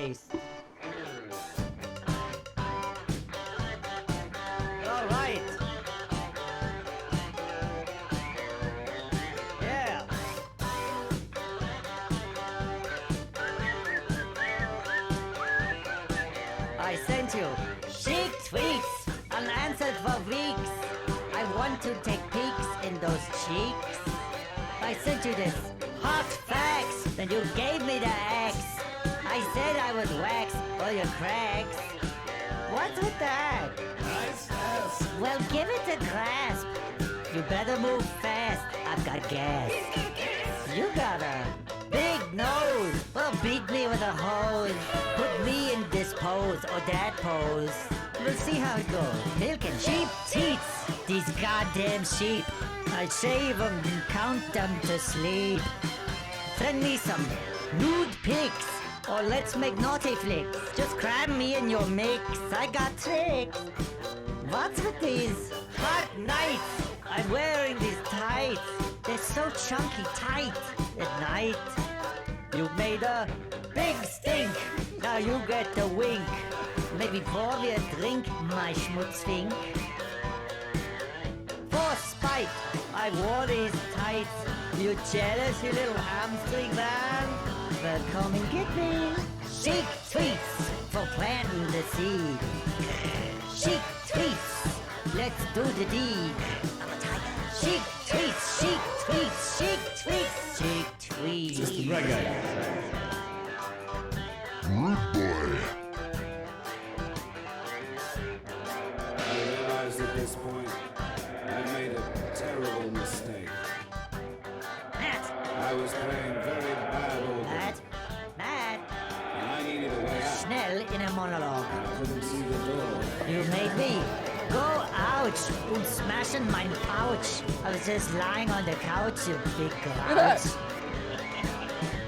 face. All right. Yeah. I sent you Chic tweets unanswered for weeks. I want to take peeks in those cheeks. I sent you this hot facts, then you gave me the axe. I said I would wax all your cracks. What's with that? Nice ass. Well, give it a grasp. You better move fast. I've got gas. You got a big nose. Well, beat me with a hose. Put me in this pose or that pose. We'll see how it goes. Milk and sheep teats. These goddamn sheep. I shave them and count them to sleep. Send me some nude pics. Or let's make naughty flicks. Just cram me in your mix. I got tricks. What's with these hot nights? I'm wearing these tights. They're so chunky tight at night. You made a big stink. Now you get the wink. Maybe pour me a drink, my schmutzfink. For spite, I wore these tights. You jealous, you little hamstring man? Well, come and get me. Chic tweets for planting the seed. Chic tweets, let's do the deed. I'm a tiger. Chic tweets, chic tweets, chic tweets, chic tweets. Just the right guy. Rude boy. I realized at this point I made a terrible mistake. Matt, I was playing very bad over, Matt, and I needed a way out. schnell in a monologue. I couldn't see the door. You made me go ouch und smashen mein pouch. I was just lying on the couch, you big grouch.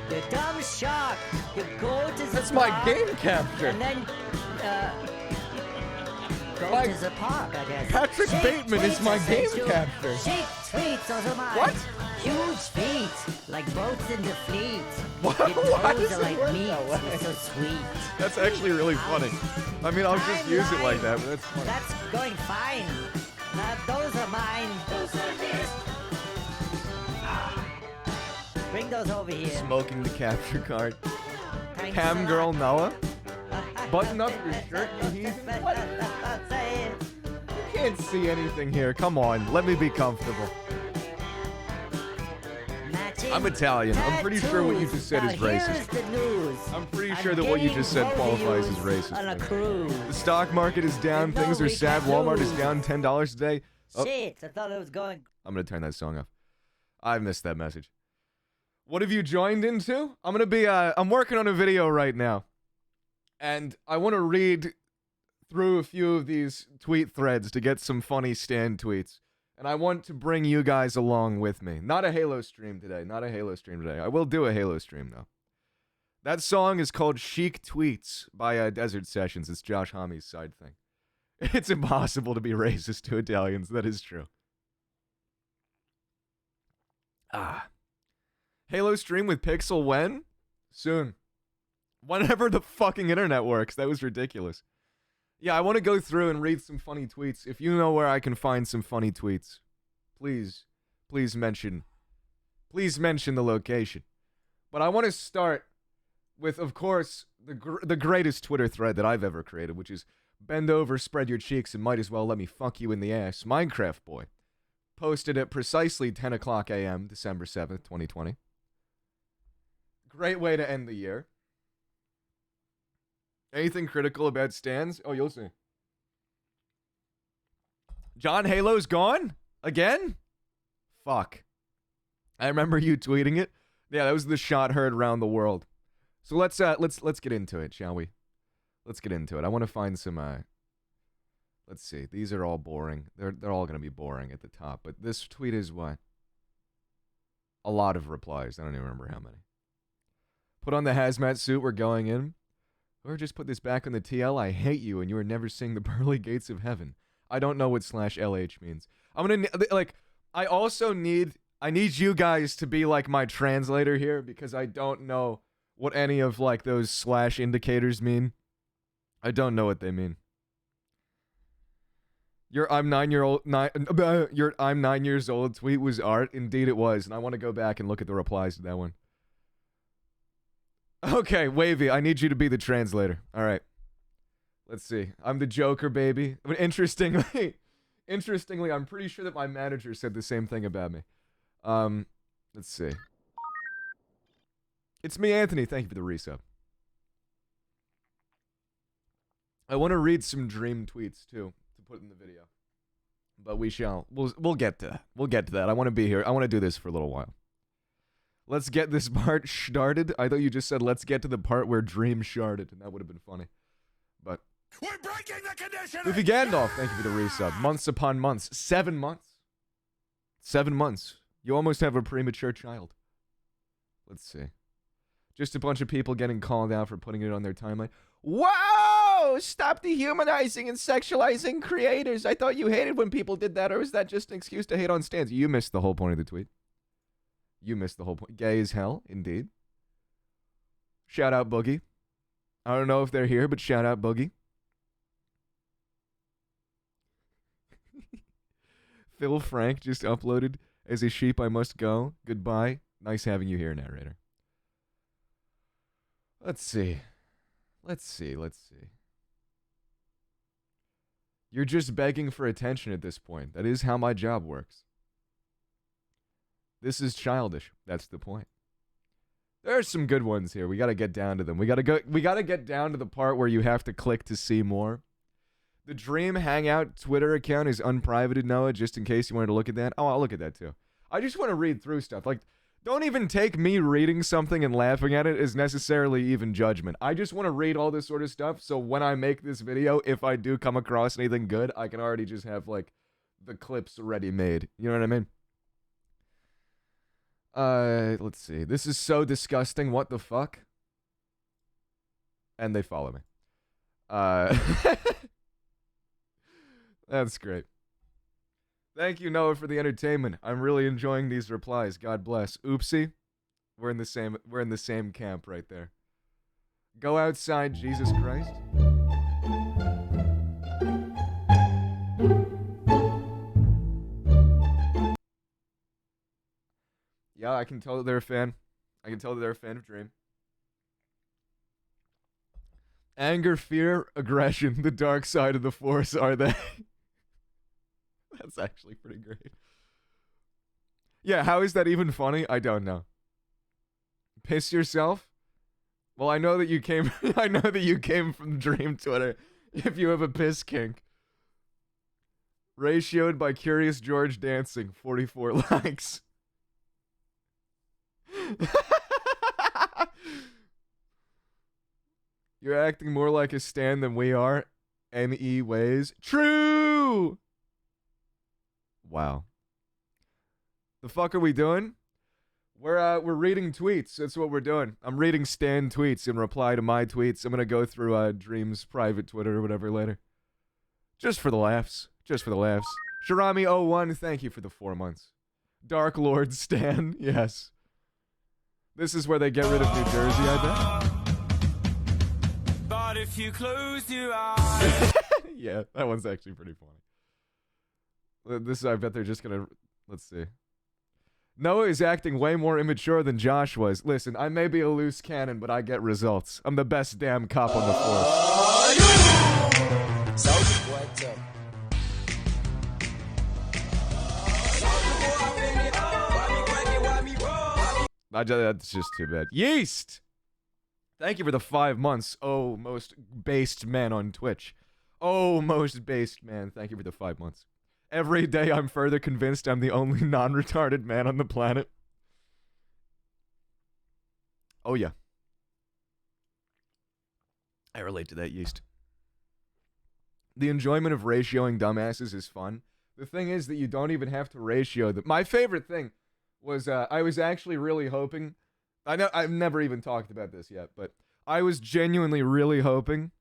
You dumb shark. You go to the That's my park, game capture. and then go My- to the park, I guess. Patrick Chic Bateman is tweets, my I sent game you. capture. Chic tweets also mine. What? Huge feet, like boats in the fleet. What? Your Why toes does are it like work meat. that way? It's so sweet. That's actually really funny. I mean, I'll just I'm use it like lying. that, but that's funny. That's going fine. Those are mine. Those are his. Bring those over here. Smoking the capture card. Thanks Cam a lot. girl Noah. Button up your shirt, you heathen. What? Say it. You can't see anything here. Come on, let me be comfortable. Matching I'm Italian. I'm pretty sure what you just said Now is racist. here's the news. I'm pretty I'm sure that what you getting just said qualifies as reviews racist. On a cruise. The stock market is down. You know Things are we sad. can't Walmart is lose. down $10 a day. Oh, Shit, I thought it was going. I'm gonna turn that song off. I missed that message. What have you joined into? I'm gonna be. I'm working on a video right now, and I want to read through a few of these tweet threads to get some funny stand tweets. And I want to bring you guys along with me. Not a Halo stream today. Not a Halo stream today. I will do a Halo stream, though. That song is called Chic Tweets by Desert Sessions. It's Josh Homme's side thing. It's impossible to be racist to Italians. That is true. Halo stream with Pixel when? Soon. Whenever the fucking internet works. That was ridiculous. Yeah, I want to go through and read some funny tweets. If you know where I can find some funny tweets, please mention the location. But I want to start with, of course, the greatest Twitter thread that I've ever created, which is bend over, spread your cheeks, and might as well let me fuck you in the ass. Minecraft Boy posted at precisely 10 o'clock a.m., December 7th, 2020. Great way to end the year. Anything critical about stands? Oh, you'll see. John Halo's gone? Again? Fuck. I remember you tweeting it. Yeah, that was the shot heard around the world. So let's get into it, shall we? Let's get into it. I want to find some let's see. These are all boring. They're all going to be boring at the top, but this tweet is what? A lot of replies. I don't even remember how many. Put on the hazmat suit, we're going in. Or just put this back on the TL. I hate you, and you are never seeing the pearly gates of heaven. I don't know what /LH means. I'm gonna I need you guys to be like my translator here because I don't know what any of like those slash indicators mean. I don't know what they mean. Your I'm 9 years old tweet was art. Indeed it was, and I want to go back and look at the replies to that one. Okay, Wavy, I need you to be the translator. All right. Let's see. I'm the Joker, baby. But interestingly, I'm pretty sure that my manager said the same thing about me. Let's see. It's me, Anthony. Thank you for the resub. I want to read some dream tweets too to put in the video, but we shall. We'll get to that. We'll get to that. I want to be here. I want to do this for a little while. Let's get this part started. I thought you just said let's get to the part where Dream sharded, and that would have been funny. But We're breaking the condition. Goofy Gandalf, thank you for the resub. Months upon months. 7 months. 7 months. You almost have a premature child. Let's see. Just a bunch of people getting called out for putting it on their timeline. Whoa! Stop dehumanizing and sexualizing creators. I thought you hated when people did that, or is that just an excuse to hate on stans? You missed the whole point of the tweet. You missed the whole point. Gay as hell, indeed. Shout out Boogie. I don't know if they're here, but shout out Boogie. Phil Frank just uploaded. As a sheep, I must go. Goodbye. Nice having you here, narrator. Let's see. You're just begging for attention at this point. That is how my job works. This is childish. That's the point. There are some good ones here. We got to get down to them. We got to get down to the part where you have to click to see more. The Dream Hangout Twitter account is unprivated, Noah, just in case you wanted to look at that. Oh, I'll look at that too. I just want to read through stuff. Like, don't even take me reading something and laughing at it as necessarily even judgment. I just want to read all this sort of stuff, so when I make this video, if I do come across anything good, I can already just have, like, the clips already made. You know what I mean? Let's see. This is so disgusting. What the fuck? And they follow me. That's great. Thank you, Noah, for the entertainment. I'm really enjoying these replies. God bless. Oopsie. We're in the same camp right there. Go outside, Jesus Christ. Yeah, I can tell that they're a fan. I can tell that they're a fan of Dream. Anger, fear, aggression, the dark side of the force, are they? That's actually pretty great. Yeah, how is that even funny? I don't know. Piss yourself? Well, I know that you came from Dream Twitter if you have a piss kink. Ratioed by Curious George Dancing, 44 likes. You're acting more like a stan than we are. M.E. Ways. True! Wow. The fuck are we doing? We're reading tweets. That's what we're doing. I'm reading Stan tweets in reply to my tweets. I'm gonna go through Dream's private Twitter or whatever later. Just for the laughs. Shirami01, thank you for the 4 months. Dark Lord Stan, yes. This is where they get rid of New Jersey, I bet. But if you close your eyes. Yeah, that one's actually pretty funny. I bet they're just gonna. Let's see. Noah is acting way more immature than Josh was. Listen, I may be a loose cannon, but I get results. I'm the best damn cop on the force. That's just too bad. Yeast! Thank you for the 5 months. Oh, most based man on Twitch. Oh, most based man. Thank you for the 5 months. Every day I'm further convinced I'm the only non-retarded man on the planet. Oh, yeah. I relate to that, Yeast. The enjoyment of ratioing dumbasses is fun. The thing is that you don't even have to ratio them. My favorite thing was I was actually really hoping... I know I've never even talked about this yet, but I was genuinely really hoping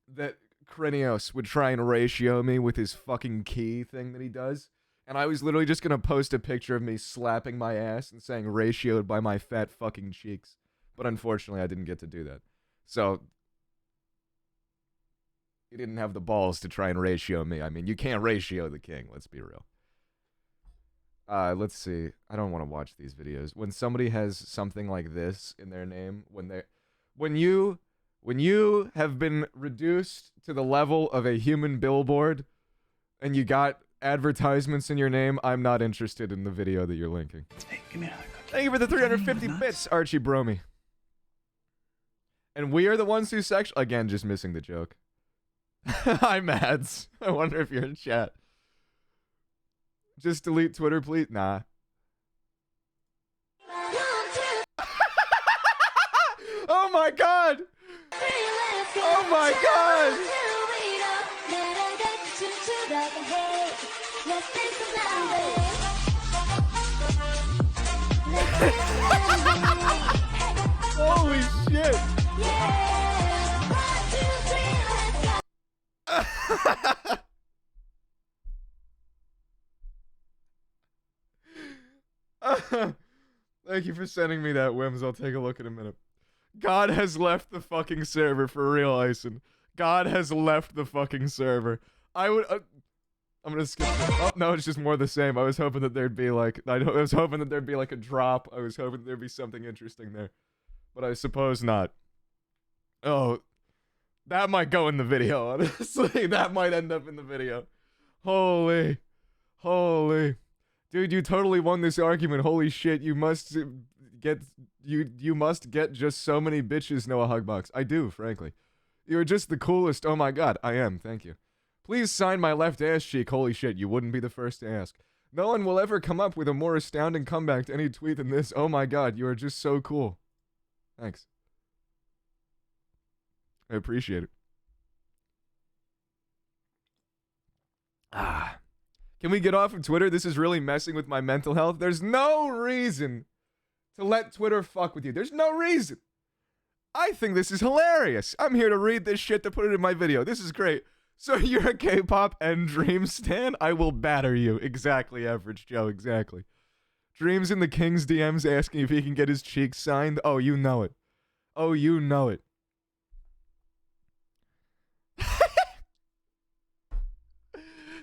that Krinios would try and ratio me with his fucking key thing that he does. And I was literally just going to post a picture of me slapping my ass and saying ratioed by my fat fucking cheeks. But unfortunately, I didn't get to do that. So, he didn't have the balls to try and ratio me. I mean, you can't ratio the king, let's be real. Let's see. I don't want to watch these videos. When somebody has something like this in their name, when you have been reduced to the level of a human billboard and you got advertisements in your name, I'm not interested in the video that you're linking. Hey, give me another cookie. Thank you for the 350 bits, Archie Bromy. And we are the ones who again, just missing the joke. Hi, Mads. I wonder if you're in chat. Just delete Twitter, please. Nah. Oh my god! Oh my god! Holy shit! Thank you for sending me that, Wims. I'll take a look in a minute. God has left the fucking server, for real, Ison. God has left the fucking server. I'm gonna skip this. Oh, no, it's just more the same. I was hoping that there'd be like, I was hoping that there'd be like a drop. I was hoping there'd be something interesting there. But I suppose not. Oh, that might go in the video, honestly. That might end up in the video. Holy. Dude, you totally won this argument. Holy shit, you must get just so many bitches, Noah Hugbox. I do, frankly. You're just the coolest. Oh my god, I am. Thank you. Please sign my left ass cheek. Holy shit, you wouldn't be the first to ask. No one will ever come up with a more astounding comeback to any tweet than this. Oh my god, you are just so cool. Thanks. I appreciate it. Can we get off of Twitter? This is really messing with my mental health. There's no reason to let Twitter fuck with you. There's no reason. I think this is hilarious. I'm here to read this shit to put it in my video. This is great. So you're a K-pop and Dream stan? I will batter you. Exactly, Average Joe. Exactly. Dream's in the King's DMs asking if he can get his cheeks signed. Oh, you know it. Oh, you know it.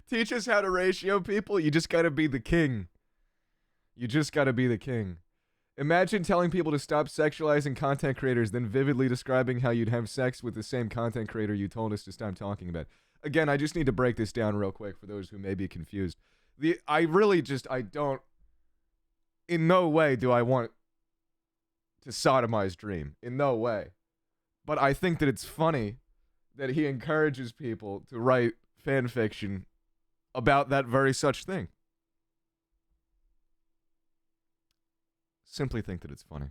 Teach us how to ratio people. You just gotta be the king. You just gotta be the king. Imagine telling people to stop sexualizing content creators, then vividly describing how you'd have sex with the same content creator you told us to stop talking about. Again, I just need to break this down real quick for those who may be confused. I don't, in no way do I want to sodomize Dream. In no way. But I think that it's funny that he encourages people to write fan fiction about that very such thing. Simply think that it's funny.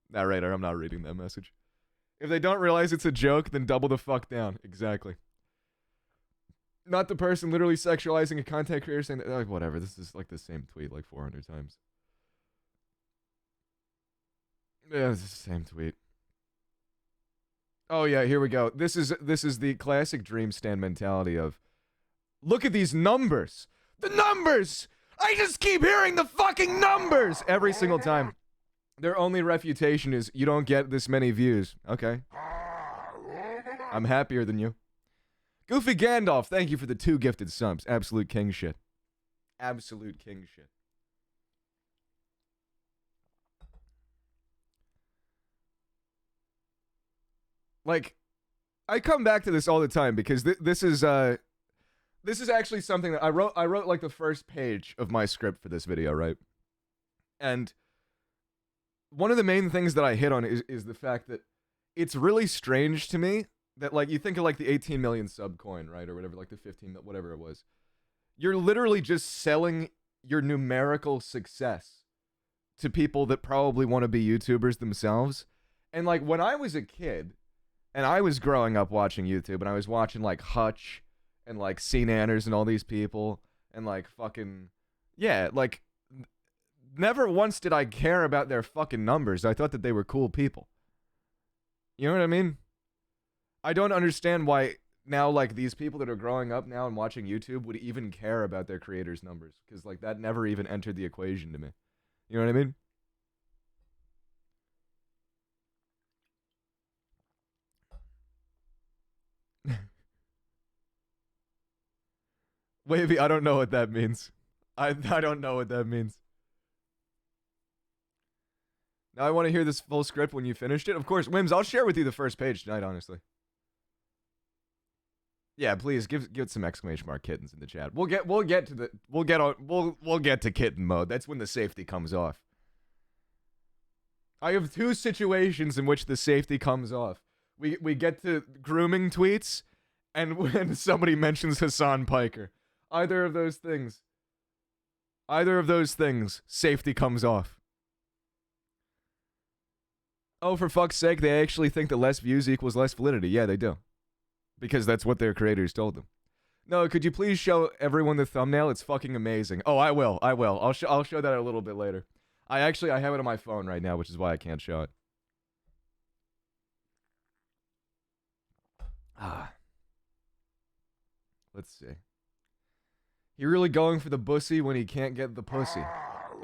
Narrator, I'm not reading that message. If they don't realize it's a joke, then double the fuck down. Exactly. Not the person literally sexualizing a content creator saying that, like, whatever, this is like the same tweet like 400 times. Yeah, it's the same tweet. Oh yeah, here we go. This is the classic Dream Stan mentality of, look at these numbers. The numbers! I just keep hearing the fucking numbers every single time. Their only refutation is, you don't get this many views. Okay. I'm happier than you. Goofy Gandalf, thank you for the 2 gifted subs. Absolute king shit. Absolute king shit. Like, I come back to this all the time because this is actually something that I wrote like the first page of my script for this video, right? And one of the main things that I hit on is the fact that it's really strange to me that, like, you think of like the 18 million sub coin, right? Or whatever, like the 15, whatever it was. You're literally just selling your numerical success to people that probably want to be YouTubers themselves. And like, when I was a kid and I was growing up watching YouTube and I was watching like Hutch and like C-Nanners and all these people and like fucking, yeah, like never once did I care about their fucking numbers. I thought that they were cool people. You know what I mean? I don't understand why now, like, these people that are growing up now and watching YouTube would even care about their creators' numbers, because like that never even entered the equation to me. You know what I mean? Wavy, I don't know what that means. I don't know what that means. Now I want to hear this full script when you finished it. Of course, Wims, I'll share with you the first page tonight, honestly. Yeah, please give some exclamation mark kittens in the chat. We'll get to kitten mode. That's when the safety comes off. I have two situations in which the safety comes off. We get to grooming tweets, and when somebody mentions Hassan Piker. Either of those things, safety comes off. Oh, for fuck's sake, they actually think that less views equals less validity. Yeah, they do. Because that's what their creators told them. No, could you please show everyone the thumbnail? It's fucking amazing. Oh, I will. I'll show that a little bit later. I have it on my phone right now, which is why I can't show it. Let's see. He really going for the bussy when he can't get the pussy.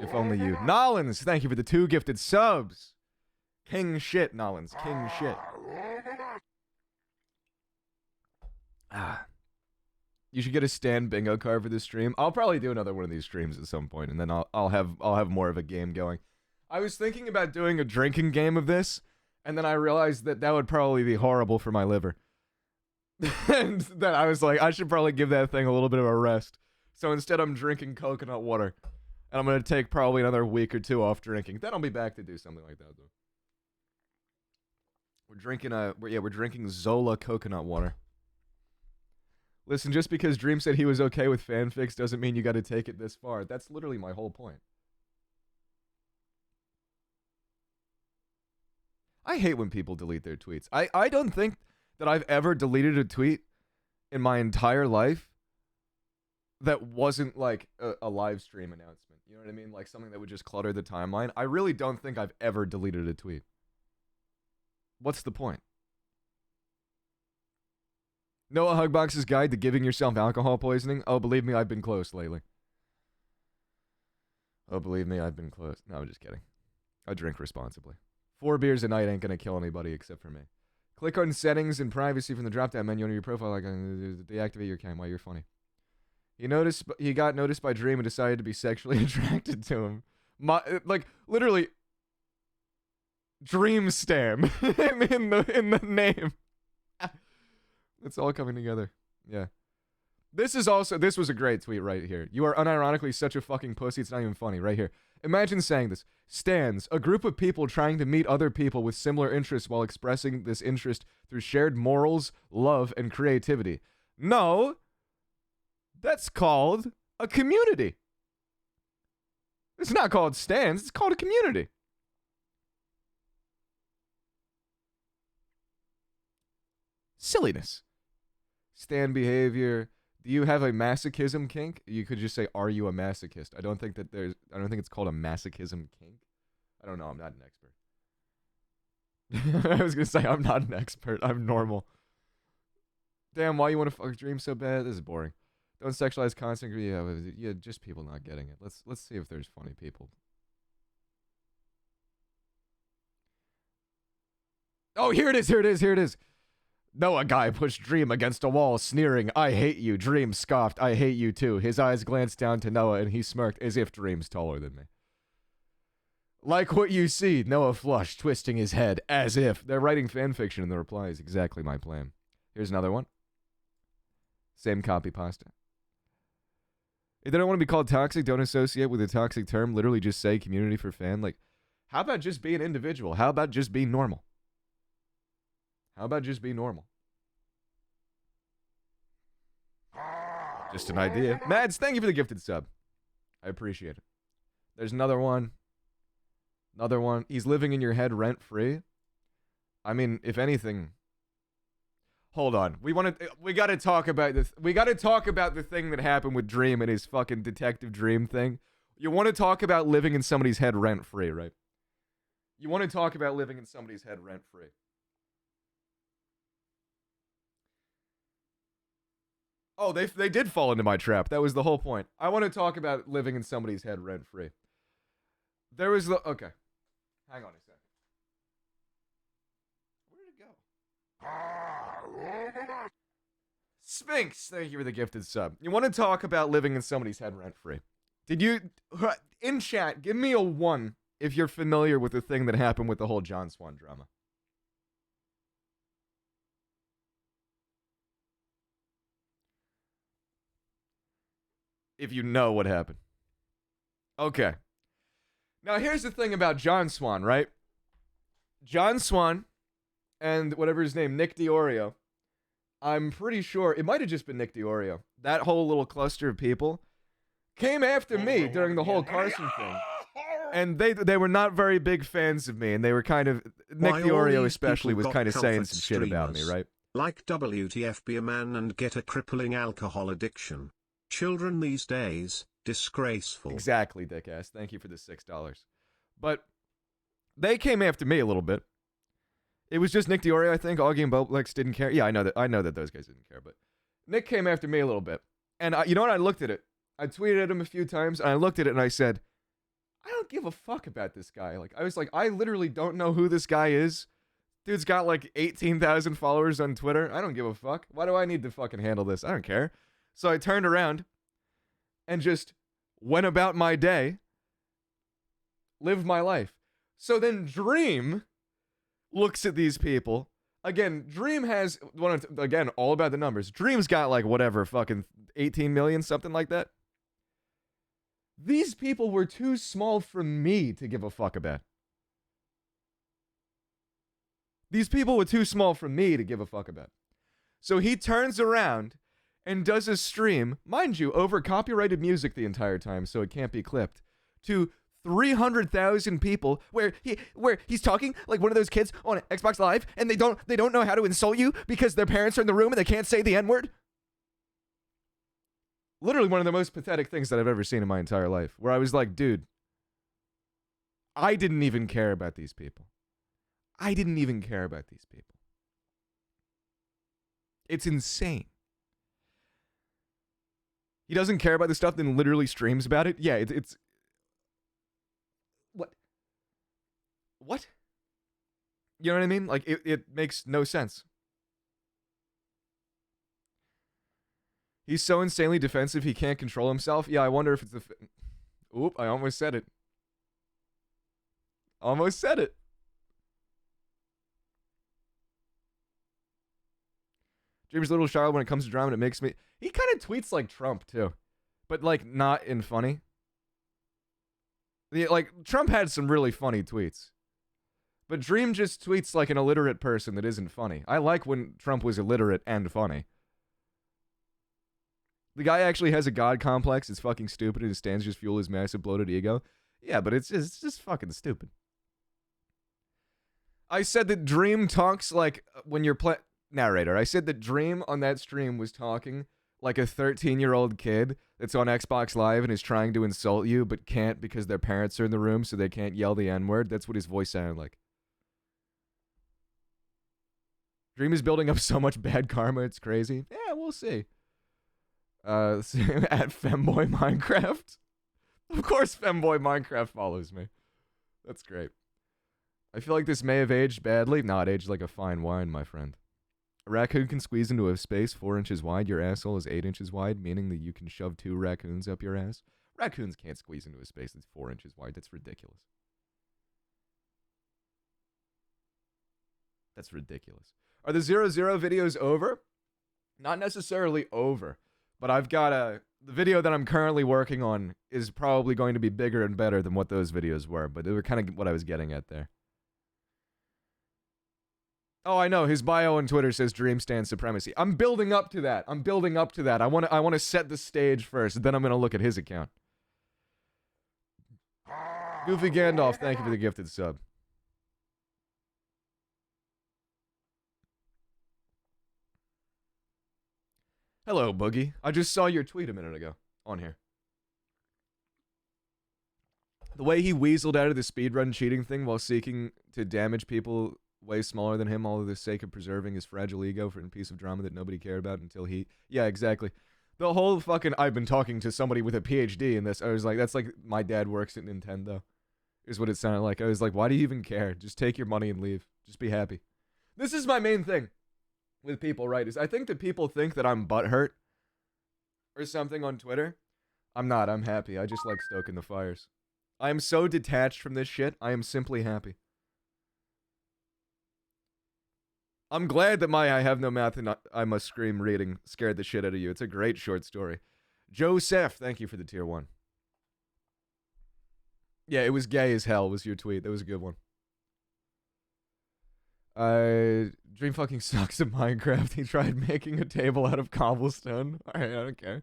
If only you. Nolans, thank you for the 2 gifted subs. King shit, Nolans. King shit. You should get a stand bingo card for this stream. I'll probably do another one of these streams at some point, and then I'll have more of a game going. I was thinking about doing a drinking game of this, and then I realized that would probably be horrible for my liver. And then I was like, I should probably give that thing a little bit of a rest. So instead, I'm drinking coconut water, and I'm gonna take probably another week or 2 off drinking. Then I'll be back to do something like that, though. We're drinking Zola coconut water. Listen, just because Dream said he was okay with fanfics doesn't mean you gotta take it this far. That's literally my whole point. I hate when people delete their tweets. I don't think that I've ever deleted a tweet in my entire life that wasn't like a live stream announcement. You know what I mean? Like something that would just clutter the timeline. I really don't think I've ever deleted a tweet. What's the point? Noah Hugbox's guide to giving yourself alcohol poisoning. Oh, believe me, I've been close lately. Oh, believe me, I've been close. No, I'm just kidding. I drink responsibly. 4 beers a night ain't gonna kill anybody except for me. Click on settings and privacy from the drop-down menu under your profile icon. Deactivate your cam. Why, you're funny. He got noticed by Dream and decided to be sexually attracted to him. Like, literally, Dream Stam in the name. It's all coming together. Yeah. This was a great tweet right here. You are unironically such a fucking pussy, it's not even funny. Right here. Imagine saying this. Stans, a group of people trying to meet other people with similar interests while expressing this interest through shared morals, love, and creativity. No. That's called a community. It's not called stans, it's called a community. Silliness. Stan behavior. Do you have a masochism kink? You could just say, are you a masochist? I don't think it's called a masochism kink. I don't know, I'm not an expert. I was gonna say, I'm not an expert. I'm normal. Damn, why you want to fuck Dream so bad? This is boring. Don't sexualize constant. Yeah, just people not getting it. Let's see if there's funny people. Oh, here it is. Noah guy pushed Dream against a wall, sneering, I hate you. Dream scoffed, I hate you too. His eyes glanced down to Noah and he smirked as if Dream's taller than me. Like what you see, Noah flushed, twisting his head, as if. They're writing fanfiction and the reply is exactly my plan. Here's another one. Same copy pasta. If they don't want to be called toxic, don't associate with a toxic term. Literally just say community for fan. Like, how about just be an individual? How about just be normal? Just an idea. Mads, thank you for the gifted sub. I appreciate it. There's another one. He's living in your head rent-free. I mean, if anything... Hold on. We gotta talk about this. We gotta talk about the thing that happened with Dream and his fucking Detective Dream thing. You want to talk about living in somebody's head rent-free, right? You want to talk about living in somebody's head rent-free. Oh, they did fall into my trap. That was the whole point. I want to talk about living in somebody's head rent-free. There was the... Okay. Hang on a second. Where did it go? Sphinx, thank you for the gifted sub. You want to talk about living in somebody's head rent-free. Did you... In chat, give me a 1 if you're familiar with the thing that happened with the whole John Swan drama. If you know what happened. Okay. Now, here's the thing about John Swan, right? John Swan and whatever his name, Nick DiOrio. I'm pretty sure, it might have just been Nick DiOrio. That whole little cluster of people came after me during the whole Carson thing. And they were not very big fans of me, and they were kind of... Nick DiOrio especially was kind of saying some shit about me, right? Like WTF, be a man and get a crippling alcohol addiction. Children these days, disgraceful. Exactly, dickass. Thank you for the $6. But they came after me a little bit. It was just Nick DiOrio, I think. Augie and Boblex didn't care. Yeah, I know that those guys didn't care, but Nick came after me a little bit. And you know what? I looked at it. I tweeted at him a few times, and I looked at it and I said, I don't give a fuck about this guy. Like, I was like, I literally don't know who this guy is. Dude's got like 18,000 followers on Twitter. I don't give a fuck. Why do I need to fucking handle this? I don't care. So I turned around and just went about my day, lived my life. So then Dream looks at these people. Again, Dream has, again, all about the numbers. Dream's got like whatever, fucking 18 million, something like that. These people were too small for me to give a fuck about. These people were too small for me to give a fuck about. So he turns around and does a stream, mind you, over copyrighted music the entire time, so it can't be clipped, to 300,000 people, where he's talking like one of those kids on Xbox Live, and they don't know how to insult you because their parents are in the room and they can't say the N-word. Literally one of the most pathetic things that I've ever seen in my entire life, where I was like, dude, I didn't even care about these people. I didn't even care about these people. It's insane. He doesn't care about the stuff, then literally streams about it. Yeah, it's... What? You know what I mean? Like, it makes no sense. He's so insanely defensive, he can't control himself. Yeah, I wonder if it's the... Oop, I almost said it. Almost said it. Dream's a little shy when it comes to drama, and it makes me... He kind of tweets like Trump, too. But, like, not in funny. Like, Trump had some really funny tweets. But Dream just tweets like an illiterate person that isn't funny. I like when Trump was illiterate and funny. The guy actually has a god complex. It's fucking stupid, and his stands just fuel his massive bloated ego. Yeah, but it's just fucking stupid. I said that Dream talks like when you're narrator. I said that Dream on that stream was talking like a 13-year-old kid that's on Xbox Live and is trying to insult you but can't because their parents are in the room so they can't yell the N-word. That's what his voice sounded like. Dream is building up so much bad karma, it's crazy. Yeah, we'll see. At Femboy Minecraft. Of course Femboy Minecraft follows me. That's great. I feel like this may have aged badly. Not aged like a fine wine, my friend. A raccoon can squeeze into a space 4 inches wide. Your asshole is 8 inches wide, meaning that you can shove 2 raccoons up your ass. Raccoons can't squeeze into a space that's 4 inches wide. That's ridiculous. That's ridiculous. Are the 0-0 videos over? Not necessarily over, but I've got the video that I'm currently working on is probably going to be bigger and better than what those videos were, but they were kind of what I was getting at there. Oh, I know. His bio on Twitter says Dream stands supremacy. I'm building up to that. I want to set the stage first, then I'm going to look at his account. Goofy Gandalf, thank you for the gifted sub. Hello, Boogie. I just saw your tweet a minute ago on here. The way he weaseled out of the speedrun cheating thing while seeking to damage people way smaller than him, all for the sake of preserving his fragile ego for a piece of drama that nobody cared about until he... Yeah, exactly. The whole fucking, I've been talking to somebody with a PhD in this. I was like, that's like my dad works at Nintendo. is what it sounded like. I was like, why do you even care? Just take your money and leave. Just be happy. This is my main thing with people, right? Is I think that people think that I'm butthurt or something on Twitter. I'm not. I'm happy. I just like stoking the fires. I am so detached from this shit. I am simply happy. I'm glad that my I Have No Mouth and I Must Scream reading scared the shit out of you. It's a great short story. Joseph, thank you for the tier 1. Yeah, it was gay as hell was your tweet. That was a good one. Dream fucking sucks at Minecraft. He tried making a table out of cobblestone. Alright, I don't care.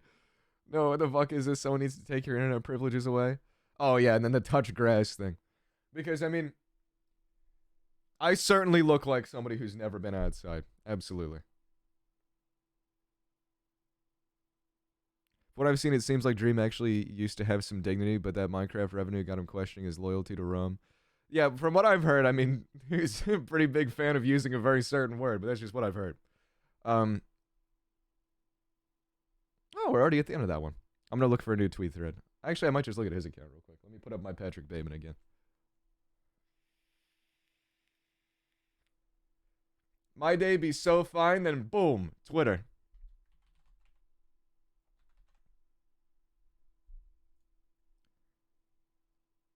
No, what the fuck is this? Someone needs to take your internet privileges away. Oh yeah, and then the touch grass thing. Because, I mean, I certainly look like somebody who's never been outside. Absolutely. What I've seen, it seems like Dream actually used to have some dignity, but that Minecraft revenue got him questioning his loyalty to Rome. Yeah, from what I've heard, I mean, he's a pretty big fan of using a very certain word, but that's just what I've heard. Oh, we're already at the end of that one. I'm going to look for a new tweet thread. Actually, I might just look at his account real quick. Let me put up my Patrick Bateman again. My day be so fine, then boom, Twitter.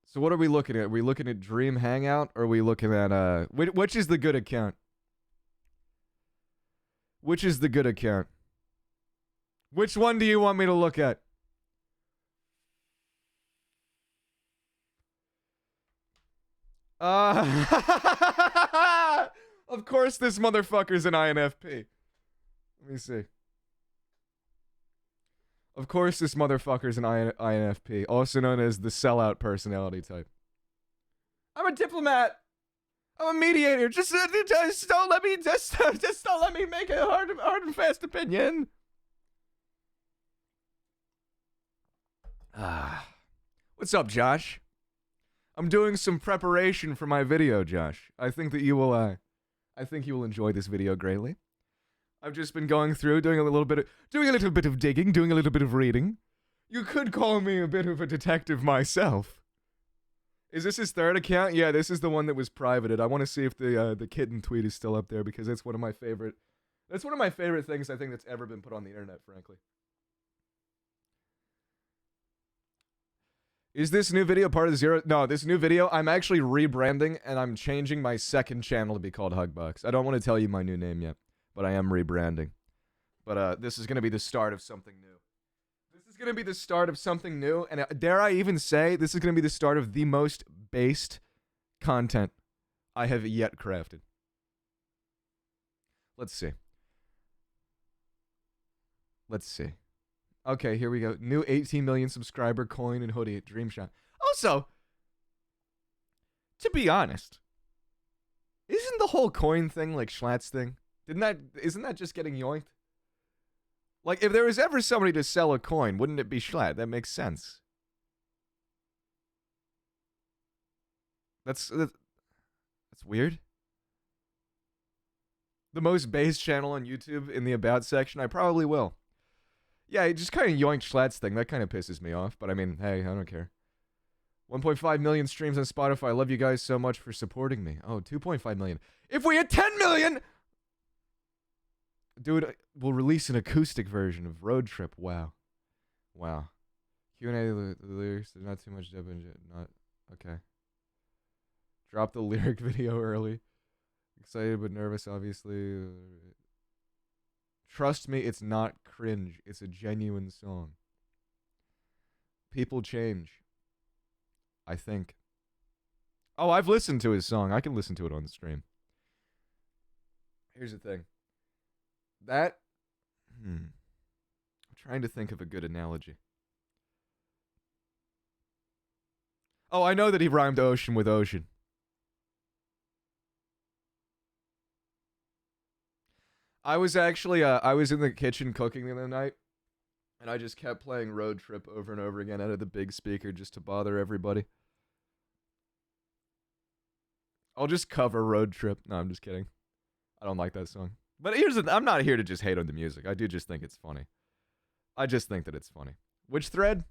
So what are we looking at? Are we looking at Dream Hangout, or are we looking at, which is the good account? Which is the good account? Which one do you want me to look at? Of course this motherfucker's an INFP. Let me see. Of course this motherfucker's an INFP, also known as the sellout personality type. I'm a diplomat. I'm a mediator. Just don't let me just don't let me make a hard and fast opinion. What's up, Josh? I'm doing some preparation for my video, Josh. I think that you will enjoy this video greatly. I've just been going through, doing a little bit of digging, doing a little bit of reading. You could call me a bit of a detective myself. Is this his third account? Yeah, this is the one that was privated. I want to see if the kitten tweet is still up there, because that's one of my favorite. That's one of my favorite things I think that's ever been put on the internet, frankly. Is this new video part of the zero? No, this new video, I'm actually rebranding, and I'm changing my second channel to be called HUGBOX. I don't want to tell you my new name yet, but I am rebranding. But this is going to be the start of something new. This is going to be the start of something new, and dare I even say, this is going to be the start of the most based content I have yet crafted. Let's see. Let's see. Okay, here we go. New 18 million subscriber coin and hoodie at Dreamshot. Also, to be honest, isn't the whole coin thing like Schlatt's thing? Isn't that just getting yoinked? Like, if there was ever somebody to sell a coin, wouldn't it be Schlatt? That makes sense. That's weird. The most base channel on YouTube in the About section, I probably will. Yeah, it just kind of yoinked Schlatt's thing. That kind of pisses me off. But I mean, hey, I don't care. 1.5 million streams on Spotify. I love you guys so much for supporting me. Oh, 2.5 million. If we hit 10 million... Dude, we'll release an acoustic version of Road Trip. Wow. Wow. Q&A, the lyrics. There's not too much depth in it. Not... Okay. Drop the lyric video early. Excited but nervous, obviously. Trust me, it's not cringe. It's a genuine song. People change. I think. Oh, I've listened to his song. I can listen to it on the stream. Here's the thing. I'm trying to think of a good analogy. Oh, I know that he rhymed ocean with ocean. I was actually, I was in the kitchen cooking the other night, and I just kept playing Road Trip over and over again out of the big speaker just to bother everybody. I'll just cover Road Trip. No, I'm just kidding. I don't like that song. But I'm not here to just hate on the music. I do just think it's funny. I just think that it's funny. Which thread?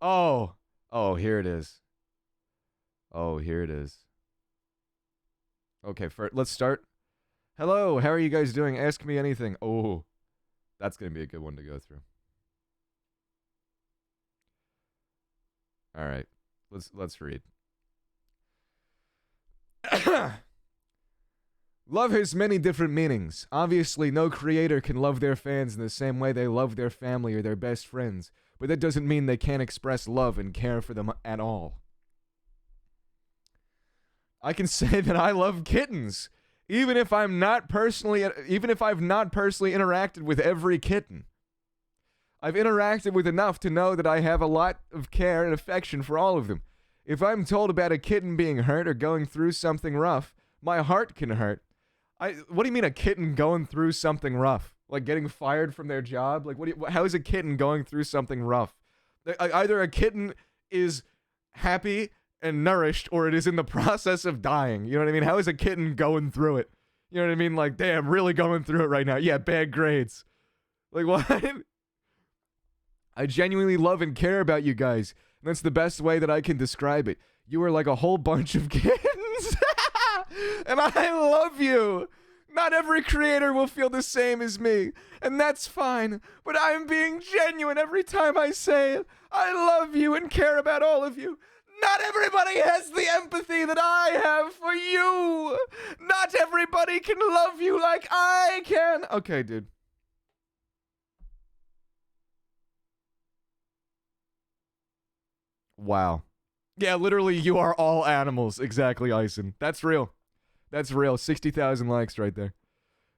Oh, here it is. Oh, here it is. Okay, let's start. Hello, how are you guys doing? Ask me anything. Oh, that's going to be a good one to go through. All right, let's read. Love has many different meanings. Obviously, no creator can love their fans in the same way they love their family or their best friends, but that doesn't mean they can't express love and care for them at all. I can say that I love kittens, even if I've not personally interacted with every kitten. I've interacted with enough to know that I have a lot of care and affection for all of them. If I'm told about a kitten being hurt or going through something rough, my heart can hurt. What do you mean a kitten going through something rough? Like getting fired from their job? Like how is a kitten going through something rough? Either a kitten is happy and nourished or it is in the process of dying. You know what I mean? How is a kitten going through it? You know what I mean? Like, damn, really going through it right now. Yeah, bad grades. Like, what? I genuinely love and care about you guys. And that's the best way that I can describe it. You are like a whole bunch of kittens. And I love you. Not every creator will feel the same as me. And that's fine. But I'm being genuine every time I say it. I love you and care about all of you. Not everybody has the empathy that I have for you. Not everybody can love you like I can. Okay, dude. Wow. Yeah, literally, you are all animals. Exactly, Ison. That's real. That's real. 60,000 likes right there.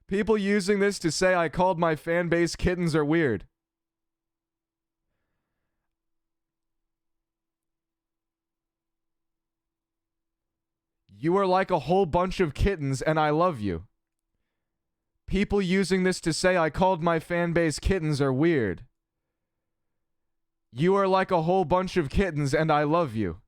People using this to say I called my fan base kittens are weird. You are like a whole bunch of kittens and I love you. People using this to say I called my fan base kittens are weird. You are like a whole bunch of kittens and I love you.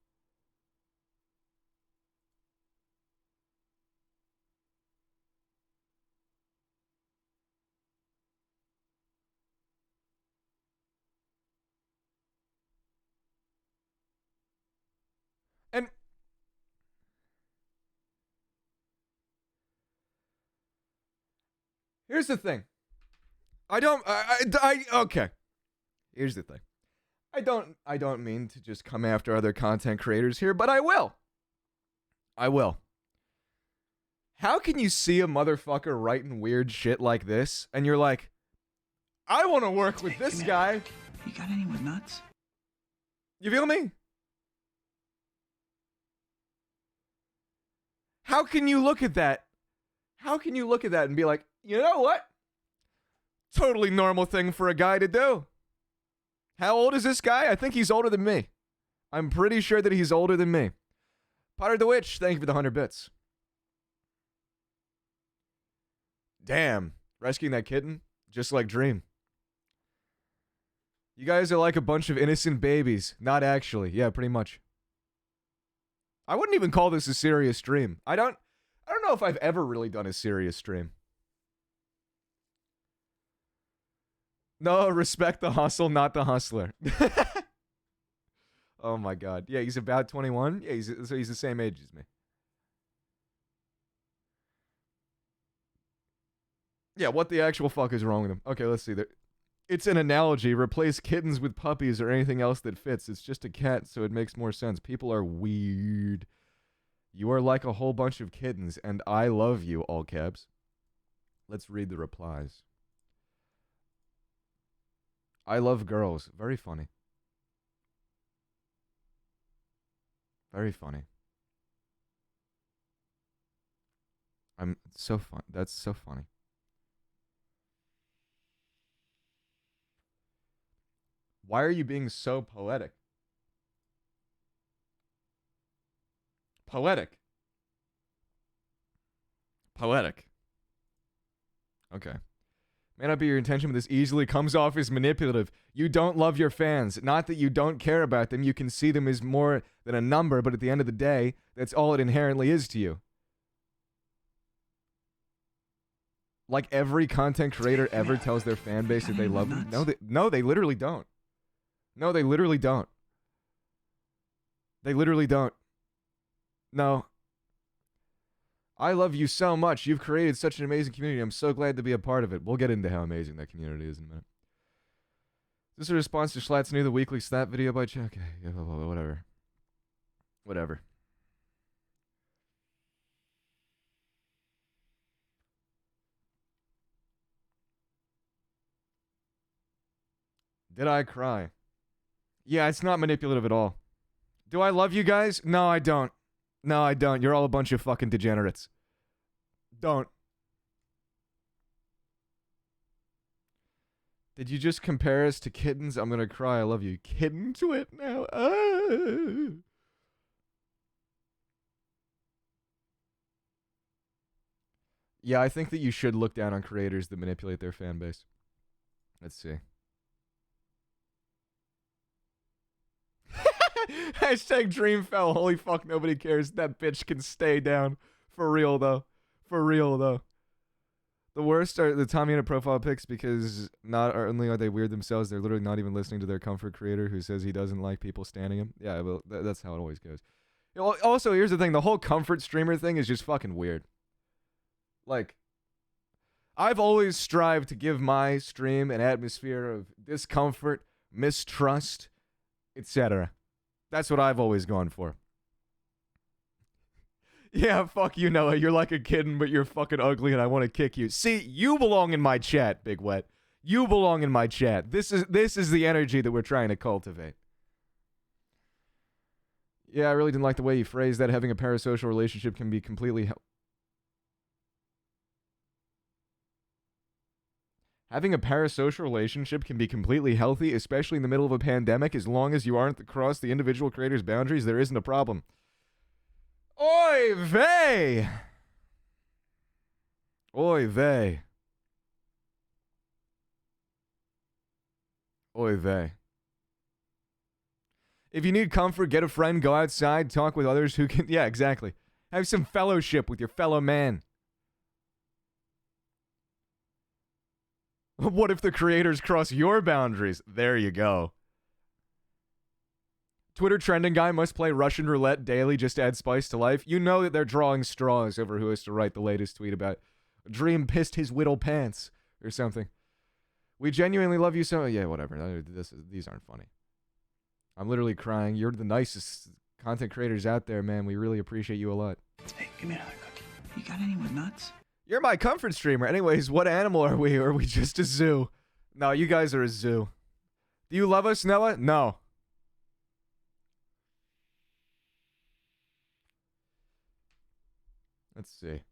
And here's the thing. Okay. Here's the thing. I don't mean to just come after other content creators here, but I will. I will. How can you see a motherfucker writing weird shit like this, and you're like, I want to work with this guy? You got anyone nuts? You feel me? How can you look at that? How can you look at that and be like, you know what? Totally normal thing for a guy to do. How old is this guy? I think he's older than me. I'm pretty sure that he's older than me. Potter the Witch, thank you for the 100 bits. Damn, rescuing that kitten? Just like Dream. You guys are like a bunch of innocent babies. Not actually. Yeah, pretty much. I wouldn't even call this a serious stream. I don't know if I've ever really done a serious stream. No, respect the hustle, not the hustler. Oh my god. Yeah, he's about 21. Yeah, so he's the same age as me. Yeah, what the actual fuck is wrong with him? Okay, let's see. It's an analogy. Replace kittens with puppies or anything else that fits. It's just a cat, so it makes more sense. People are weird. You are like a whole bunch of kittens, and I love you, all caps. Let's read the replies. I love girls. Very funny. Very funny. I'm so fun. That's so funny. Why are you being so poetic? Poetic. Poetic. Okay. May not be your intention, but this easily comes off as manipulative. You don't love your fans. Not that you don't care about them. You can see them as more than a number, but at the end of the day, that's all it inherently is to you. Like every content creator ever tells their fan base that they love them. No, they literally don't. No, they literally don't. They literally don't. No. I love you so much. You've created such an amazing community. I'm so glad to be a part of it. We'll get into how amazing that community is in a minute. Is this a response to Schlatt's new The Weekly Snap video by Chic? Okay, yeah, whatever. Whatever. Did I cry? Yeah, it's not manipulative at all. Do I love you guys? No, I don't. No, I don't. You're all a bunch of fucking degenerates. Don't. Did you just compare us to kittens? I'm gonna cry. I love you. Kitten to it now. Ah. Yeah, I think that you should look down on creators that manipulate their fan base. Let's see. Hashtag dream fell. Holy fuck, nobody cares. That bitch can stay down. For real, though. For real, though. The worst are the Tommy in a profile pics because not only are they weird themselves, they're literally not even listening to their comfort creator who says he doesn't like people standing him. Yeah, well, that's how it always goes. Also, here's the thing. The whole comfort streamer thing is just fucking weird. Like, I've always strived to give my stream an atmosphere of discomfort, mistrust, etc. That's what I've always gone for. Yeah, fuck you, Noah. You're like a kitten, but you're fucking ugly and I want to kick you. See, you belong in my chat, Big Wet. You belong in my chat. This is the energy that we're trying to cultivate. Yeah, I really didn't like the way you phrased that. Having a parasocial relationship can be completely... Having a parasocial relationship can be completely healthy, especially in the middle of a pandemic. As long as you aren't across the individual creator's boundaries, there isn't a problem. Oy vey! Oy vey. Oy vey. If you need comfort, get a friend, go outside, talk with others who can... Yeah, exactly. Have some fellowship with your fellow man. What if the creators cross your boundaries? There you go. Twitter trending guy must play Russian roulette daily just to add spice to life. You know that they're drawing straws over who has to write the latest tweet about Dream pissed his whittle pants or something. We genuinely love you so... Yeah, whatever. These aren't funny. I'm literally crying. You're the nicest content creators out there, man. We really appreciate you a lot. Hey, give me another cookie. You got any with nuts? You're my comfort streamer. Anyways, what animal are we? Or are we just a zoo? No, you guys are a zoo. Do you love us, Noah? No. Let's see.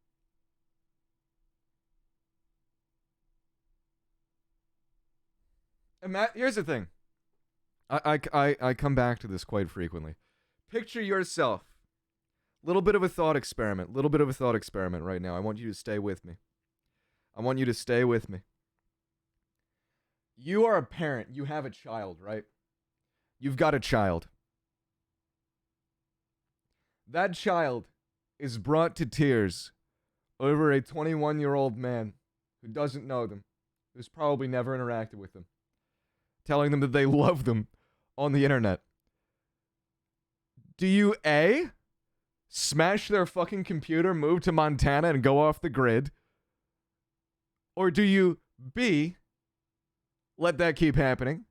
And Matt, here's the thing. I come back to this quite frequently. Picture yourself. Little bit of a thought experiment. Little bit of a thought experiment right now. I want you to stay with me. I want you to stay with me. You are a parent. You have a child, right? You've got a child. That child is brought to tears over a 21-year-old man who doesn't know them, who's probably never interacted with them, telling them that they love them on the internet. Do you A, smash their fucking computer, move to Montana, and go off the grid? Or do you B, let that keep happening?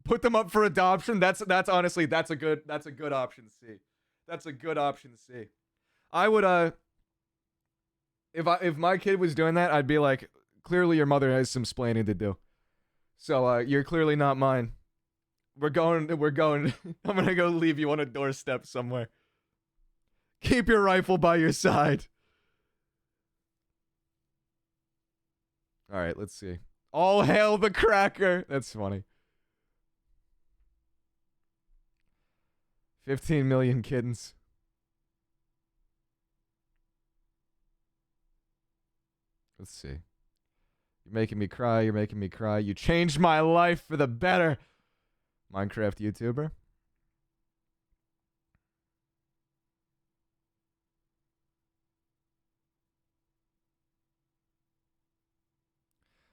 Put them up for adoption. That's honestly a good option C. That's a good option C. I would if my kid was doing that, I'd be like, clearly your mother has some splaining to do. So you're clearly not mine. We're going. I'm gonna go leave you on a doorstep somewhere. Keep your rifle by your side. All right, let's see. All hail the cracker. That's funny. 15 million kittens. Let's see. You're making me cry. You're making me cry. You changed my life for the better. Minecraft YouTuber.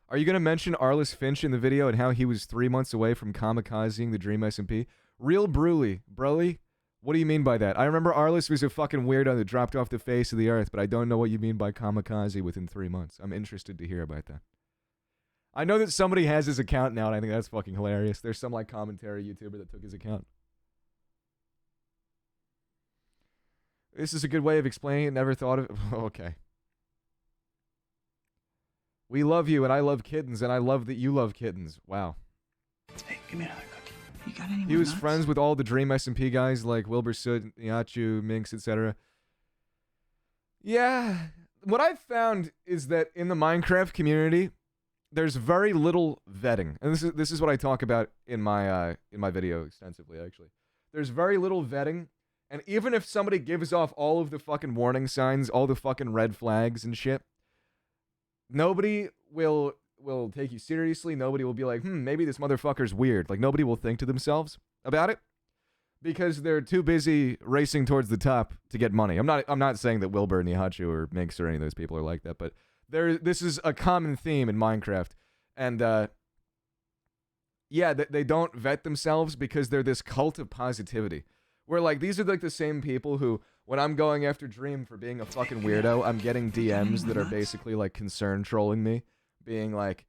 Are you going to mention Arliss Finch in the video and how he was 3 months away from kamikazing the Dream SMP? Real Broly. Broly? What do you mean by that? I remember Arliss was a fucking weirdo that dropped off the face of the earth, but I don't know what you mean by kamikaze within 3 months. I'm interested to hear about that. I know that somebody has his account now, and I think that's fucking hilarious. There's some, like, commentary YouTuber that took his account. This is a good way of explaining it. Never thought of it. Okay. We love you, and I love kittens, and I love that you love kittens. Wow. Hey, give me another cookie. You got any more He was nuts? friends with all the Dream SMP guys, like Wilbur Soot, Yachu, Minx, etc. Yeah. What I've found is that in the Minecraft community, there's very little vetting. And this is what I talk about in my video extensively, actually. There's very little vetting. And even if somebody gives off all of the fucking warning signs, all the fucking red flags and shit, nobody will take you seriously. Nobody will be like, maybe this motherfucker's weird. Like, nobody will think to themselves about it because they're too busy racing towards the top to get money. I'm not saying that Wilbur, Nihachu, or Minx or any of those people are like that, but this is a common theme in Minecraft. And yeah, they don't vet themselves because they're this cult of positivity. Where, like, these are, like, the same people who, when I'm going after Dream for being a fucking weirdo, I'm getting DMs that are basically, like, concern trolling me. Being like,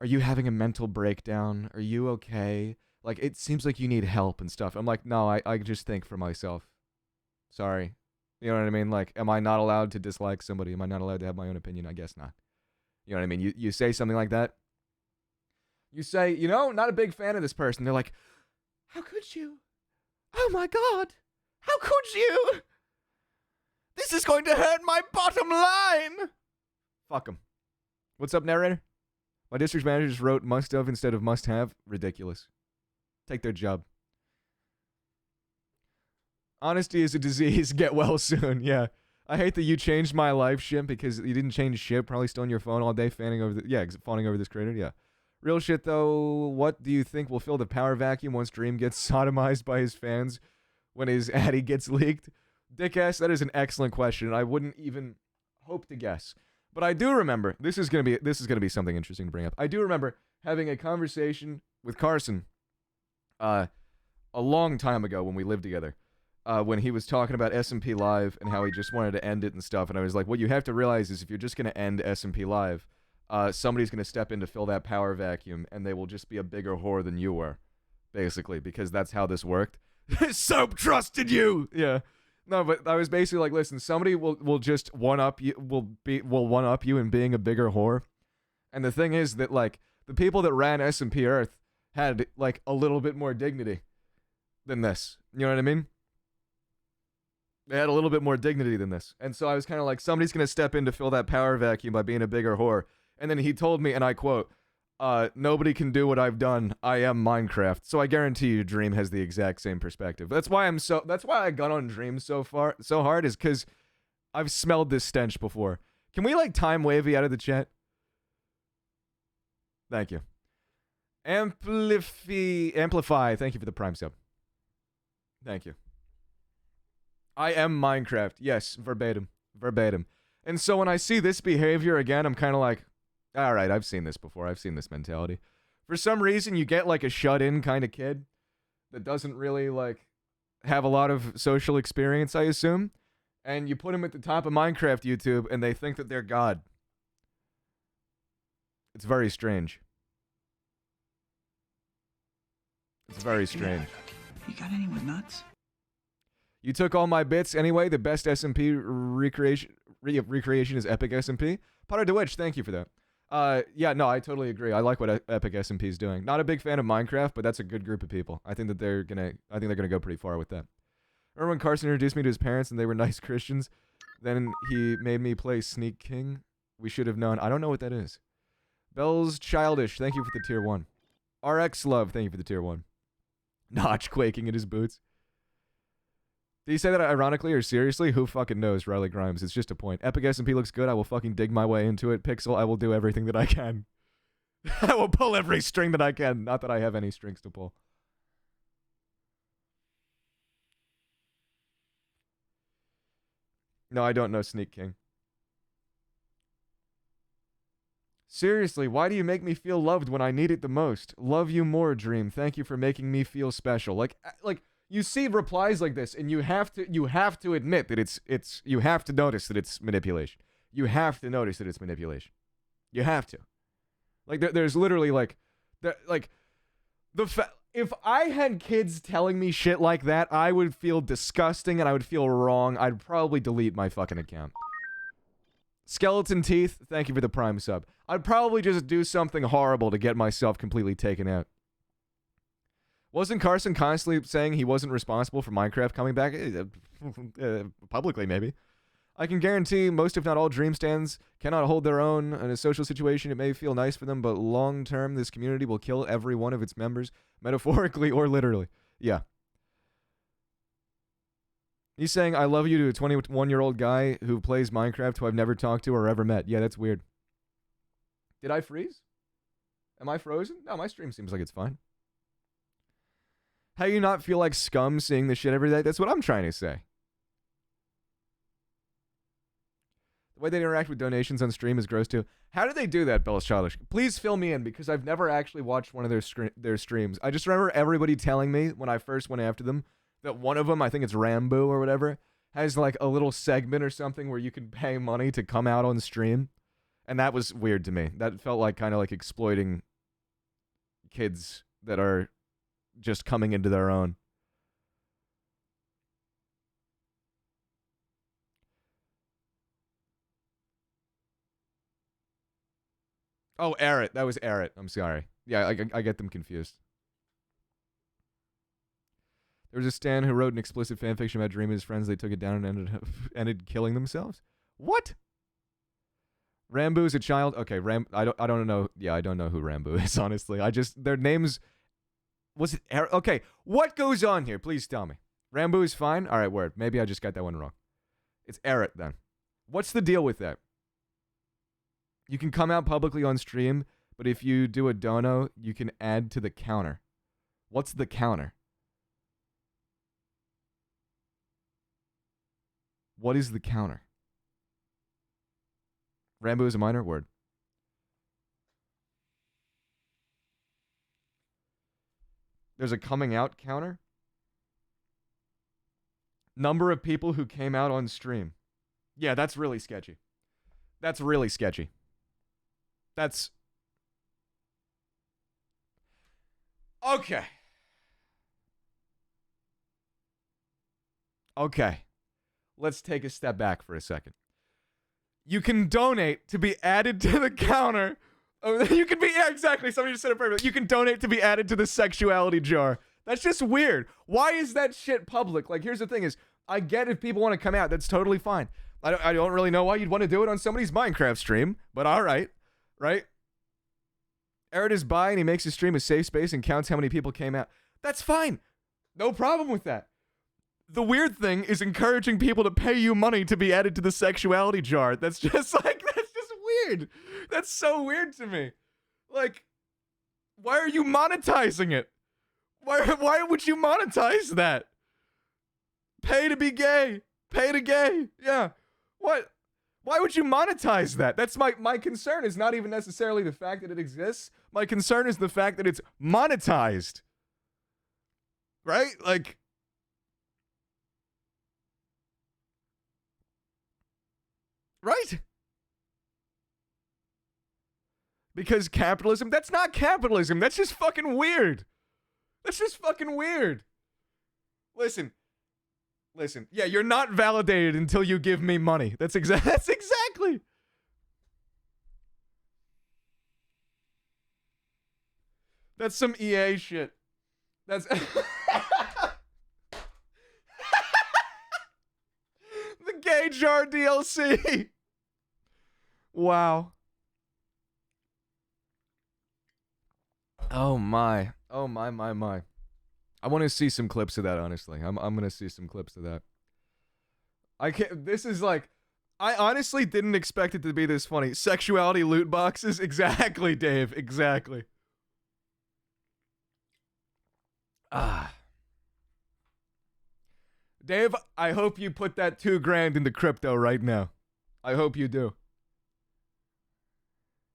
are you having a mental breakdown? Are you okay? Like, it seems like you need help and stuff. I'm like, no, I just think for myself. Sorry. You know what I mean? Like, am I not allowed to dislike somebody? Am I not allowed to have my own opinion? I guess not. You know what I mean? You say something like that. You say, not a big fan of this person. They're like, how could you? Oh my god! How could you? This is going to hurt my bottom line! Fuck them. What's up, narrator? My district manager just wrote must have instead of must have. Ridiculous. Take their job. Honesty is a disease. Get well soon. Yeah. I hate that you changed my life, shit, because you didn't change shit. Probably still on your phone all day, fawning over this creator. Yeah. Real shit, though, what do you think will fill the power vacuum once Dream gets sodomized by his fans when his addy gets leaked? Dickass, that is an excellent question, and I wouldn't even hope to guess. But I do remember, this is gonna be something interesting to bring up. I do remember having a conversation with Carson a long time ago when we lived together, when he was talking about SMP Live and how he just wanted to end it and stuff, and I was like, what you have to realize is if you're just gonna end SMP Live, somebody's going to step in to fill that power vacuum, and they will just be a bigger whore than you were, basically, because that's how this worked. Soap trusted you! Yeah. No, but I was basically like, listen, somebody will just one-up you, will one-up you in being a bigger whore. And the thing is that, like, the people that ran SMP Earth had, like, a little bit more dignity than this. You know what I mean? They had a little bit more dignity than this. And so I was kind of like, somebody's going to step in to fill that power vacuum by being a bigger whore. And then he told me, and I quote, nobody can do what I've done. I am Minecraft. So I guarantee you Dream has the exact same perspective. That's why I got on Dream so hard, is because I've smelled this stench before. Can we, like, time Wavy out of the chat? Thank you. Amplify. Thank you for the Prime sub. Thank you. I am Minecraft. Yes, verbatim. And so when I see this behavior again, I'm kind of like, all right, I've seen this before. I've seen this mentality. For some reason, you get like a shut-in kind of kid that doesn't really like have a lot of social experience, I assume, and you put him at the top of Minecraft YouTube, and they think that they're God. It's very strange. It's very strange. You got any more nuts? You took all my bits anyway. The best SMP recreation is Epic SMP. Potter DeWitch, thank you for that. Yeah, no, I totally agree. I like what Epic SMP is doing. Not a big fan of Minecraft, but that's a good group of people. I think they're gonna go pretty far with that. Remember when Carson introduced me to his parents and they were nice Christians? Then he made me play Sneak King. We should have known. I don't know what that is. Bell's Childish, thank you for the tier 1. RX Love, thank you for the tier 1. Notch quaking in his boots. Did he say that ironically or seriously? Who fucking knows, Riley Grimes? It's just a point. Epic SMP looks good. I will fucking dig my way into it. Pixel, I will do everything that I can. I will pull every string that I can. Not that I have any strings to pull. No, I don't know Sneak King. Seriously, why do you make me feel loved when I need it the most? Love you more, Dream. Thank you for making me feel special. Like you see replies like this, and you have to admit that you have to notice that it's manipulation. You have to notice that it's manipulation. You have to. Like there's literally if I had kids telling me shit like that, I would feel disgusting and I would feel wrong. I'd probably delete my fucking account. Skeleton Teeth, thank you for the Prime sub. I'd probably just do something horrible to get myself completely taken out. Wasn't Carson constantly saying he wasn't responsible for Minecraft coming back? Publicly, maybe. I can guarantee most, if not all, Dream stands cannot hold their own in a social situation. It may feel nice for them, but long term, this community will kill every one of its members, metaphorically or literally. Yeah. He's saying, I love you to a 21-year-old guy who plays Minecraft who I've never talked to or ever met. Yeah, that's weird. Did I freeze? Am I frozen? No, my stream seems like it's fine. How you not feel like scum seeing this shit every day? That's what I'm trying to say. The way they interact with donations on stream is gross too. How do they do that, Bella's Childish? Please fill me in, because I've never actually watched one of their streams. I just remember everybody telling me when I first went after them that one of them, I think it's Rambo or whatever, has like a little segment or something where you can pay money to come out on stream. And that was weird to me. That felt like kind of like exploiting kids that are just coming into their own. Oh, Errett. That was Errett. I'm sorry. Yeah, I get them confused. There was a Stan who wrote an explicit fanfiction about Dream and his friends. They took it down and ended killing themselves. What? Rambo is a child. Okay, I don't know. Yeah, I don't know who Rambo is. Honestly, their names. Was it Errett? Okay, what goes on here? Please tell me. Rambo is fine. All right, word. Maybe I just got that one wrong. It's Errett then. What's the deal with that? You can come out publicly on stream, but if you do a dono, you can add to the counter. What's the counter? What is the counter? Rambo is a minor word. There's a coming out counter. Number of people who came out on stream. Yeah, that's really sketchy. That's really sketchy. That's... Okay. Okay. Let's take a step back for a second. You can donate to be added to the counter. You can be... Yeah, exactly. Somebody just said it perfectly. You can donate to be added to the sexuality jar. That's just weird. Why is that shit public? Like, here's the thing is, I get if people want to come out. That's totally fine. I don't really know why you'd want to do it on somebody's Minecraft stream, but all right. Right? Eric is bi and he makes his stream a safe space and counts how many people came out. That's fine. No problem with that. The weird thing is encouraging people to pay you money to be added to the sexuality jar. That's just weird. That's so weird to me. Like, why are you monetizing it? Why would you monetize that? Pay to be gay. Pay to gay. Yeah. What? Why would you monetize that? That's my concern is not even necessarily the fact that it exists. My concern is the fact that it's monetized. Right? Like, right? Because capitalism, that's not capitalism. That's just fucking weird. That's just fucking weird. Listen. Yeah, you're not validated until you give me money. That's exactly. That's some EA shit. That's the gay jar DLC. Wow. Oh my. I want to see some clips of that, honestly. I'm going to see some clips of that. This is like, I honestly didn't expect it to be this funny. Sexuality loot boxes? Exactly, Dave. Exactly. Dave, I hope you put that $2,000 into crypto right now. I hope you do.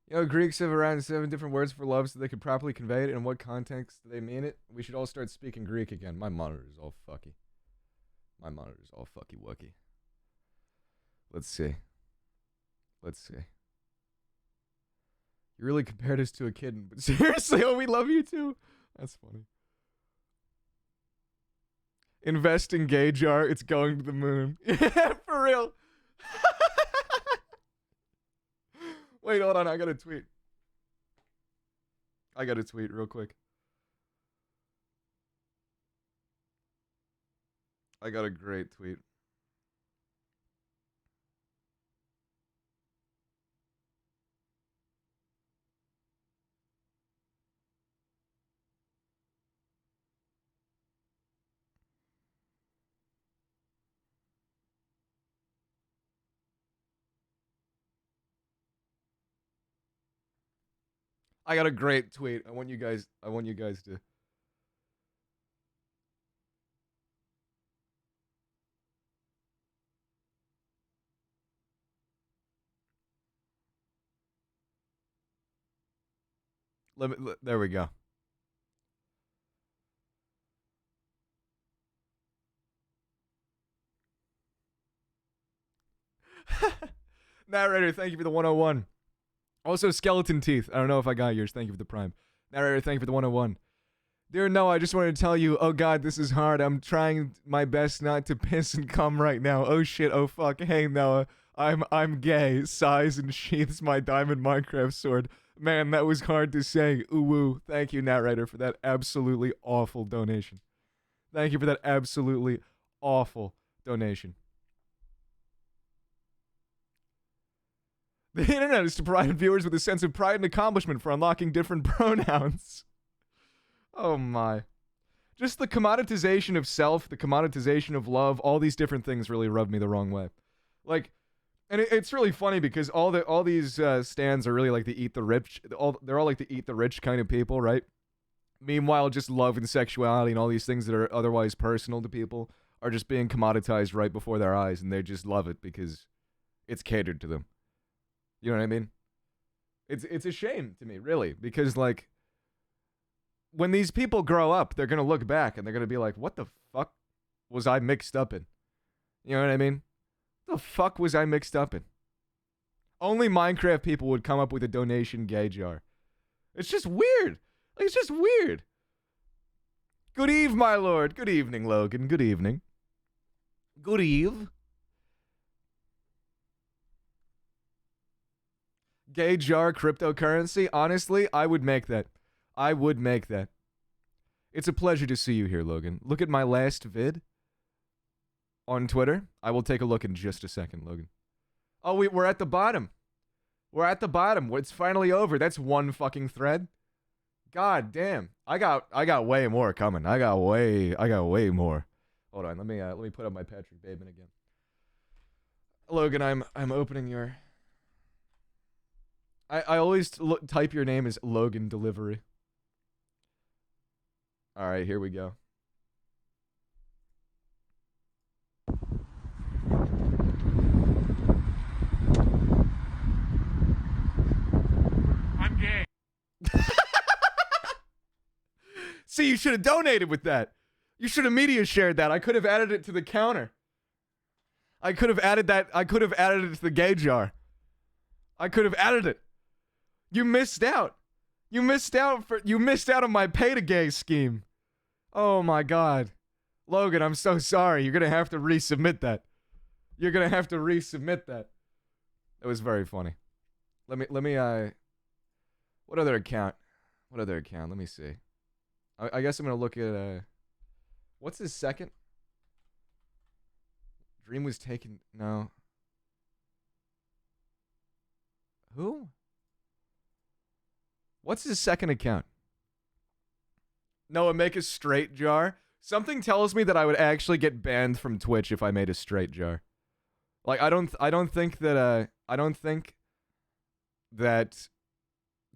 You know, Greeks have around 7 different words for love so they could properly convey it. In what context do they mean it? We should all start speaking Greek again. My monitor's all fucky. My monitor's all fucky wucky. Let's see. Let's see. You really compared us to a kitten, but seriously, oh, we love you too. That's funny. Invest in gay jar, it's going to the moon. Yeah, for real. Wait, hold on, I gotta tweet. I gotta tweet real quick. I got a great tweet. I got a great tweet. I want you guys to. There we go. Narrator, thank you for the 101. Also, skeleton teeth. I don't know if I got yours. Thank you for the prime. Narrator, thank you for the 101. Dear Noah, I just wanted to tell you, oh god, this is hard. I'm trying my best not to piss and cum right now. Oh shit, oh fuck. Hey Noah, I'm gay. Sighs and sheaths my diamond Minecraft sword. Man, that was hard to say. Ooh woo. Thank you, Narrator, for that absolutely awful donation. Thank you for that absolutely awful donation. The internet is to provide viewers with a sense of pride and accomplishment for unlocking different pronouns. Oh my. Just the commoditization of self, the commoditization of love, all these different things really rub me the wrong way. Like, and it's really funny because all these stands are really like the eat the rich, they're all like the eat the rich kind of people, right? Meanwhile, just love and sexuality and all these things that are otherwise personal to people are just being commoditized right before their eyes, and they just love it because it's catered to them. You know what I mean? It's a shame to me, really, because like when these people grow up, they're gonna look back and they're gonna be like, "What the fuck was I mixed up in?" You know what I mean? What the fuck was I mixed up in? Only Minecraft people would come up with a donation gay jar. It's just weird. Like, it's just weird. Good eve, my lord. Good evening, Logan. Good evening. Good eve. Gay jar cryptocurrency? Honestly, I would make that. I would make that. It's a pleasure to see you here, Logan. Look at my last vid on Twitter. I will take a look in just a second, Logan. Oh, we're at the bottom. We're at the bottom. It's finally over. That's one fucking thread. God damn. I got way more coming. I got way more. Hold on. Let me put up my Patrick Bateman again. Logan, I'm opening your I always type your name as Logan Delivery. All right, here we go. I'm gay. See, you should have donated with that. You should have media shared that. I could have added it to the counter. I could have added that. I could have added it to the gay jar. I could have added it. You missed out. You missed out on my pay to gay scheme. Oh my god. Logan, I'm so sorry. You're going to have to resubmit that. You're going to have to resubmit that. It was very funny. Let me what other account? Let me see. I guess I'm going to look at what's his second? Dream was taken. No. Who? What's his second account? Noah, make a straight jar. Something tells me that I would actually get banned from Twitch if I made a straight jar. Like I don't think that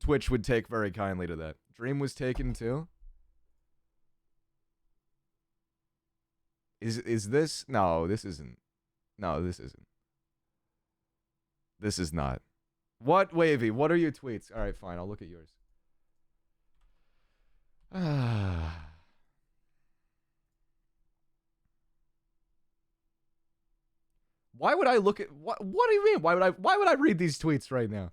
Twitch would take very kindly to that. Dream was taken too. Is this? No, this isn't. No, this isn't. This is not. What, Wavy? What are your tweets? All right, fine. I'll look at yours. Why would I look at what do you mean? Why would I read these tweets right now?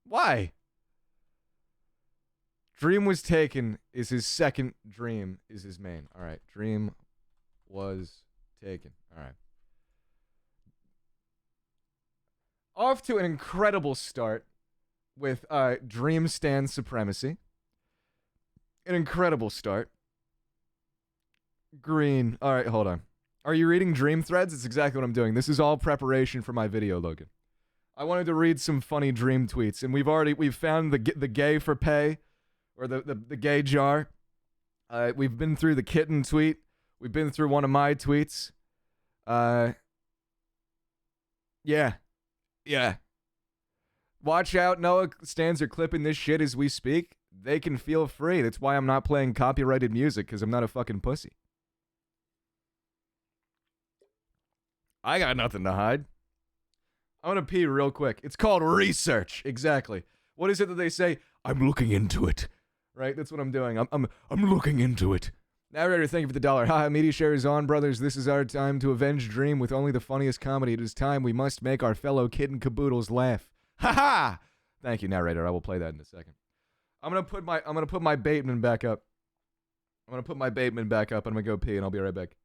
Why? Dream was taken is his second, dream is his main. All right, dream was taken. All right. Off to an incredible start with Dream Stand Supremacy. An incredible start. Green. All right, hold on. Are you reading Dream Threads? It's exactly what I'm doing. This is all preparation for my video, Logan. I wanted to read some funny Dream tweets, and we've found the gay for pay, or the gay jar. We've been through the kitten tweet. We've been through one of my tweets. Yeah. Watch out, Noah stands are clipping this shit as we speak. They can feel free. That's why I'm not playing copyrighted music, because I'm not a fucking pussy. I got nothing to hide. I'm gonna pee real quick. It's called research. Exactly. What is it that they say? I'm looking into it. Right? That's what I'm doing. I'm looking into it. Narrator, thank you for the $1. Haha, media share is on, brothers. This is our time to avenge Dream with only the funniest comedy. It is time we must make our fellow kitten caboodles laugh. Ha! Thank you, narrator. I will play that in a second. I'm gonna put my Bateman back up. I'm gonna go pee, and I'll be right back.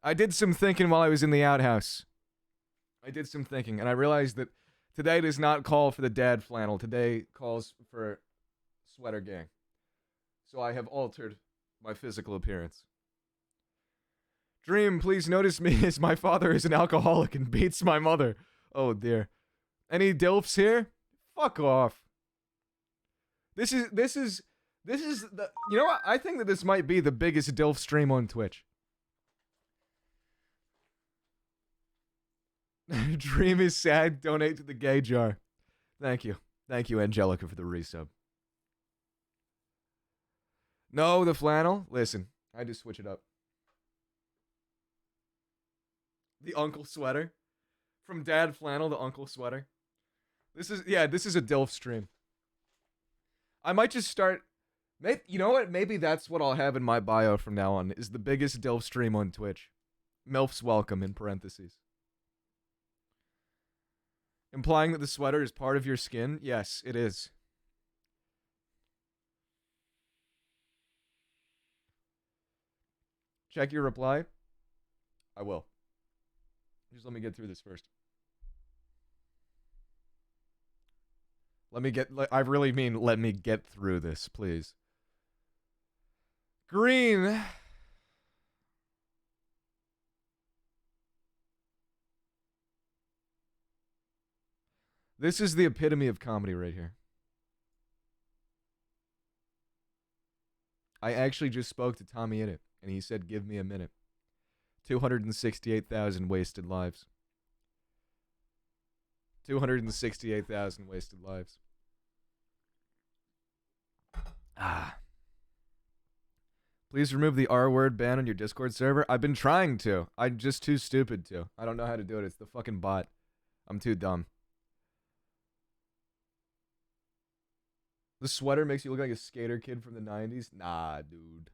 I did some thinking while I was in the outhouse. And I realized that today does not call for the dad flannel. Today calls for sweater gang. So I have altered my physical appearance. Dream, please notice me as my father is an alcoholic and beats my mother. Oh dear. Any DILFs here? Fuck off. This is the, you know what? I think that this might be the biggest DILF stream on Twitch. Dream is sad. Donate to the gay jar. Thank you. Thank you, Angelica, for the resub. No, the flannel. Listen, I just switch it up. The uncle sweater. From dad flannel, the uncle sweater. This is a DILF stream. I might just start. Maybe, you know what? Maybe that's what I'll have in my bio from now on. Is the biggest DILF stream on Twitch. MILFs welcome in parentheses. Implying that the sweater is part of your skin? Yes, it is. Check your reply. I will. Just let me get through this first. I really mean let me get through this, please. Green. This is the epitome of comedy right here. I actually just spoke to Tommy in it, and he said, give me a minute. 268,000 wasted lives. 268,000 wasted lives. Please remove the R-word ban on your Discord server. I've been trying to. I'm just too stupid to. I don't know how to do it. It's the fucking bot. I'm too dumb. The sweater makes you look like a skater kid from the 90s? Nah, dude.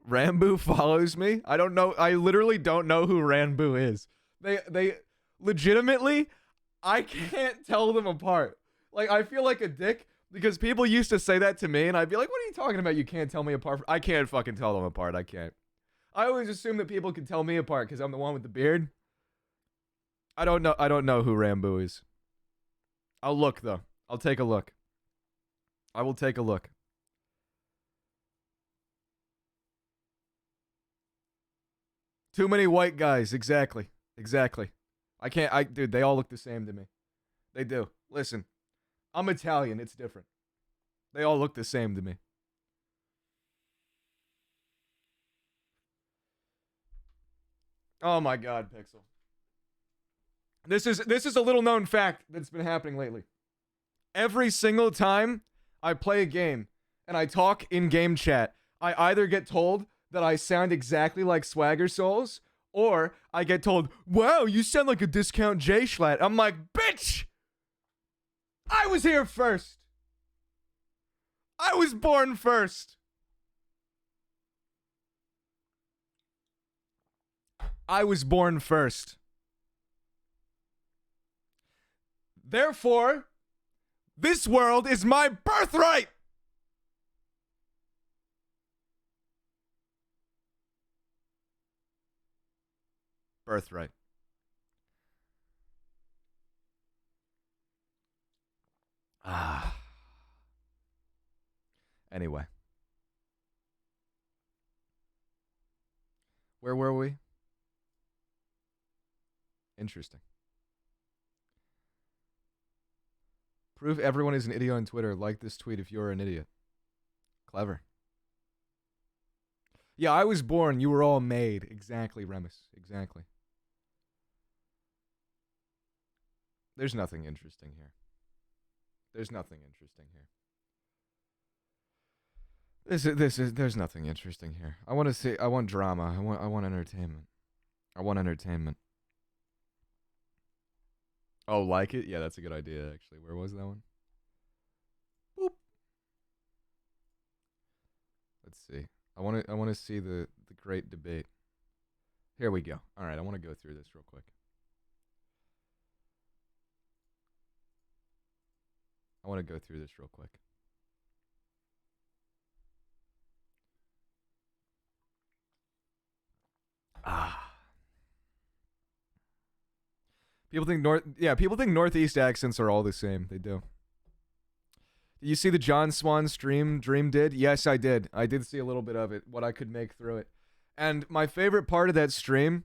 Rambo follows me? I don't know. I literally don't know who Rambo is. They legitimately, I can't tell them apart. Like, I feel like a dick because people used to say that to me and I'd be like, what are you talking about? You can't tell me apart. I can't fucking tell them apart. I can't. I always assume that people can tell me apart because I'm the one with the beard. I don't know who Rambo is. I'll look though. I'll take a look. I will take a look. Too many white guys. Exactly. Exactly. Dude, they all look the same to me. They do. Listen, I'm Italian. It's different. They all look the same to me. Oh my God, Pixel. This is a little known fact that's been happening lately. Every single time I play a game and I talk in game chat, I either get told that I sound exactly like Swagger Souls, or I get told, wow, you sound like a discount J-Schlatt. I'm like, bitch! I was here first! I was born first! I was born first. Therefore, this world is my birthright! Birthright. Anyway. Where were we? Interesting. Prove everyone is an idiot on Twitter. Like this tweet if you're an idiot. Clever. Yeah, I was born. You were all made. Exactly, Remus. Exactly. There's nothing interesting here. There's nothing interesting here. There's nothing interesting here. I want drama. I want entertainment. I want entertainment. Oh, like it? Yeah, that's a good idea, actually. Where was that one? Boop. Let's see. I want to see the great debate. Here we go. All right, I want to go through this real quick. People think Northeast accents are all the same. They do. Did you see the John Swan stream Dream did? Yes, I did. I did see a little bit of it, what I could make through it. And my favorite part of that stream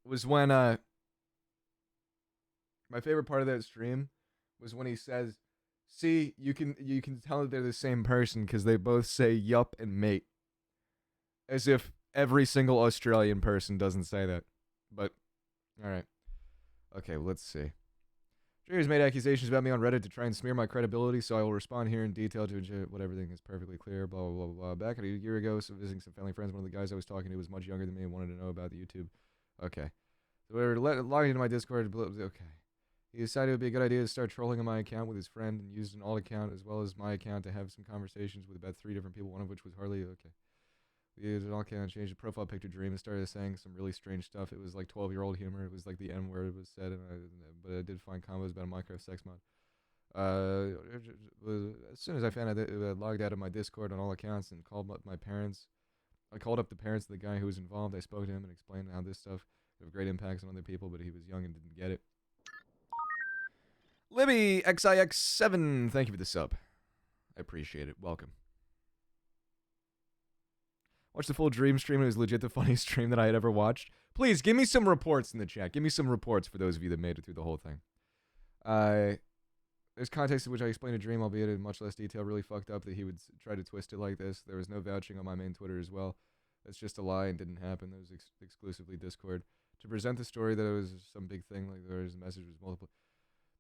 was when he says, "See, you can tell that they're the same person because they both say yup and mate." As if every single Australian person doesn't say that. But all right. Okay, let's see. Jerry's made accusations about me on Reddit to try and smear my credibility, so I will respond here in detail to ensure what everything is perfectly clear, blah, blah, blah, blah. Back a year ago, so visiting some family friends, one of the guys I was talking to was much younger than me and wanted to know about the YouTube. Okay. So we were logged into my Discord. Okay. He decided it would be a good idea to start trolling on my account with his friend and used an alt account as well as my account to have some conversations with about 3 different people, one of which was Harley. Okay. We used an alt account, changed the profile picture Dream, and started saying some really strange stuff. It was like 12-year-old humor. It was like the N-word was said, but I did find combos about a Minecraft sex mod. As soon as I found out that I logged out of my Discord on all accounts and called up my parents, I called up the parents of the guy who was involved. I spoke to him and explained how this stuff would have great impacts on other people, but he was young and didn't get it. Libby XIX7, thank you for the sub. I appreciate it. Welcome. Watch the full Dream stream. It was legit the funniest stream that I had ever watched. Please, give me some reports in the chat. Give me some reports for those of you that made it through the whole thing. There's context in which I explained a Dream, albeit in much less detail. Really fucked up that he would try to twist it like this. There was no vouching on my main Twitter as well. That's just a lie and didn't happen. That was exclusively Discord. To present the story that it was some big thing, like there was a message with multiple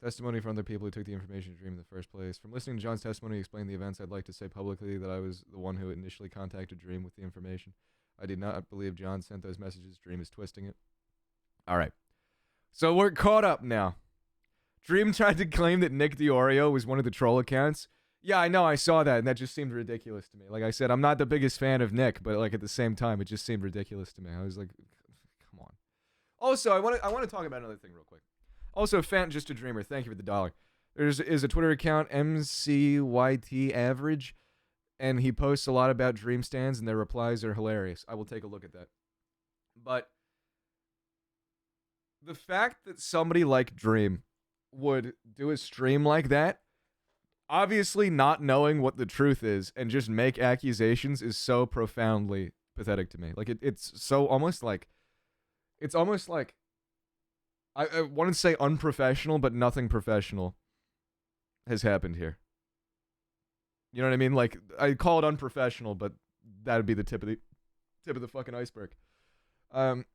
testimony from other people who took the information to Dream in the first place. From listening to John's testimony, he explained the events. I'd like to say publicly that I was the one who initially contacted Dream with the information. I did not believe John sent those messages. Dream is twisting it. All right. So we're caught up now. Dream tried to claim that Nick DiOrio was one of the troll accounts. Yeah, I know. I saw that, and that just seemed ridiculous to me. Like I said, I'm not the biggest fan of Nick, but like at the same time, it just seemed ridiculous to me. I was like, come on. Also, I want to talk about another thing real quick. Also, Fant Just a Dreamer, thank you for the $1. There's a Twitter account, MCYT Average, and he posts a lot about Dream stands, and their replies are hilarious. I will take a look at that. But the fact that somebody like Dream would do a stream like that, obviously not knowing what the truth is, and just make accusations is so profoundly pathetic to me. Like, it's so almost like... It's almost like... I want to say unprofessional, but nothing professional has happened here. You know what I mean? Like, I call it unprofessional, but that would be the tip of the fucking iceberg. I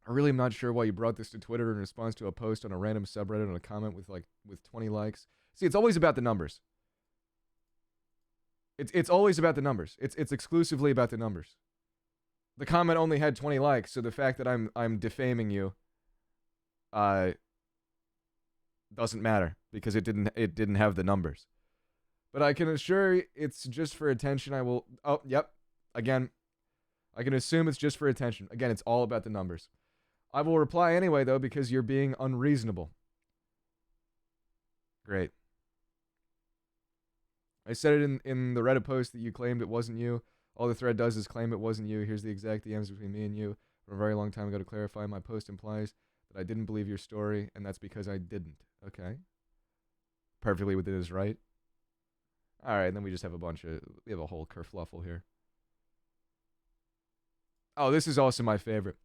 really am not sure why you brought this to Twitter in response to a post on a random subreddit on a comment with 20 likes. See, it's always about the numbers. It's always about the numbers. It's exclusively about the numbers. The comment only had 20 likes, so the fact that I'm defaming you doesn't matter because it didn't have the numbers. But I can assure it's just for attention. Again, I can assume it's just for attention. Again, it's all about the numbers. I will reply anyway though because you're being unreasonable. Great. I said it in the Reddit post that you claimed it wasn't you. All the thread does is claim it wasn't you. Here's the exact DMs between me and you from a very long time ago to clarify. My post implies that I didn't believe your story, and that's because I didn't. Okay. Perfectly within his right. Alright, and then we just have we have a whole kerfluffle here. Oh, this is also my favorite.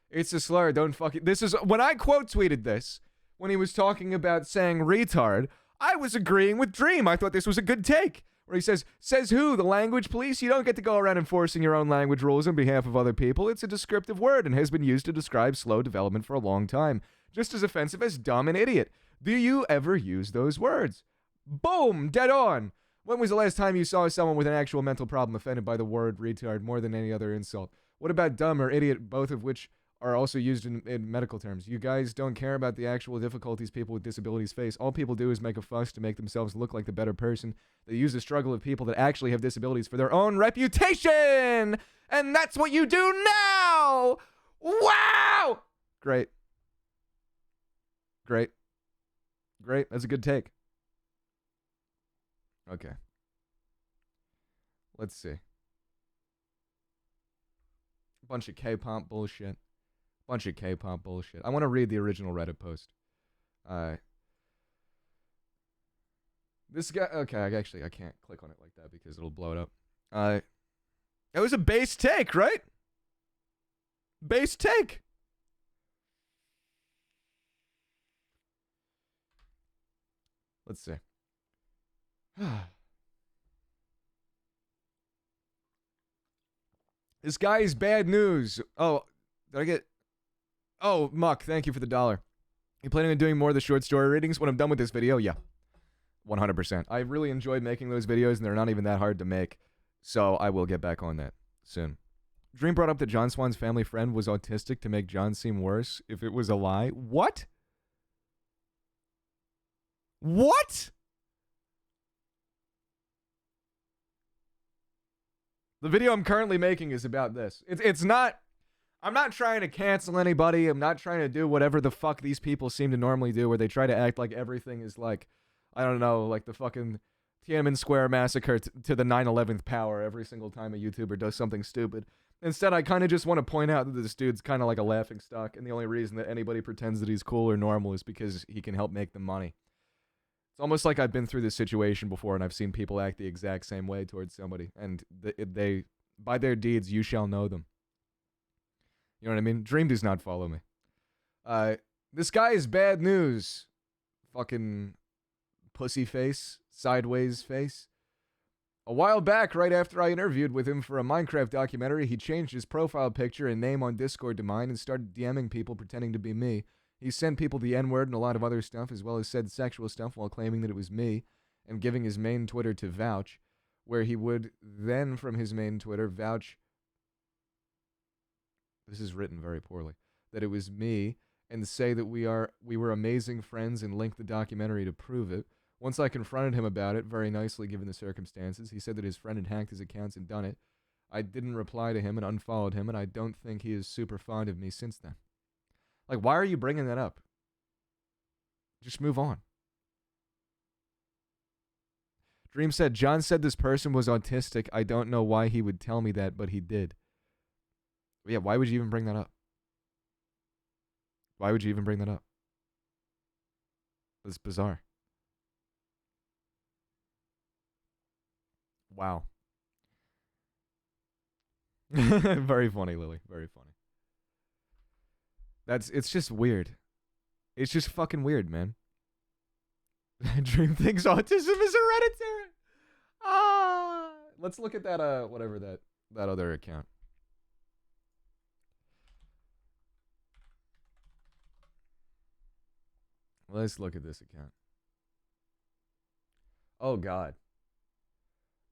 It's a slur, don't fucking... This is... When I quote tweeted this, when he was talking about saying retard, I was agreeing with Dream. I thought this was a good take. Where he says who? The language police? You don't get to go around enforcing your own language rules on behalf of other people. It's a descriptive word and has been used to describe slow development for a long time. Just as offensive as dumb and idiot. Do you ever use those words? Boom! Dead on! When was the last time you saw someone with an actual mental problem offended by the word retard more than any other insult? What about dumb or idiot, both of which are also used in medical terms? You guys don't care about the actual difficulties people with disabilities face. All people do is make a fuss to make themselves look like the better person. They use the struggle of people that actually have disabilities for their own reputation! And that's what you do now! Wow! Great. Great. Great. That's a good take. Okay. Let's see. Bunch of K-pop bullshit. Bunch of K-pop bullshit. I want to read the original Reddit post. This guy... Okay, I can't click on it like that because it'll blow it up. It was a base take, right? Base take. Let's see. This guy is bad news. Oh, did I get... Oh, Muck, thank you for the $1. You planning on doing more of the short story readings when I'm done with this video? Yeah. 100%. I really enjoyed making those videos, and they're not even that hard to make. So I will get back on that soon. Dream brought up that John Swan's family friend was autistic to make John seem worse if it was a lie. What? What? The video I'm currently making is about this. It's not... I'm not trying to cancel anybody. I'm not trying to do whatever the fuck these people seem to normally do, where they try to act like everything is like, I don't know, like the fucking Tiananmen Square massacre to the 9/11th power every single time a YouTuber does something stupid. Instead, I kind of just want to point out that this dude's kind of like a laughingstock, and the only reason that anybody pretends that he's cool or normal is because he can help make them money. It's almost like I've been through this situation before, and I've seen people act the exact same way towards somebody, and they by their deeds, you shall know them. You know what I mean? Dream does not follow me. This guy is bad news. Fucking pussy face, sideways face. A while back, right after I interviewed with him for a Minecraft documentary, he changed his profile picture and name on Discord to mine and started DMing people pretending to be me. He sent people the N-word and a lot of other stuff, as well as said sexual stuff while claiming that it was me, and giving his main Twitter to vouch, where he would then, from his main Twitter, vouch... This is written very poorly. That it was me, and say that we were amazing friends and link the documentary to prove it. Once I confronted him about it, very nicely given the circumstances, he said that his friend had hacked his accounts and done it. I didn't reply to him and unfollowed him, and I don't think he is super fond of me since then. Like, why are you bringing that up? Just move on. Dream said, John said this person was autistic. I don't know why he would tell me that, but he did. Yeah, why would you even bring that up? Why would you even bring that up? That's bizarre. Wow. Very funny, Lily. Very funny. It's just weird. It's just fucking weird, man. Dream thinks autism is hereditary. Let's look at that, whatever that other account. Let's look at this account. Oh God.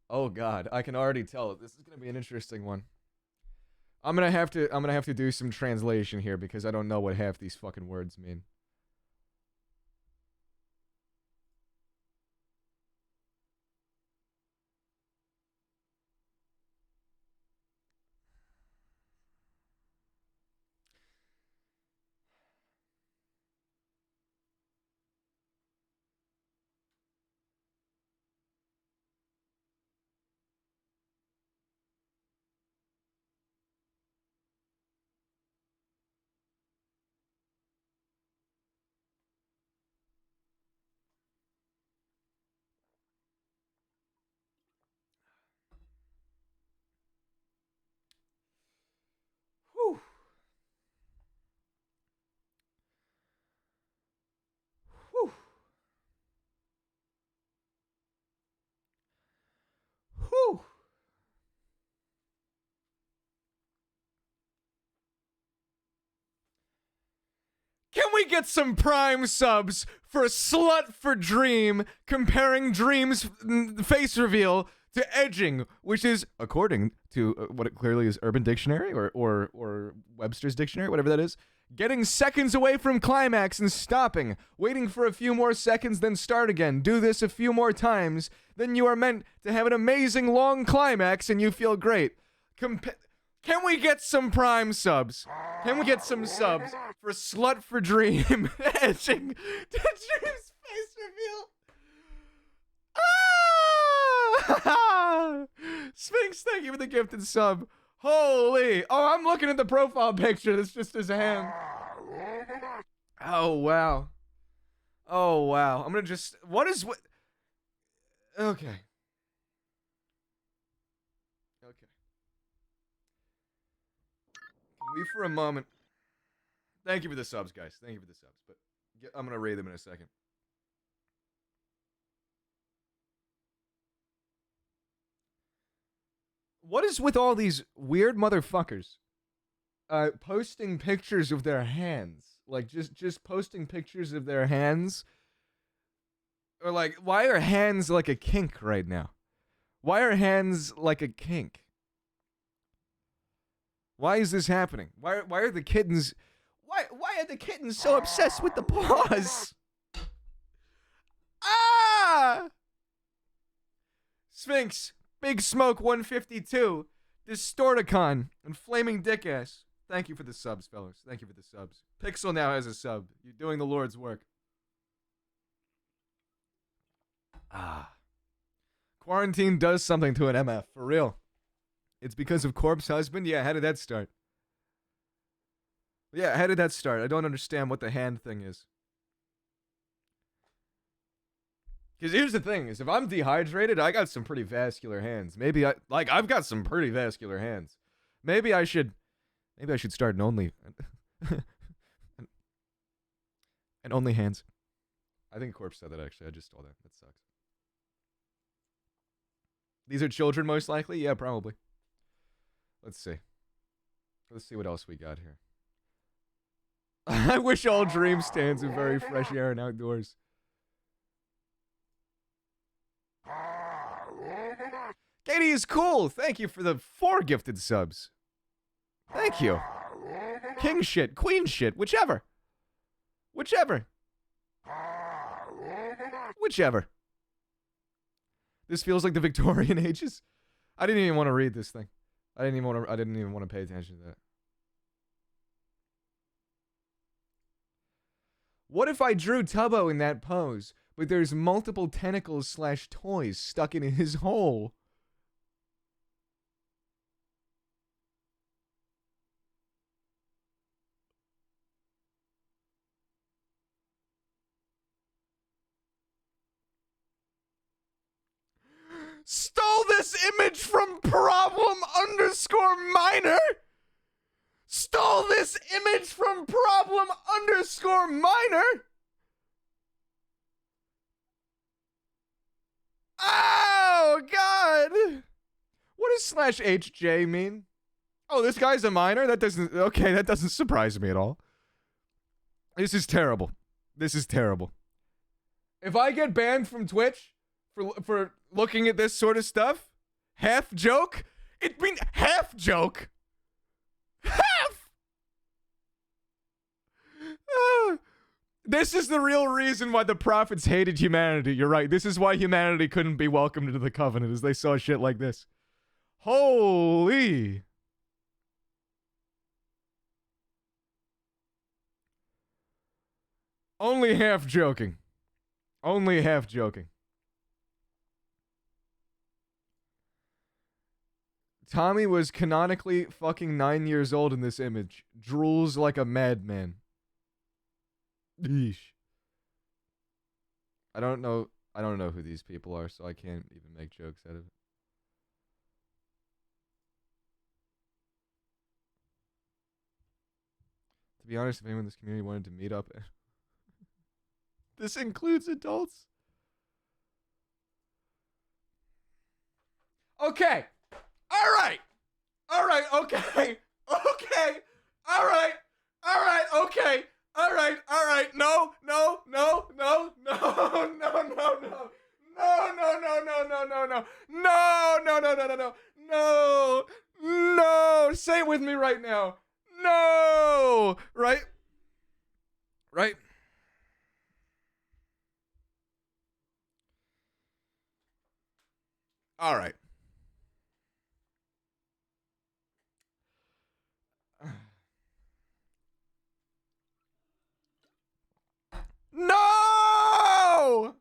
Oh God, I can already tell this is gonna be an interesting one. I'm gonna have to do some translation here because I don't know what half these fucking words mean. Whew. Whew. Whew. Can we get some Prime subs for Slut for Dream comparing Dream's face reveal to edging, which is, according to what it clearly is Urban Dictionary or Webster's Dictionary, whatever that is, getting seconds away from climax and stopping, waiting for a few more seconds, then start again. Do this a few more times, then you are meant to have an amazing long climax and you feel great. Can we get some Prime subs? Can we get some subs for Slut for Dream edging to Dream's face reveal? Ah! Sphinx, thank you for the gifted sub. Holy! Oh, I'm looking at the profile picture. That's just his hand. Oh wow. Oh wow. I'm gonna just. What? Okay. Can we for a moment? Thank you for the subs, guys. Thank you for the subs. But I'm gonna read them in a second. What is with all these weird motherfuckers posting pictures of their hands? Like, just posting pictures of their hands? Or, like, why are hands like a kink right now? Why are hands like a kink? Why is this happening? Why are the kittens... Why are the kittens so obsessed with the paws? Sphinx, Big Smoke 152, Distorticon, and Flaming Dickass. Thank you for the subs, fellas. Thank you for the subs. Pixel now has a sub. You're doing the Lord's work. Quarantine does something to an MF, for real. It's because of Corpse Husband? Yeah, how did that start? Yeah, how did that start? I don't understand what the hand thing is. Because here's the thing, is if I'm dehydrated, I got some pretty vascular hands. Maybe I've got some pretty vascular hands. Maybe I should start an only... an only hands. I think Corpse said that, actually. I just stole that. That sucks. These are children, most likely? Yeah, probably. Let's see. Let's see what else we got here. I wish all dream stands in very fresh air and outdoors. Katie is cool. Thank you for the 4 gifted subs. Thank you. King shit, queen shit, whichever. Whichever. Whichever. This feels like the Victorian ages. I didn't even want to read this thing. I didn't even want to pay attention to that. What if I drew Tubbo in that pose, but there's multiple tentacles / toys stuck in his hole? Stole this image from problem_minor? Stole this image from problem_minor? Oh, God. What does /HJ mean? Oh, this guy's a minor? That doesn't surprise me at all. This is terrible. This is terrible. If I get banned from Twitch for looking at this sort of stuff, half joke? It means half joke. Half! This is the real reason why the prophets hated humanity. You're right. This is why humanity couldn't be welcomed into the covenant, as they saw shit like this. Holy. Only half joking. Only half joking. Tommy was canonically fucking 9 years old in this image. Drools like a madman. Yeesh. I don't know who these people are, so I can't even make jokes out of it. To be honest, if anyone in this community wanted to meet up... This includes adults? Okay. Alright, okay. Alright, okay. Alright, no. No, say it with me right now. No, right? All right. No!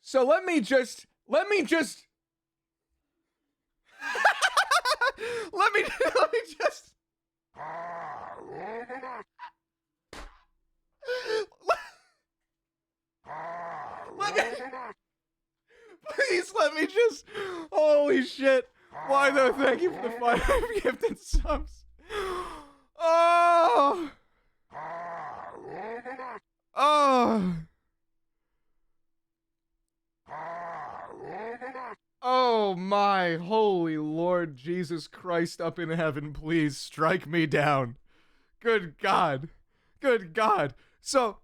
So let me just let me just please let me just, holy shit. Why though? Thank you for the 5 gifted subs. Oh. Oh my holy Lord Jesus Christ up in heaven, please strike me down. Good God. So,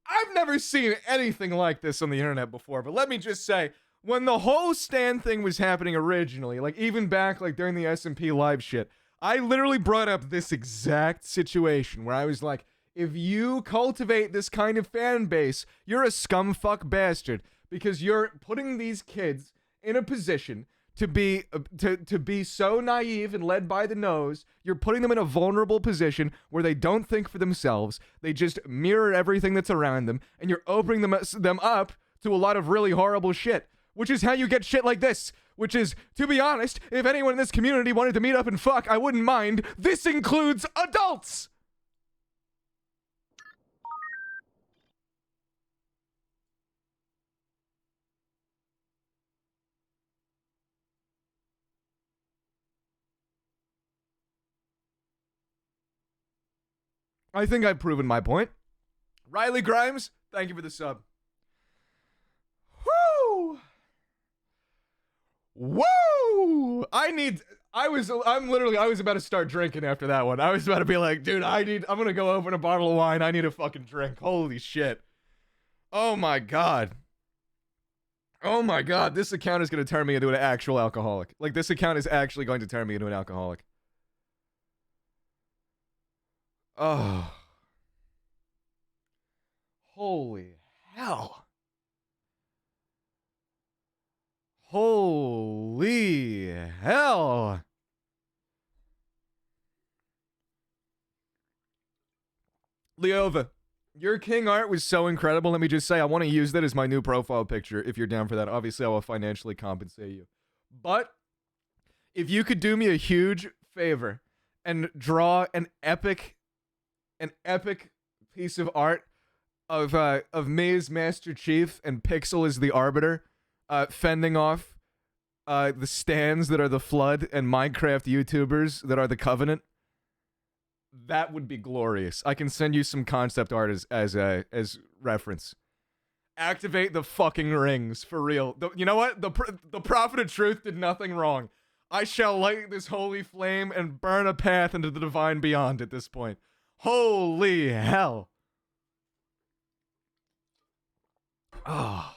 I've never seen anything like this on the internet before, but let me just say, when the whole Stan thing was happening originally, like even back like during the SMP live shit, I literally brought up this exact situation where I was like, If you cultivate this kind of fan base, you're a scumfuck bastard because you're putting these kids in a position to be so naive and led by the nose. You're putting them in a vulnerable position where they don't think for themselves. They just mirror everything that's around them, and you're opening them up to a lot of really horrible shit, which is how you get shit like this. Which is, to be honest, if anyone in this community wanted to meet up and fuck, I wouldn't mind. This includes adults! I think I've proven my point. Riley Grimes, thank you for the sub. Woo! Woo! I was about to start drinking after that one. I was about to be like, dude, I'm gonna go open a bottle of wine. I need a fucking drink. Holy shit. Oh my god. Oh my god, this account is gonna turn me into an actual alcoholic. Like, this account is actually going to turn me into an alcoholic. Oh. Holy hell. Holy hell. Leova, your king art was so incredible. Let me just say, I want to use that as my new profile picture if you're down for that. Obviously, I will financially compensate you. But if you could do me a huge favor and draw an epic piece of art of me as Master Chief and Pixel as the Arbiter, fending off the stands that are the Flood and Minecraft YouTubers that are the Covenant, that would be glorious. I can send you some concept art as reference. Activate the fucking rings, for real. You know what? The Prophet of Truth did nothing wrong. I shall light this holy flame and burn a path into the divine beyond at this point. Holy hell. Oh.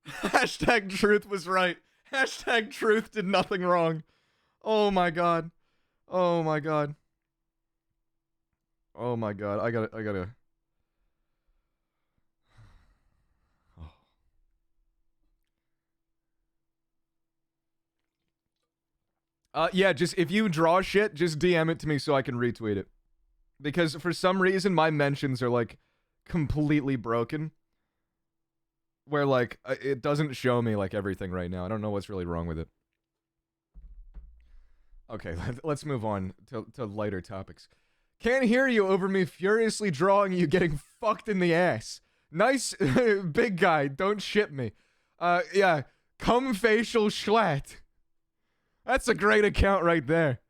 Hashtag truth was right. Hashtag truth did nothing wrong. Oh my god. Oh my god. Oh my god. I gotta. Yeah, just if you draw shit, just DM it to me so I can retweet it. Because for some reason, my mentions are, like, completely broken. Where, like, it doesn't show me, like, everything right now. I don't know what's really wrong with it. Okay, let's move on to lighter topics. Can't hear you over me furiously drawing you getting fucked in the ass. Nice, big guy, don't shit me. Yeah, cum facial schlatt. That's a great account right there.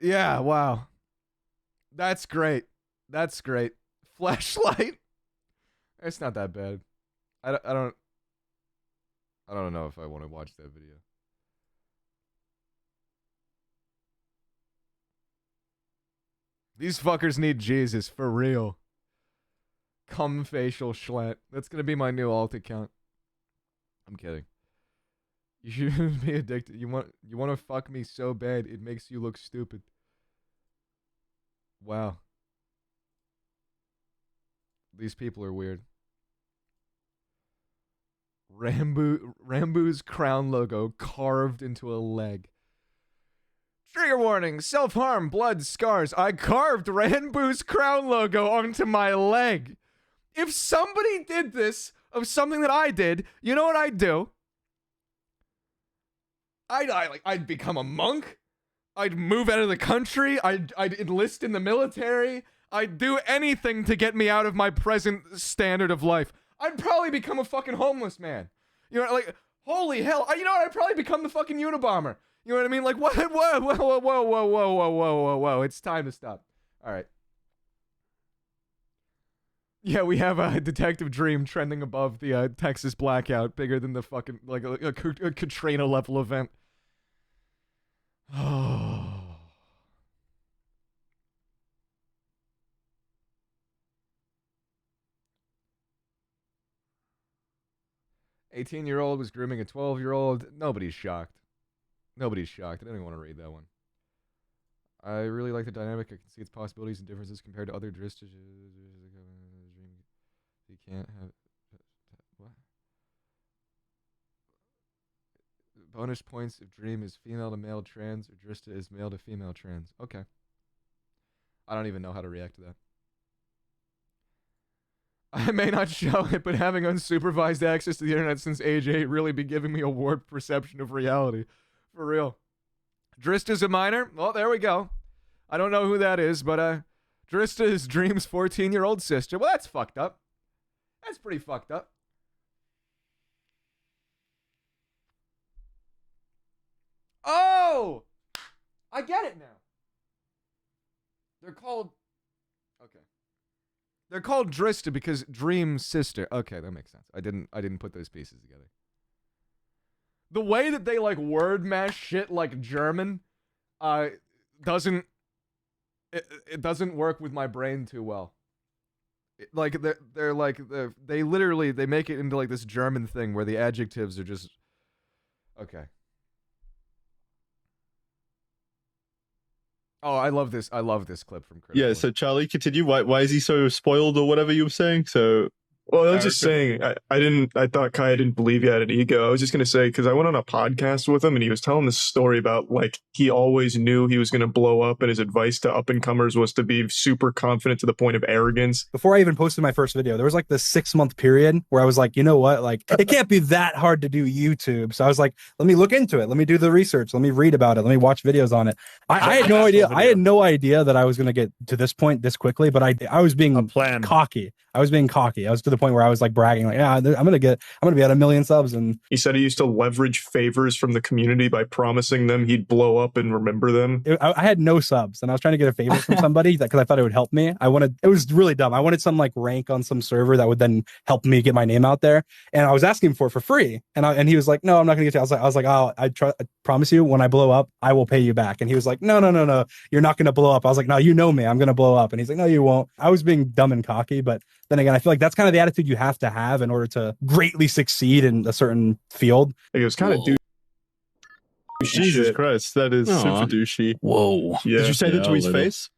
Yeah, wow. That's great. That's great. Flashlight? It's not that bad. I don't know if I want to watch that video. These fuckers need Jesus, for real. Cum facial schlatt. That's gonna be my new alt account. I'm kidding. You shouldn't be addicted. You want to fuck me so bad it makes you look stupid. Wow. These people are weird. Rambo's crown logo carved into a leg. Trigger warning, self-harm, blood, scars. I carved Rambo's crown logo onto my leg. If somebody did this of something that I did, you know what I'd do? I'd become a monk. I'd move out of the country. I'd enlist in the military. I'd do anything to get me out of my present standard of life. I'd probably become a fucking homeless man. You know, like, holy hell. You know what? I'd probably become the fucking Unabomber. You know what I mean? Like, what? Whoa. It's time to stop. All right. Yeah, we have a Detective Dream trending above the Texas blackout, bigger than the fucking, like, a Katrina level event. Oh. 18-year-old was grooming a 12-year-old. Nobody's shocked. Nobody's shocked. I don't even want to read that one. I really like the dynamic. I can see its possibilities and differences compared to other Drist. You can't have what? Bonus points if Dream is female to male trans or Drista is male to female trans. Okay. I don't even know how to react to that. I may not show it, but having unsupervised access to the internet since age 8 really be giving me a warped perception of reality. For real. Drist is a minor? Well, there we go. I don't know who that is, but Drista is Dream's 14-year-old sister. Well, that's fucked up. That's pretty fucked up. Oh! I get it now. They're called... Okay. They're called Drista because Dream's sister. Okay, that makes sense. I didn't put those pieces together. The way that they like word mash shit like German doesn't it doesn't work with my brain too well. Like they're like they literally they make it into like this German thing where the adjectives are just okay. Oh, I love this clip from Critical. Yeah, so Charlie, continue. Why is he so spoiled or whatever you were saying? So Well, I was just saying, I thought Kai didn't believe he had an ego. I was just going to say, because I went on a podcast with him and he was telling this story about, like, he always knew he was going to blow up and his advice to up-and-comers was to be super confident to the point of arrogance. Before I even posted my first video, there was like this 6-month period where I was like, you know what? Like, it can't be that hard to do YouTube. So I was like, let me look into it. Let me do the research. Let me read about it. Let me watch videos on it. I had no idea. I had no idea that I was going to get to this point this quickly, but I was being cocky. I was being cocky. I was to the point where I was like bragging, like, yeah, I'm gonna be at 1 million subs. And he said he used to leverage favors from the community by promising them he'd blow up and remember them. I had no subs, and I was trying to get a favor from somebody because I thought it would help me. It was really dumb. I wanted some like rank on some server that would then help me get my name out there, and I was asking for it for free. And he was like, no, I'm not gonna get you. I was like, oh, I promise you, when I blow up, I will pay you back. And he was like, no, you're not gonna blow up. I was like, no, you know me, I'm gonna blow up. And he's like, no, you won't. I was being dumb and cocky, but then again, I feel like that's kind of the attitude you have to have in order to greatly succeed in a certain field. It was kind of Jesus Christ, that is super douchey. Whoa. Yeah. Did you say that to his face?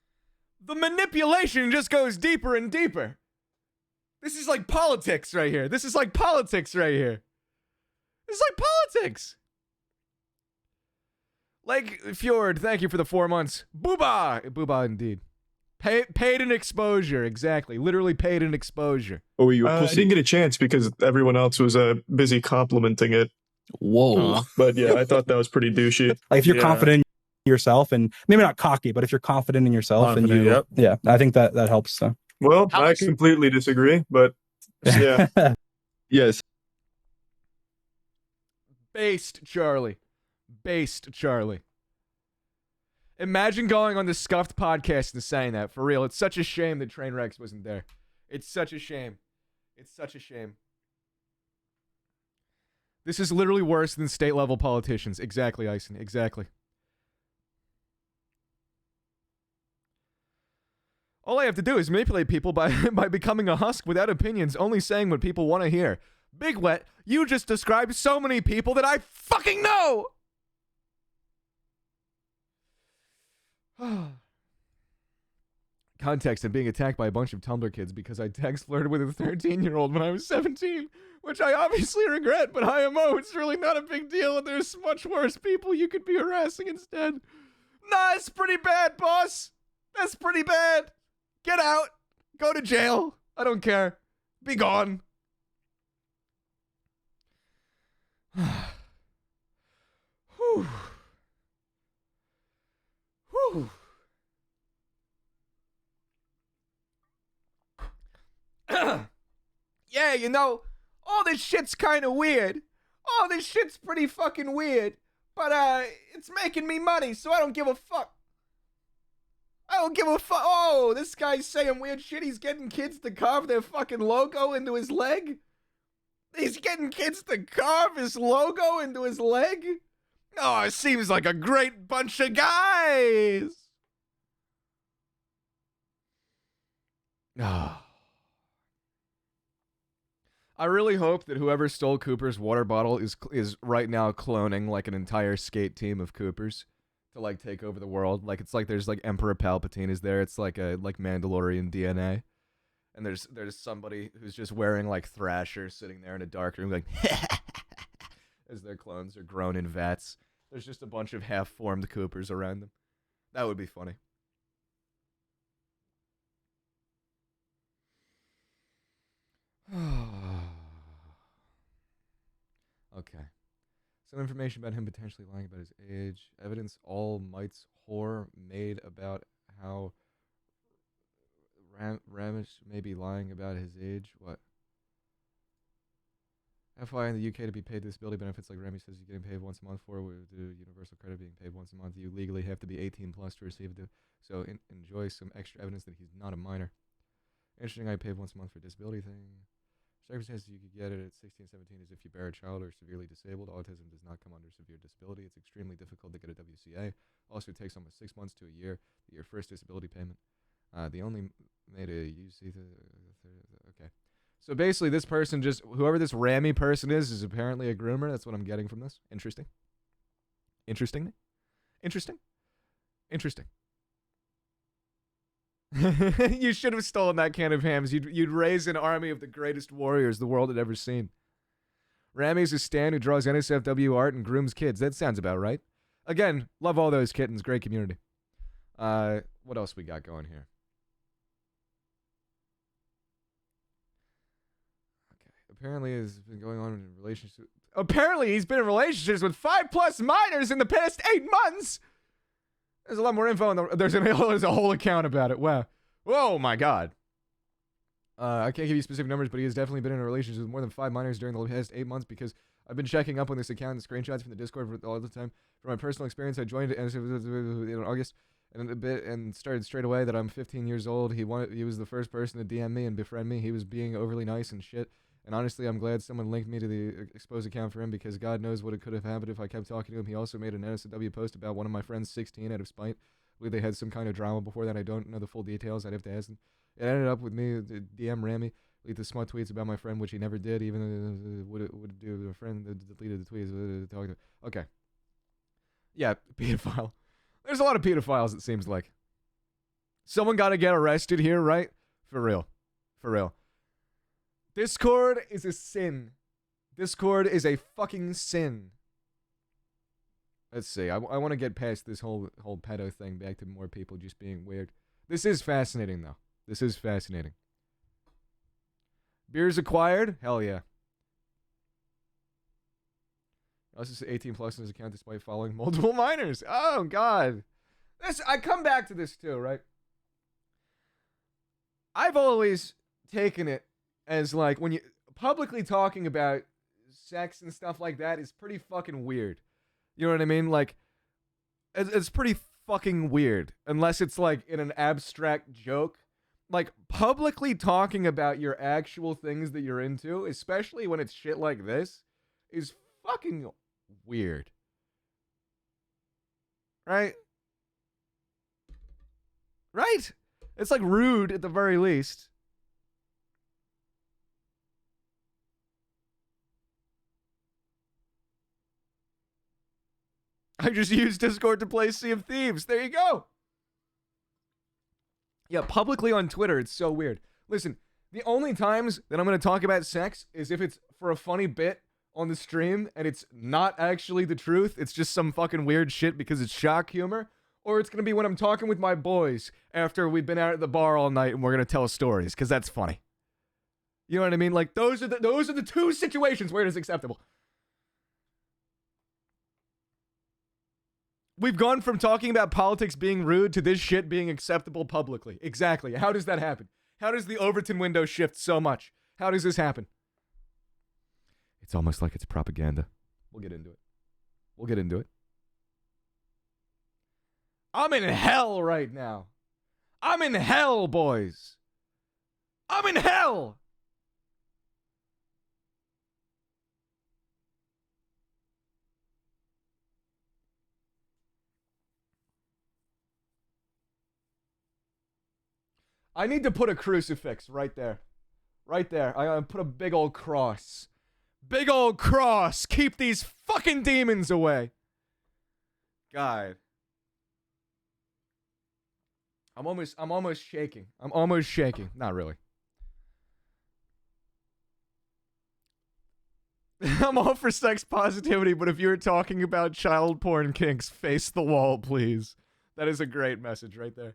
The manipulation just goes deeper and deeper. This is like politics right here. This is like politics. Like, Fjord, thank you for the 4 months. Booba indeed. Paid an exposure, exactly. Literally paid an exposure. Oh, were you a I pussy? didn't get a chance because everyone else was busy complimenting it. Whoa. But yeah, I thought that was pretty douchey. Like if you're confident in yourself, and maybe not cocky, but if you're confident in yourself, and yeah, I think that helps. So. Well, I completely disagree, but yeah. Yes. Based Charlie. Imagine going on the Scuffed podcast and saying that. For real, it's such a shame that Trainwrecks wasn't there. It's such a shame. This is literally worse than state-level politicians. Exactly, Ison. Exactly. All I have to do is manipulate people by becoming a husk without opinions, only saying what people want to hear. Big Wet, you just described so many people that I fucking know! Context: I'm being attacked by a bunch of Tumblr kids because I text flirted with a 13-year-old when I was 17, which I obviously regret, but IMO, it's really not a big deal, and there's much worse people you could be harassing instead. Nah, it's pretty bad, boss. That's pretty bad. Get out. Go to jail. I don't care. Be gone. Whew. Whew. Yeah, you know, all this shit's kind of weird. All this shit's pretty fucking weird. But, it's making me money, so I don't give a fuck. Oh, this guy's saying weird shit. He's getting kids to carve their fucking logo into his leg. He's getting kids to carve his logo into his leg. Oh, it seems like a great bunch of guys. Oh. I really hope that whoever stole Cooper's water bottle is right now cloning like an entire skate team of Coopers. to like take over the world. Like it's like there's like Emperor Palpatine is there. It's like a like Mandalorian DNA. And there's somebody who's just wearing like Thrasher sitting there in a dark room like as their clones are grown in vats. There's just a bunch of half-formed Coopers around them. That would be funny. Okay. Some information about him potentially lying about his age. Evidence all Might's whore made about how Ramesh may be lying about his age. What? FYI, in the UK, to be paid disability benefits like Remy says you're getting paid once a month for, with the universal credit being paid once a month, you legally have to be 18 plus to receive it. So enjoy some extra evidence that he's not a minor. Interesting, I paid once a month for disability thing. Circumstances you could get it at 16, 17 is if you bear a child or severely disabled. Autism does not come under severe disability. It's extremely difficult to get a WCA. Also, it takes almost 6 months to a year to get your first disability payment. The only made a UC. Okay. So basically, this person just, whoever this Ramy person is apparently a groomer. That's what I'm getting from this. Interesting. Interesting. Interesting. Interesting. You should have stolen that can of hams. You'd raise an army of the greatest warriors the world had ever seen. Ramy's a stan who draws NSFW art and grooms kids. That sounds about right. Again, love all those kittens. Great community. What else we got going here? Okay. Apparently has been going on in relationships. Apparently he's been in relationships with 5+ minors in the past 8 months. There's a lot more info on the. There's a whole account about it. Wow. Whoa, my God. I can't give you specific numbers, but he has definitely been in a relationship with more than 5 minors during the past 8 months because I've been checking up on this account and screenshots from the Discord all the time. From my personal experience, I joined it in August and started straight away that I'm 15 years old. He was the first person to DM me and befriend me. He was being overly nice and shit. And honestly, I'm glad someone linked me to the exposed account for him because God knows what it could have happened if I kept talking to him. He also made an NSW post about one of my friends 16 out of spite. I believe they had some kind of drama before that. I don't know the full details. I'd have to ask them. It ended up with me DM Ramy, leave the smut tweets about my friend, which he never did, even would do a friend that deleted the tweets. Talking to. Okay. Yeah, pedophile. There's a lot of pedophiles, it seems like. Someone got to get arrested here, right? For real. For real. Discord is a sin. Discord is a fucking sin. Let's see. I want to get past this whole pedo thing back to more people just being weird. This is fascinating, though. This is fascinating. Beers acquired? Hell yeah. Also says 18 plus in his account despite following multiple minors. Oh, God. I come back to this, too, right? I've always taken it as like when you publicly talking about sex and stuff like that is pretty fucking weird. You know what I mean? Like, it's pretty fucking weird unless it's like in an abstract joke. Like, publicly talking about your actual things that you're into, especially when it's shit like this, is fucking weird. Right? Right? It's like rude at the very least. I just used Discord to play Sea of Thieves. There you go. Yeah, publicly on Twitter, it's so weird. Listen, the only times that I'm going to talk about sex is if it's for a funny bit on the stream and it's not actually the truth. It's just some fucking weird shit because it's shock humor. Or it's going to be when I'm talking with my boys after we've been out at the bar all night and we're going to tell stories because that's funny. You know what I mean? Like, those are the two situations where it is acceptable. We've gone from talking about politics being rude to this shit being acceptable publicly. Exactly. How does that happen? How does the Overton window shift so much? How does this happen? It's almost like it's propaganda. We'll get into it. We'll get into it. I'm in hell right now. I'm in hell, boys. I'm in hell. I need to put a crucifix right there. Right there. I'm gonna put a big old cross. Big old cross. Keep these fucking demons away. God. I'm almost shaking. I'm almost shaking. Not really. I'm all for sex positivity, but if you're talking about child porn kinks, face the wall, please. That is a great message right there.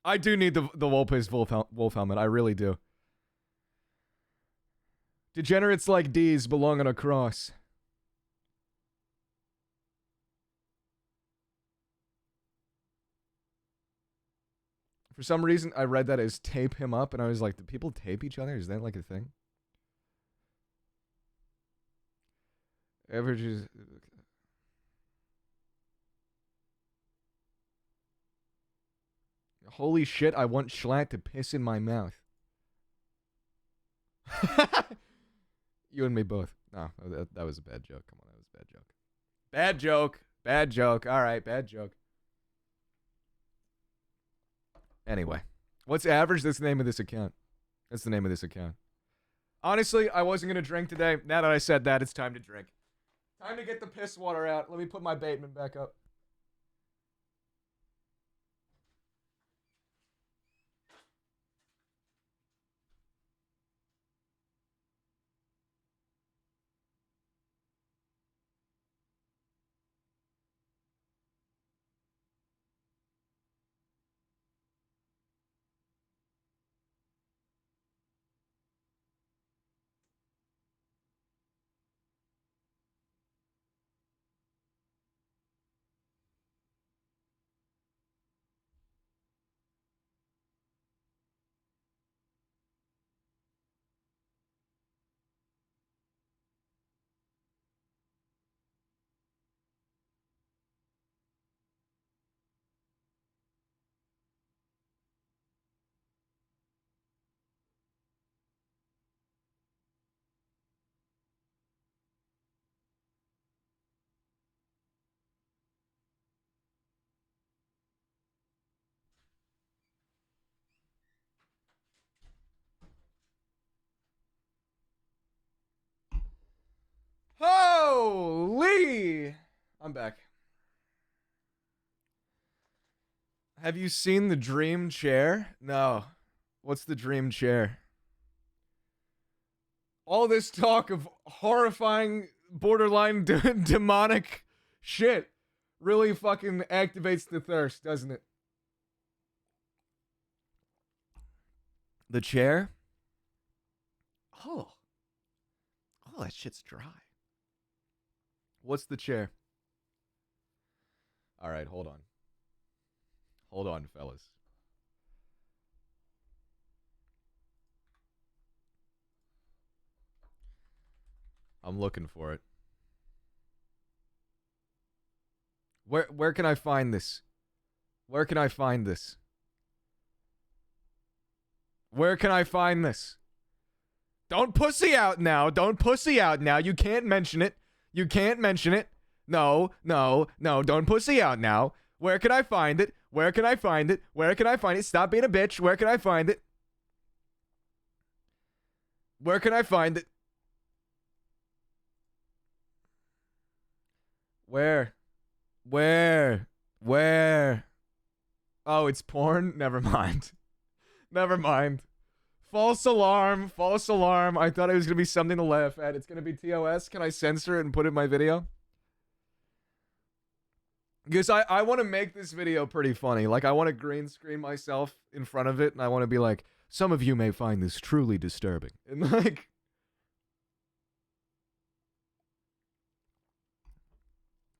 I do need the Wolf-Pace wolf helmet. I really do. Degenerates like D's belong on a cross. For some reason, I read that as tape him up, and I was like, do people tape each other? Is that like a thing? Averages. Holy shit, I want Schlatt to piss in my mouth. You and me both. No, that was a bad joke. Come on, that was a bad joke. Bad joke. Bad joke. All right, bad joke. Anyway, what's average? That's the name of this account. That's the name of this account. Honestly, I wasn't going to drink today. Now that I said that, it's time to drink. Time to get the piss water out. Let me put my Bateman back up. Holy! I'm back. Have you seen the dream chair? No. What's the dream chair? All this talk of horrifying, borderline demonic shit really fucking activates the thirst, doesn't it? The chair? Oh, that shit's dry. What's the chair? All right, hold on. Hold on, fellas. I'm looking for it. Where can I find this? Where can I find this? Where can I find this? Don't pussy out now. Don't pussy out now. You can't mention it. You can't mention it. No, don't pussy out now. Where can I find it? Where can I find it? Where can I find it? Stop being a bitch. Where can I find it? Where can I find it? Where? Oh, it's porn? Never mind. Never mind. False alarm. False alarm. I thought it was going to be something to laugh at. It's going to be TOS. Can I censor it and put it in my video? Because I want to make this video pretty funny. Like, I want to green screen myself in front of it, and I want to be like, some of you may find this truly disturbing. And like...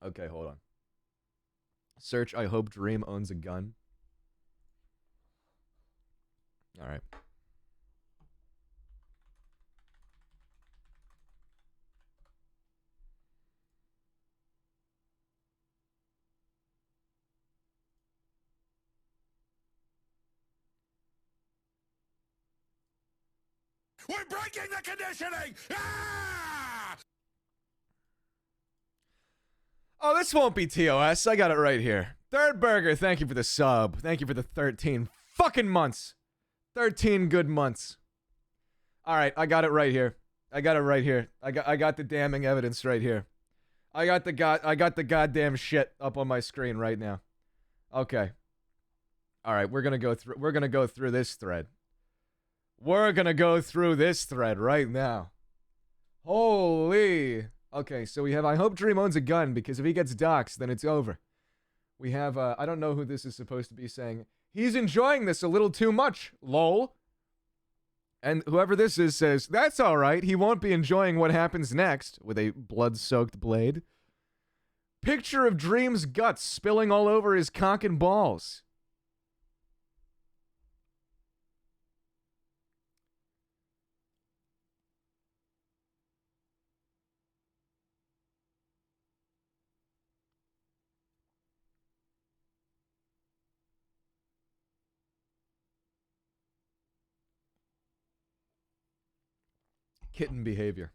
Okay, hold on. Search, I hope Dream owns a gun. Alright. We're breaking the conditioning! Ah! Oh, this won't be TOS. I got it right here. Third Burger, thank you for the sub. Thank you for the 13 fucking months. 13 good months. All right, I got it right here. I got it right here. I got the damning evidence right here. I got the goddamn shit up on my screen right now. Okay. All right, we're going to go through this thread. We're going to go through this thread right now. Holy. Okay, so we have I hope Dream owns a gun because if he gets doxxed, then it's over. We have I don't know who this is supposed to be saying. He's enjoying this a little too much. Lol. And whoever this is says, that's all right. He won't be enjoying what happens next with a blood-soaked blade. Picture of Dream's guts spilling all over his cock and balls. Kitten behavior.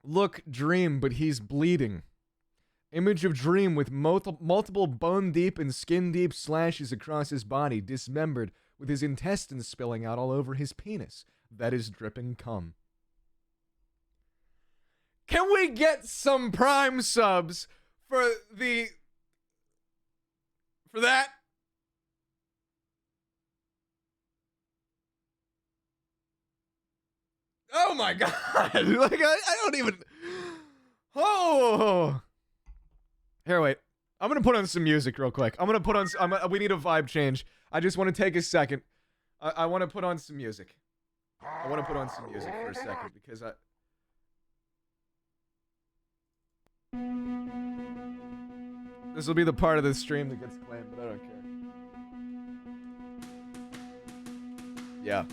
Look, Dream, but he's bleeding. Image of Dream with multiple bone-deep and skin-deep slashes across his body, dismembered, with his intestines spilling out all over his penis. That is dripping cum. Can we get some Prime subs for that? Oh my god! Like I don't even. Oh. Here, wait. I'm gonna put on some music real quick. I'm gonna put on. We need a vibe change. I just want to take a second. I want to put on some music. I want to put on some music for a second because this will be the part of the stream that gets claimed, but I don't care. Yeah.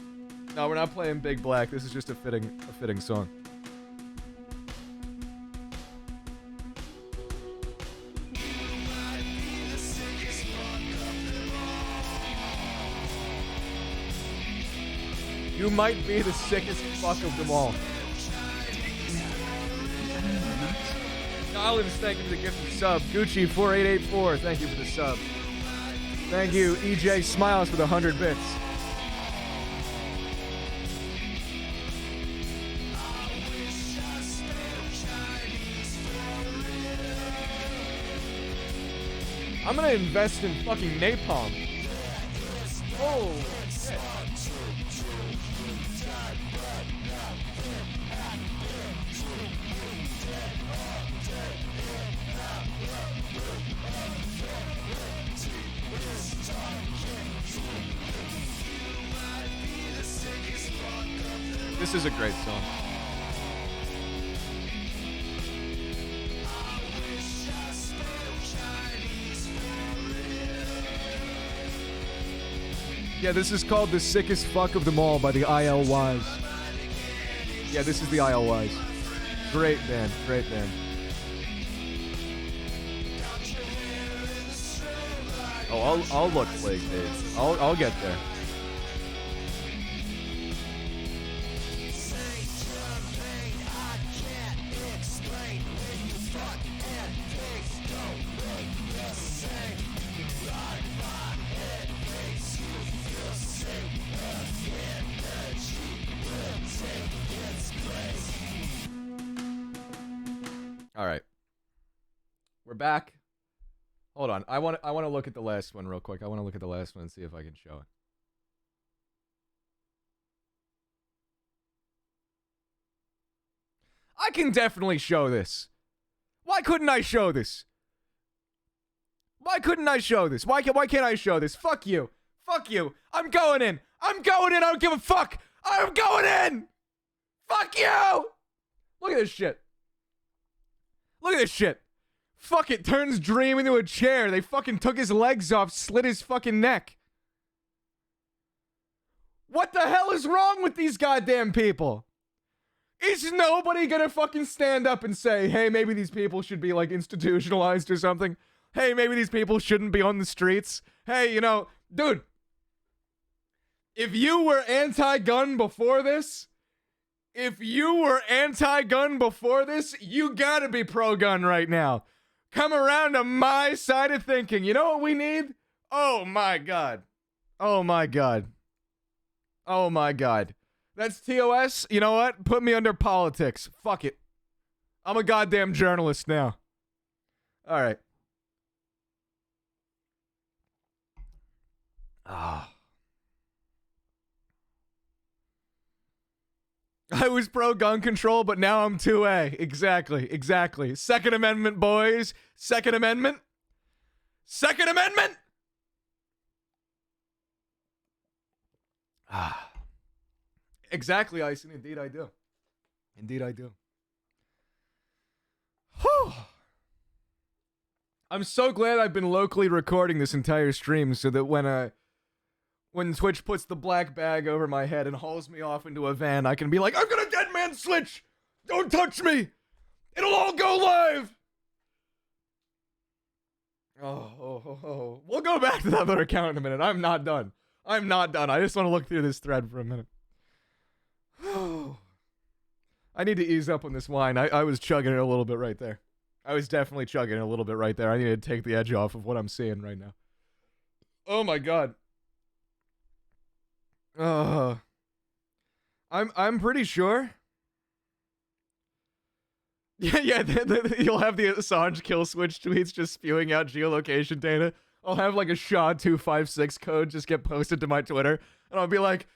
No, we're not playing Big Black. This is just a fitting song. You might be the sickest fuck of them all. Collins, thank you for the gift of sub. Gucci4884, thank you for the sub. Thank you, EJ Smiles for the 100 bits. I'm gonna invest in fucking napalm. Oh shit. This is a great song. Yeah, this is called The Sickest Fuck of Them All by the ILYs. Yeah, this is the ILYs. Great band, great band. Oh, I'll look Plague Dave. I'll get there. All right, we're back. Hold on, I want to look at the last one real quick. I want to look at the last one and see if I can show it. I can definitely show this. Why couldn't I show this? Why couldn't I show this? Why can't I show this? Fuck you. Fuck you. I'm going in. I'm going in. I don't give a fuck. I'm going in. Fuck you. Look at this shit. Look at this shit. Fuck it, turns Dream into a chair. They fucking took his legs off, slit his fucking neck. What the hell is wrong with these goddamn people? Is nobody gonna fucking stand up and say, hey, maybe these people should be like institutionalized or something? Hey, maybe these people shouldn't be on the streets? Hey, you know, dude, if you were anti-gun before this, you gotta be pro-gun right now. Come around to my side of thinking. You know what we need? Oh my god. Oh my god. Oh my god. That's TOS? You know what? Put me under politics. Fuck it. I'm a goddamn journalist now. All right. Ah. I was pro gun control, but now I'm 2A. Exactly. Second Amendment, boys. Second Amendment. Second Amendment. Ah. Exactly, Ison. Indeed I do. Whew. I'm so glad I've been locally recording this entire stream so that when Twitch puts the black bag over my head and hauls me off into a van, I can be like, I've got a dead man switch! Don't touch me! It'll all go live! Oh. We'll go back to that other account in a minute. I'm not done. I just want to look through this thread for a minute. I need to ease up on this wine. I was chugging it a little bit right there. I was definitely chugging it a little bit right there. I need to take the edge off of what I'm seeing right now. Oh my god. I'm pretty sure. Yeah, you'll have the Assange kill switch tweets just spewing out geolocation data. I'll have like a SHA-256 code just get posted to my Twitter, and I'll be like,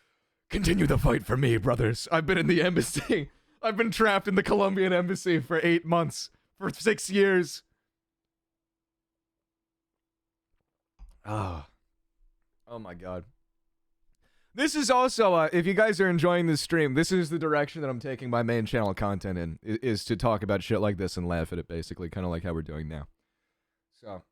continue the fight for me, brothers. I've been in the embassy. I've been trapped in the Colombian embassy for 8 months, for 6 years. Oh my god. This is also, if you guys are enjoying this stream, this is the direction that I'm taking my main channel content in, is to talk about shit like this and laugh at it, basically, kind of like how we're doing now. So,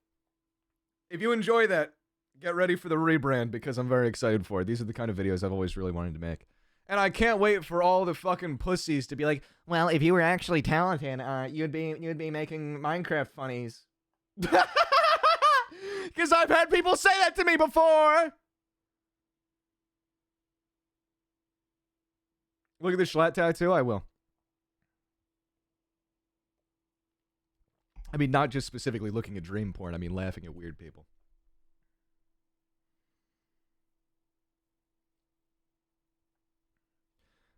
if you enjoy that, get ready for the rebrand, because I'm very excited for it. These are the kind of videos I've always really wanted to make. And I can't wait for all the fucking pussies to be like, well, if you were actually talented, you'd be making Minecraft funnies. Because I've had people say that to me before! Look at the Schlatt tattoo, I will. I mean, not just specifically looking at dream porn, I mean laughing at weird people.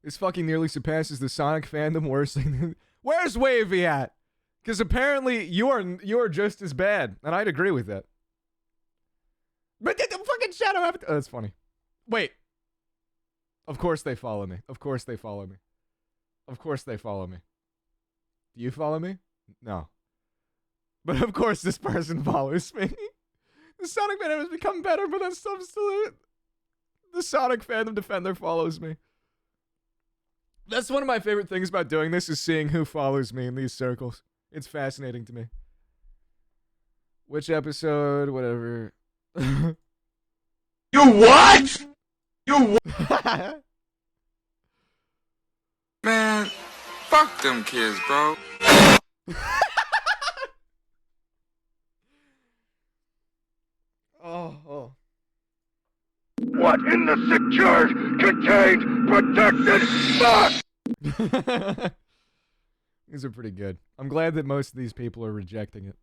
This fucking nearly surpasses the Sonic fandom worse than... Where's Wavy at? Because apparently you're just as bad, and I'd agree with that. But the fucking Shadow Avatar... Oh, that's funny. Wait. Of course they follow me. Of course they follow me. Of course they follow me. Do you follow me? No. But of course this person follows me. The Sonic fandom has become better, but that's still... The Sonic fandom defender follows me. That's one of my favorite things about doing this, is seeing who follows me in these circles. It's fascinating to me. Which episode, whatever. You what? You what? Man, fuck them kids, bro. Oh. What in the secured, contained, protected box? These are pretty good. I'm glad that most of these people are rejecting it.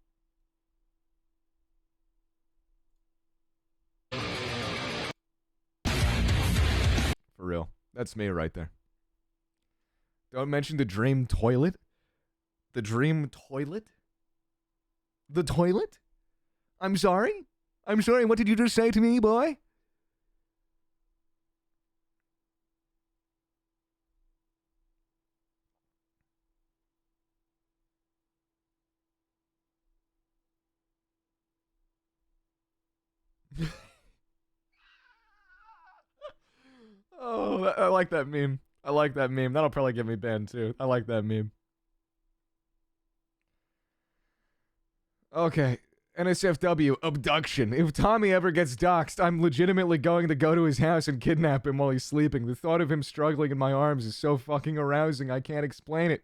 For real. That's me right there. Don't mention the dream toilet. The dream toilet? The toilet? I'm sorry? I'm sorry, what did you just say to me, boy? Oh, I like that meme. I like that meme. That'll probably get me banned too. I like that meme. Okay. NSFW, abduction. If Tommy ever gets doxxed, I'm legitimately going to go to his house and kidnap him while he's sleeping. The thought of him struggling in my arms is so fucking arousing, I can't explain it.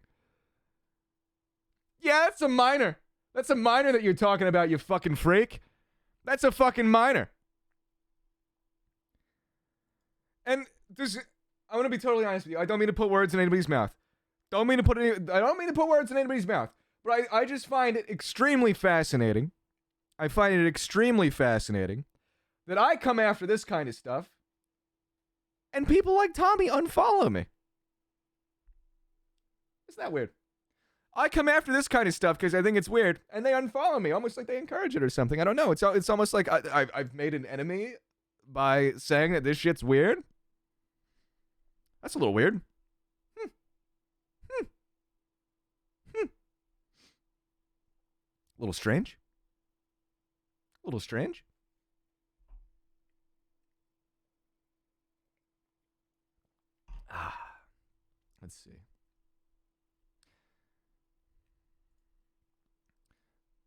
Yeah, that's a minor. That's a minor that you're talking about, you fucking freak. That's a fucking minor. And I want to be totally honest with you. I don't mean to put words in anybody's mouth. I don't mean to put words in anybody's mouth. But I just find it extremely fascinating. I find it extremely fascinating that I come after this kind of stuff. And people like Tommy unfollow me. Isn't that weird? I come after this kind of stuff because I think it's weird, and they unfollow me, almost like they encourage it or something. I don't know. It's almost like I've made an enemy by saying that this shit's weird. That's a little weird. A little strange. A little strange. Let's see.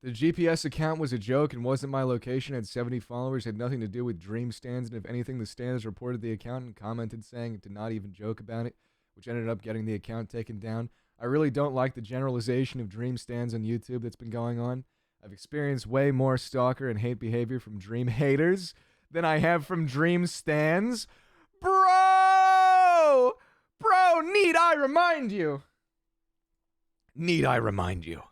The GPS account was a joke and wasn't my location. Had 70 followers. Had nothing to do with Dream Stands. And if anything, the Stands reported the account and commented saying it did not even joke about it, which ended up getting the account taken down. I really don't like the generalization of Dream Stands on YouTube that's been going on. I've experienced way more stalker and hate behavior from Dream haters than I have from Dream Stands. Bro! Bro, need I remind you? Need I remind you?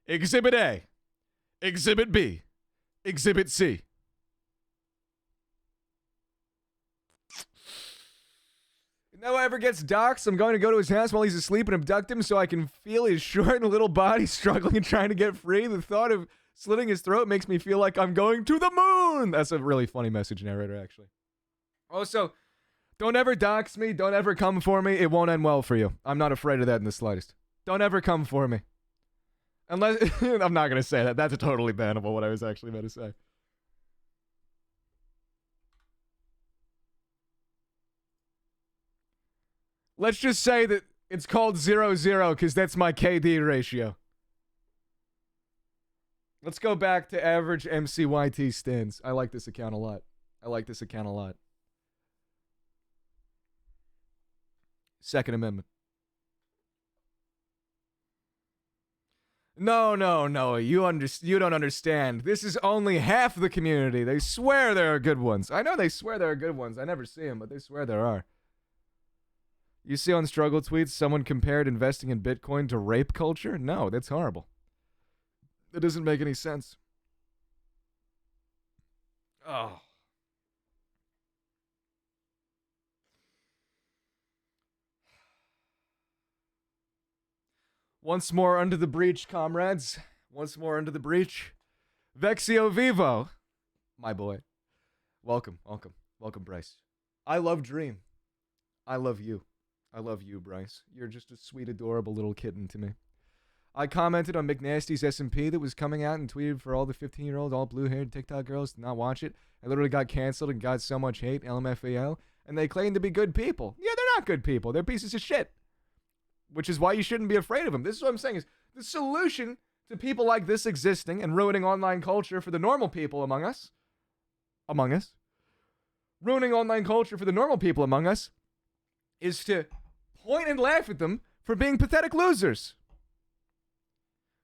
Exhibit A, Exhibit B, Exhibit C. If Noah ever gets doxxed, I'm going to go to his house while he's asleep and abduct him so I can feel his short and little body struggling and trying to get free. The thought of slitting his throat makes me feel like I'm going to the moon. That's a really funny message, narrator, actually. Also, don't ever dox me. Don't ever come for me. It won't end well for you. I'm not afraid of that in the slightest. Don't ever come for me. Unless, I'm not going to say that. That's totally bannable, what I was actually about to say. Let's just say that it's called 0-0 because that's my KD ratio. Let's go back to average MCYT stands. I like this account a lot. I like this account a lot. Second Amendment. No. You don't understand. This is only half the community. They swear there are good ones. I know they swear there are good ones. I never see them, but they swear there are. You see on Struggle Tweets, someone compared investing in Bitcoin to rape culture? No, that's horrible. It doesn't make any sense. Oh. Once more under the breach, comrades. Once more under the breach. Vexio Vivo. My boy. Welcome, Bryce. I love Dream. I love you. I love you, Bryce. You're just a sweet, adorable little kitten to me. I commented on McNasty's SMP that was coming out and tweeted for all the 15-year-old, all blue-haired TikTok girls to not watch it. I literally got canceled and got so much hate, LMFAO, and they claim to be good people. Yeah, they're not good people. They're pieces of shit. Which is why you shouldn't be afraid of them. This is what I'm saying is the solution to people like this existing and ruining online culture for the normal people among us, ruining online culture for the normal people among us, is to point and laugh at them for being pathetic losers.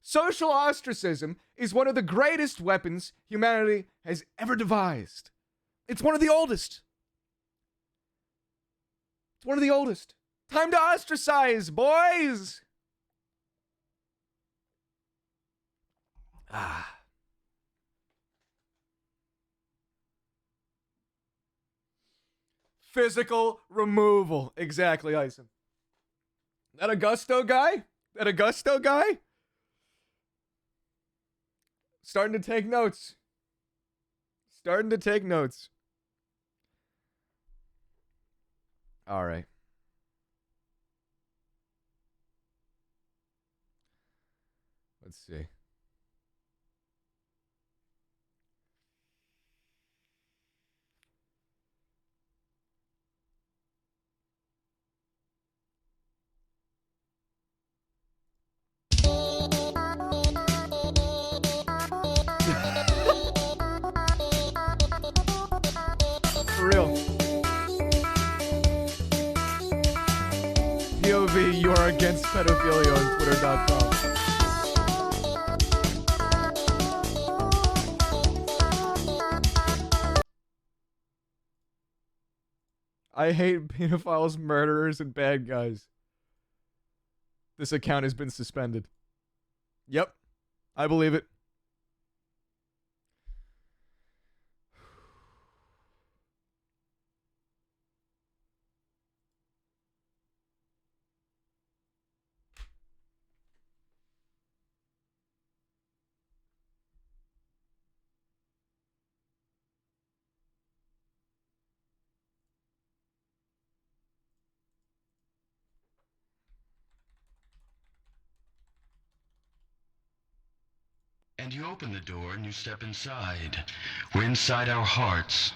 Social ostracism is one of the greatest weapons humanity has ever devised. It's one of the oldest. It's one of the oldest. Time to ostracize, boys! Physical removal. Exactly, Ison. That Augusto guy? Starting to take notes. All right. Let's see. For real. POV, you are against pedophilia on Twitter.com. I hate pedophiles, murderers, and bad guys. This account has been suspended. Yep. I believe it. And you open the door and you step inside. We're inside our hearts.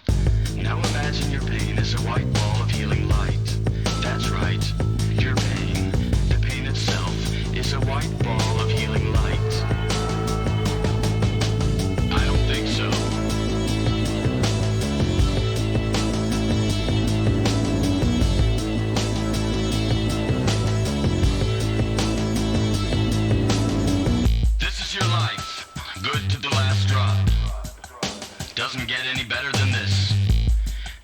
Now imagine your pain is a white ball of healing light. That's right, your pain, the pain itself, is a white ball of healing light. I don't think so. This is your life. Good to the last drop. Doesn't get any better than this.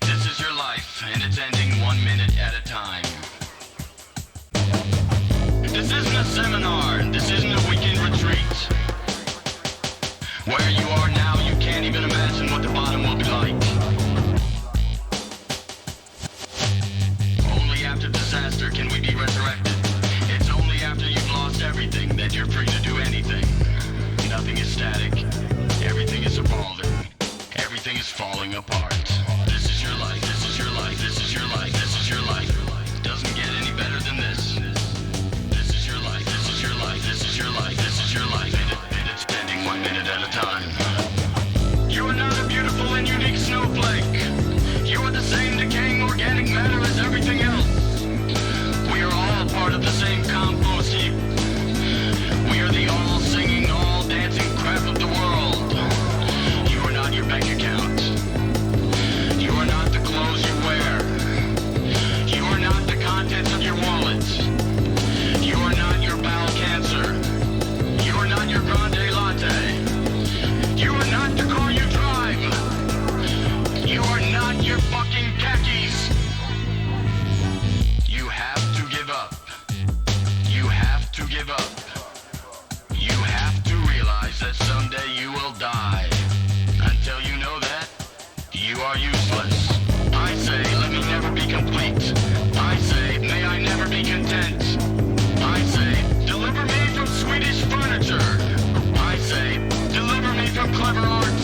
This is your life, and it's ending 1 minute at a time. This isn't a seminar. This isn't a weekend retreat. Where you are now, you can't even imagine what the bottom will be like. Only after disaster can we be resurrected. It's only after you've lost everything that you're free to do anything. Nothing is static. Everything is evolving. Everything is falling apart. This is your life. This is your life. This is your life. This is your life. Doesn't get any better than this. This is your life. This is your life. This is your life. This is your life. And it's ending 1 minute at a time. You are not a beautiful and unique snowflake. You are the same decaying organic matter as everything else. We are all part of the same compost heap. We are the all-singing, all-dancing crap of the world. You are not your bank account. You are not the clothes you wear. You are not the contents of your wallet. You are not your bowel cancer. You are not your grande latte. You are not the car you drive. You are not your fucking khakis. You have to give up. You have to give up. You have to realize that someday you will die. Until you know that, you are useless. I say, let me never be complete. I say, may I never be content. I say, deliver me from Swedish furniture. I say, deliver me from clever art.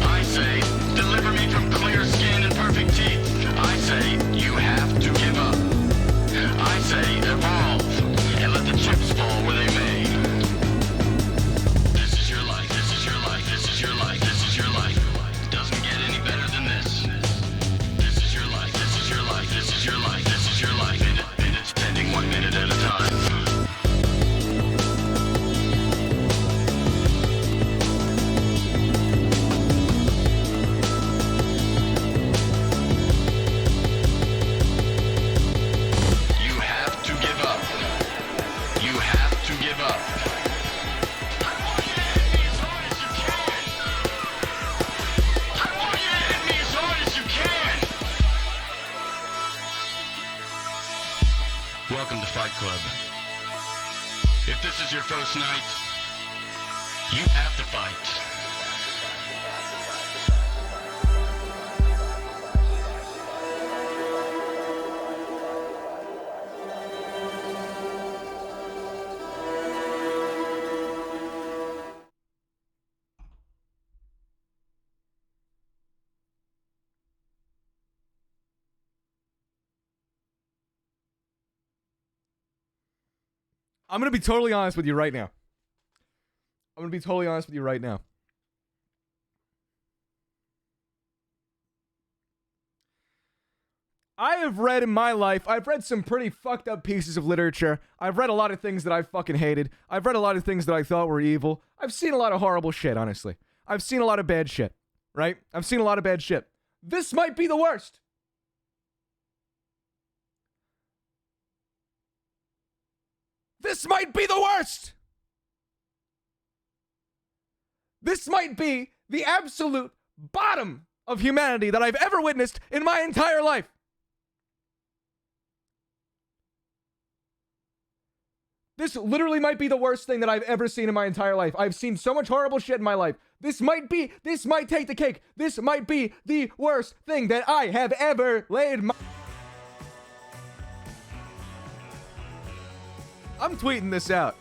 I say, deliver me from clear skin and perfect teeth. I say, you have to give up. I say, evolve, and let the chips fall where they may. This is your life, this is your life, this is your life, this is your life. Doesn't get any better than this. This is your life, this is your life, this is your life, this is your life. And it's ending 1 minute at a time. You have to give up. You have to give up. I want you to hit me as hard as you can. I want you to hit me as hard as you can. Welcome to Fight Club. If this is your first night, you have to fight. I'm going to be totally honest with you right now. I'm going to be totally honest with you right now. I have read in my life, I've read some pretty fucked up pieces of literature. I've read a lot of things that I fucking hated. I've read a lot of things that I thought were evil. I've seen a lot of horrible shit, honestly. I've seen a lot of bad shit, right? I've seen a lot of bad shit. This might be the worst. This might be the worst. This might be the absolute bottom of humanity that I've ever witnessed in my entire life. This literally might be the worst thing that I've ever seen in my entire life. I've seen so much horrible shit in my life. This might take the cake. This might be the worst thing that I have ever laid my... I'm tweeting this out.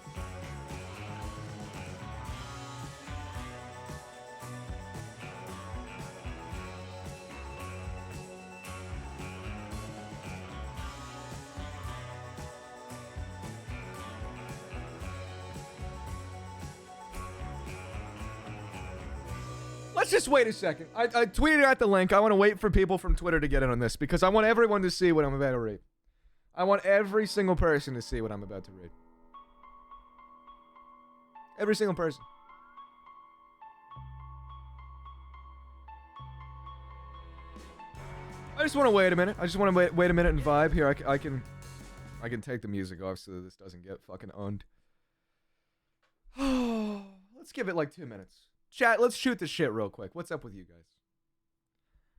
Let's just wait a second. I tweeted out the link. I want to wait for people from Twitter to get in on this because I want everyone to see what I'm about to read. I want every single person to see what I'm about to read. Every single person. I just want to wait a minute. I just want to wait a minute and vibe here. I can take the music off so that this doesn't get fucking owned. Let's give it like 2 minutes. Chat, let's shoot the shit real quick. What's up with you guys?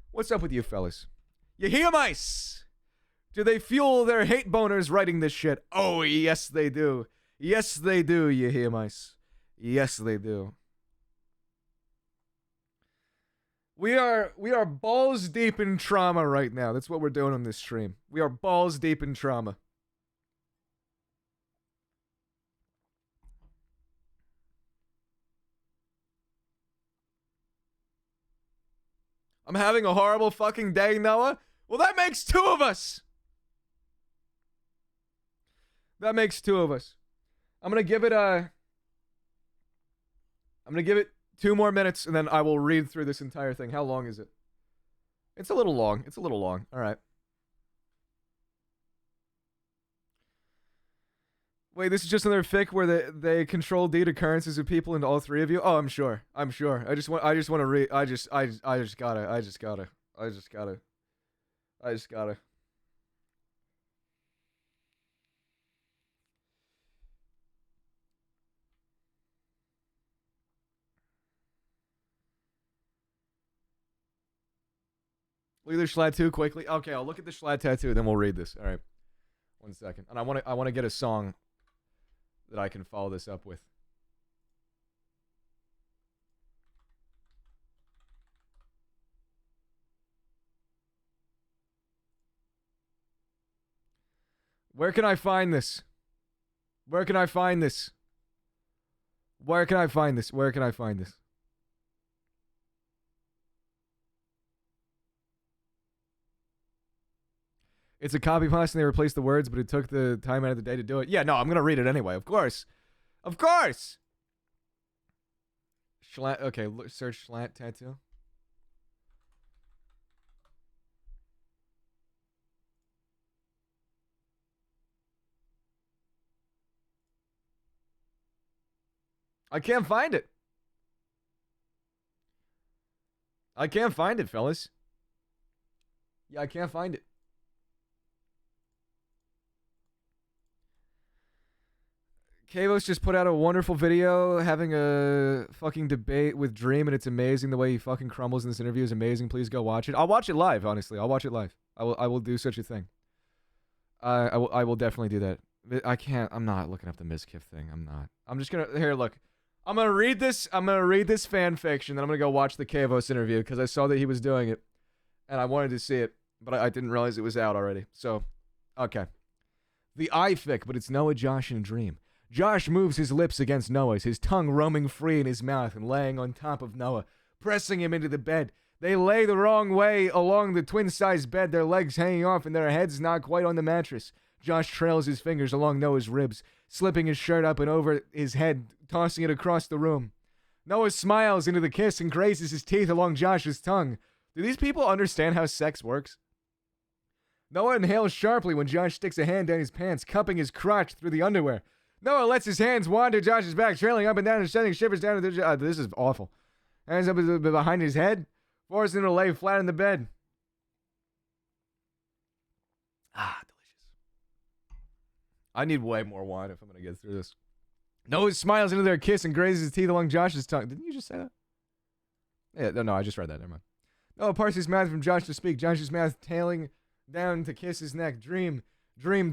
What's up with you fellas? You hear mice? Do they fuel their hate boners writing this shit? Oh, yes they do. Yes they do, you hear mice. Yes they do. We are balls deep in trauma right now. That's what we're doing on this stream. We are balls deep in trauma. I'm having a horrible fucking day, Noah. Well, that makes 2 of us. That makes 2 of us. I'm gonna give it 2 more minutes, and then I will read through this entire thing. How long is it? It's a little long. It's a little long. All right. Wait, this is just another fic where they control deed occurrences of people into all 3 of you? Oh, I'm sure. I'm sure. I just want to read. I just gotta. Look at the Schlatt tattoo quickly. Okay, I'll look at the Schlatt tattoo, then we'll read this. All right. 1 second. And I want to get a song that I can follow this up with. Where can I find this? Where can I find this? Where can I find this? Where can I find this? It's a copy paste and they replaced the words, but it took the time out of the day to do it. Yeah, no, I'm going to read it anyway. Of course. Of course. Schlatt. Okay, search Schlatt tattoo. I can't find it. I can't find it, fellas. Yeah, I can't find it. Kavos just put out a wonderful video having a fucking debate with Dream, and it's amazing. The way he fucking crumbles in this interview is amazing. Please go watch it. I'll watch it live, honestly. I'll watch it live. I will do such a thing. I will definitely do that. I can't. I'm not looking up the Mizkif thing. I'm not. I'm just gonna here. Look, I'm gonna read this. I'm gonna read this fan fiction. Then I'm gonna go watch the Kavos interview because I saw that he was doing it, and I wanted to see it, but I didn't realize it was out already. So, okay. The iFic, but it's Noah, Josh, and Dream. Josh moves his lips against Noah's, his tongue roaming free in his mouth and laying on top of Noah, pressing him into the bed. They lay the wrong way along the twin-sized bed, their legs hanging off and their heads not quite on the mattress. Josh trails his fingers along Noah's ribs, slipping his shirt up and over his head, tossing it across the room. Noah smiles into the kiss and grazes his teeth along Josh's tongue. Do these people understand how sex works? Noah inhales sharply when Josh sticks a hand down his pants, cupping his crotch through the underwear. Noah lets his hands wander Josh's back, trailing up and down and sending shivers down to the... this is awful. Hands up behind his head, forcing him to lay flat in the bed. Ah, delicious. I need way more wine if I'm going to get through this. Noah smiles into their kiss and grazes his teeth along Josh's tongue. Didn't you just say that? Yeah, no, I just read that. Never mind. Noah parts his mouth from Josh to speak, Josh's mouth tailing down to kiss his neck. Dream,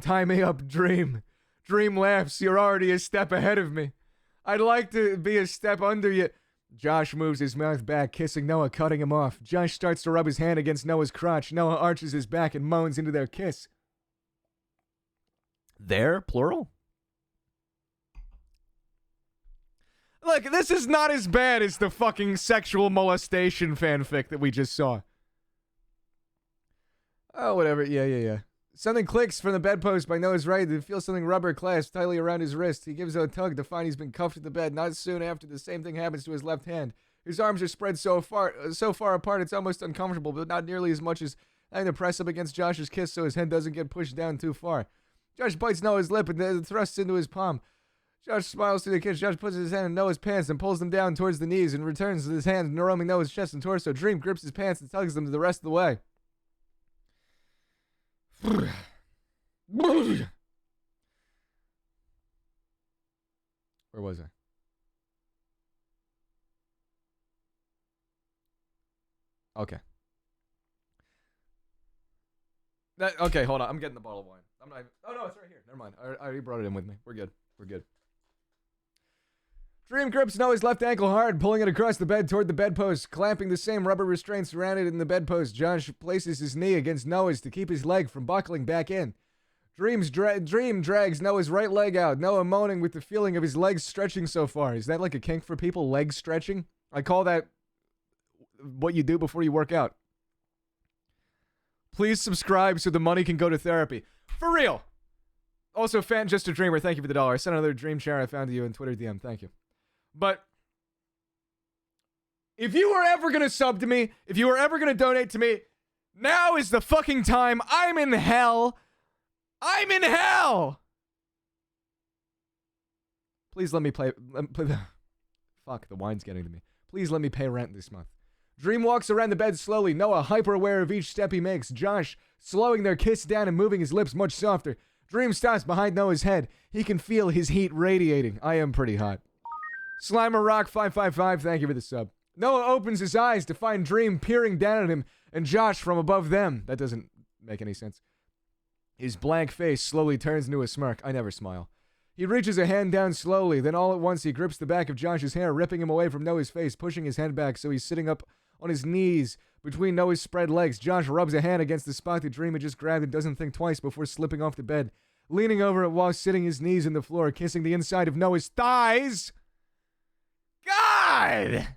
tie me up, Dream. Dream laughs, you're already a step ahead of me. I'd like to be a step under you. Josh moves his mouth back, kissing Noah, cutting him off. Josh starts to rub his hand against Noah's crotch. Noah arches his back and moans into their kiss. There, plural? Look, this is not as bad as the fucking sexual molestation fanfic that we just saw. Oh, whatever. Yeah. Something clicks from the bedpost by Noah's right. He feels something rubber clasped tightly around his wrist. He gives it a tug to find he's been cuffed to the bed. Not soon after, the same thing happens to his left hand. His arms are spread so far apart it's almost uncomfortable, but not nearly as much as having to press up against Josh's kiss so his head doesn't get pushed down too far. Josh bites Noah's lip and then thrusts into his palm. Josh smiles through the kiss. Josh puts his hand in Noah's pants and pulls them down towards the knees and returns his hand roaming Noah's chest and torso. Dream grips his pants and tugs them the rest of the way. Where was I? Okay. Okay, hold on. I'm getting the bottle of wine. I'm not even, oh, no, it's right here. Never mind. I already brought it in with me. We're good. We're good. Dream grips Noah's left ankle hard, pulling it across the bed toward the bedpost, clamping the same rubber restraints around it in the bedpost. Josh places his knee against Noah's to keep his leg from buckling back in. Dream drags Noah's right leg out, Noah moaning with the feeling of his legs stretching so far. Is that like a kink for people, leg stretching? I call that what you do before you work out. Please subscribe so the money can go to therapy. For real. Also, Fan Just a Dreamer, thank you for the $1. I sent another dream share I found to you in Twitter DM. Thank you. But if you were ever going to sub to me, if you were ever going to donate to me, now is the fucking time. I'm in hell. I'm in hell. Please let me play the... Fuck, the wine's getting to me. Please let me pay rent this month. Dream walks around the bed slowly, Noah hyper aware of each step he makes, Josh slowing their kiss down and moving his lips much softer. Dream stops behind Noah's head. He can feel his heat radiating. I am pretty hot. Slimer Rock 555, thank you for the sub. Noah opens his eyes to find Dream peering down at him and Josh from above them. That doesn't make any sense. His blank face slowly turns into a smirk. I never smile. He reaches a hand down slowly, then all at once he grips the back of Josh's hair, ripping him away from Noah's face, pushing his head back so he's sitting up on his knees between Noah's spread legs. Josh rubs a hand against the spot the Dream had just grabbed and doesn't think twice before slipping off the bed, leaning over it while sitting his knees in the floor, kissing the inside of Noah's thighs. God!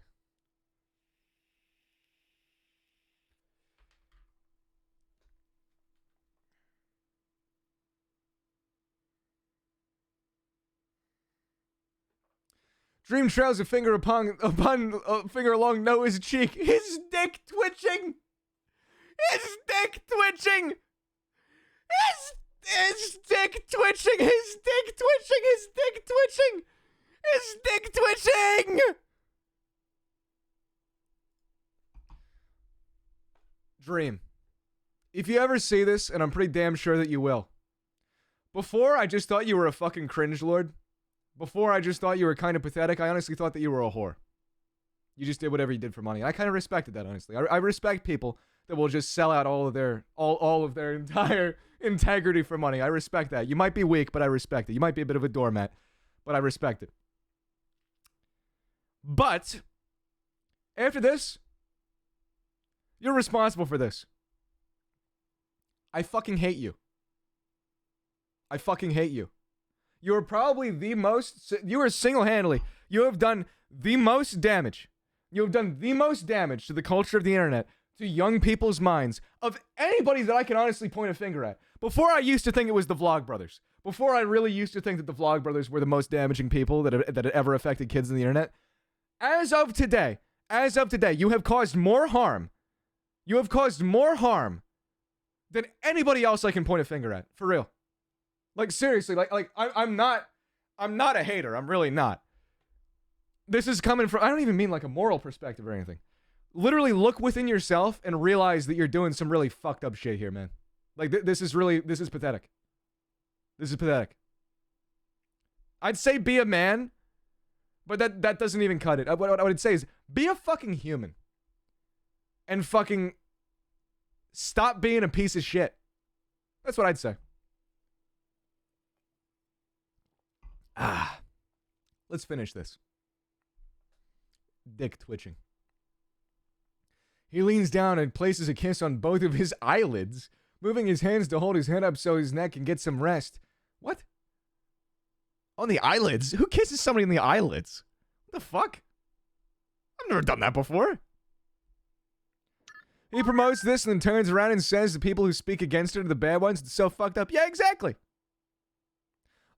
Dream trails a finger upon a finger along Noah's cheek. His dick twitching. His dick twitching. His dick twitching. His dick twitching. His dick twitching. His dick twitching. Dream. If you ever see this, and I'm pretty damn sure that you will. Before, I just thought you were a fucking cringe lord. Before, I just thought you were kind of pathetic. I honestly thought that you were a whore. You just did whatever you did for money. I kind of respected that, honestly. I respect people that will just sell out all of their entire integrity for money. I respect that. You might be weak, but I respect it. You might be a bit of a doormat, but I respect it. But after this, you're responsible for this. I fucking hate you. I fucking hate you. You are probably you are single-handedly, you have done the most damage. You have done the most damage to the culture of the internet, to young people's minds, of anybody that I can honestly point a finger at. Before, I used to think it was the Vlogbrothers. Before, I really used to think that the Vlogbrothers were the most damaging people that had ever affected kids on the internet. As of today, you have caused more harm. You have caused more harm than anybody else I can point a finger at. For real. Like, seriously, I'm not a hater. I'm really not. This is coming from, I don't even mean like a moral perspective or anything. Literally look within yourself and realize that you're doing some really fucked up shit here, man. Like, this is pathetic. This is pathetic. I'd say be a man, but that doesn't even cut it. What I would say is be a fucking human. And fucking stop being a piece of shit. That's what I'd say. Let's finish this. Dick twitching. He leans down and places a kiss on both of his eyelids, moving his hands to hold his head up so his neck can get some rest. What? On the eyelids? Who kisses somebody in the eyelids? What the fuck? I've never done that before. He promotes this and then turns around and says the people who speak against it are the bad ones. It's so fucked up. Yeah, exactly.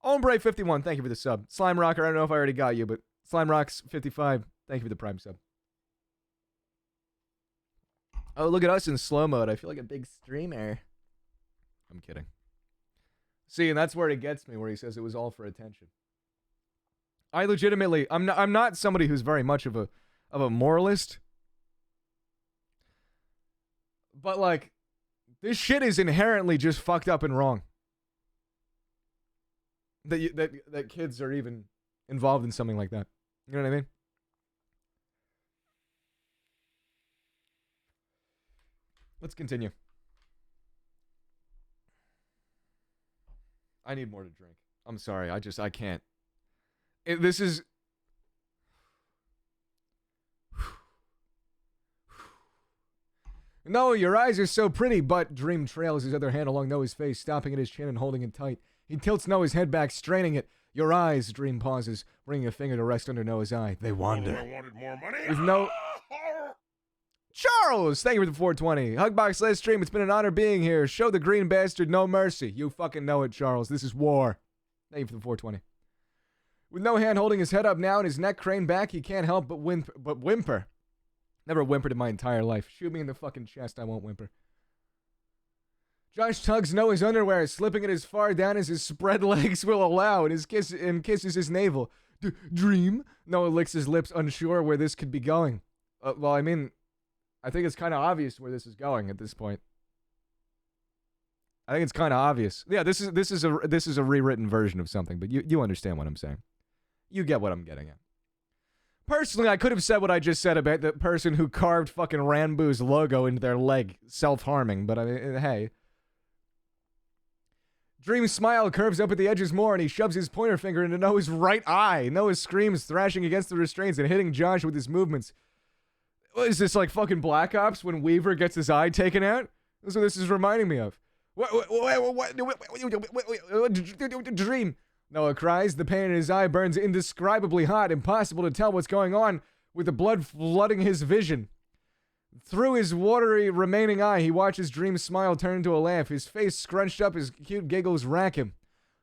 Ombre51, thank you for the sub. Slime Rocker, I don't know if I already got you, but Slime Rocks 55, thank you for the prime sub. Oh, look at us in slow mode. I feel like a big streamer. I'm kidding. See, and that's where it gets me, where he says it was all for attention. I legitimately, I'm not somebody who's very much of a moralist. But like, this shit is inherently just fucked up and wrong. That kids are even involved in something like that. You know what I mean? Let's continue. I need more to drink. I'm sorry. I can't. This is... No, your eyes are so pretty, but Dream trails his other hand along Noah's face, stopping at his chin and holding it tight. He tilts Noah's head back, straining it. Your eyes, Dream pauses, bringing a finger to rest under Noah's eye. They wander. I wanted more money. With no... Charles, thank you for the 420. HUGBOX last stream, it's been an honor being here. Show the green bastard no mercy. You fucking know it, Charles. This is war. Thank you for the 420. With no hand holding his head up now and his neck craned back, he can't help but whimper. Never whimpered in my entire life. Shoot me in the fucking chest, I won't whimper. Josh tugs Noah's underwear, slipping it as far down as his spread legs will allow, and kisses his navel. Dream? Noah licks his lips, unsure where this could be going. Well, I mean, I think it's kind of obvious where this is going at this point. I think it's kind of obvious. Yeah, this is a rewritten version of something, but you understand what I'm saying. You get what I'm getting at. Personally, I could have said what I just said about the person who carved fucking Ranboo's logo into their leg, self-harming, but I mean, hey. Dream's smile curves up at the edges more, and he shoves his pointer finger into Noah's right eye. Noah screams, thrashing against the restraints and hitting Josh with his movements. What is this, like fucking Black Ops when Weaver gets his eye taken out? That's what this is reminding me of. What Dream? Noah cries. The pain in his eye burns indescribably hot, impossible to tell what's going on, with the blood flooding his vision. Through his watery remaining eye, he watches Dream's smile turn into a laugh. His face scrunched up, his cute giggles rack him.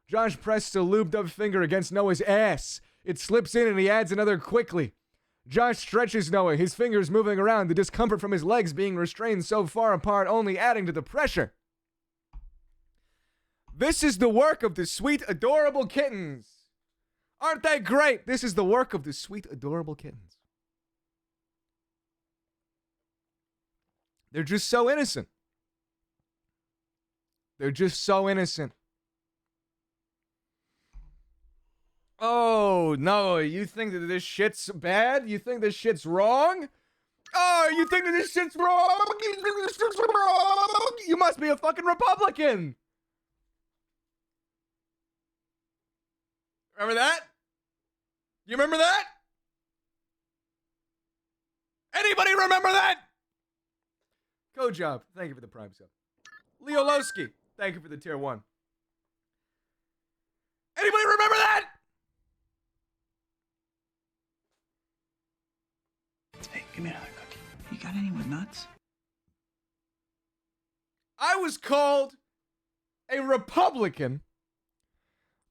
Josh presses a lubed-up finger against Noah's ass. It slips in, and he adds another quickly. Josh stretches Noah, his fingers moving around, the discomfort from his legs being restrained so far apart, only adding to the pressure. This is the work of the sweet, adorable kittens. Aren't they great? This is the work of the sweet, adorable kittens. They're just so innocent. They're just so innocent. Oh, no, you think that this shit's bad? You think this shit's wrong? Oh, you think that this shit's wrong? You must be a fucking Republican. Remember that? You remember that? Anybody remember that? Job, thank you for the prime sub. Leo Lowski, thank you for the tier 1. Anybody remember that? Hey, give me another cookie. You got any with nuts? I was called a Republican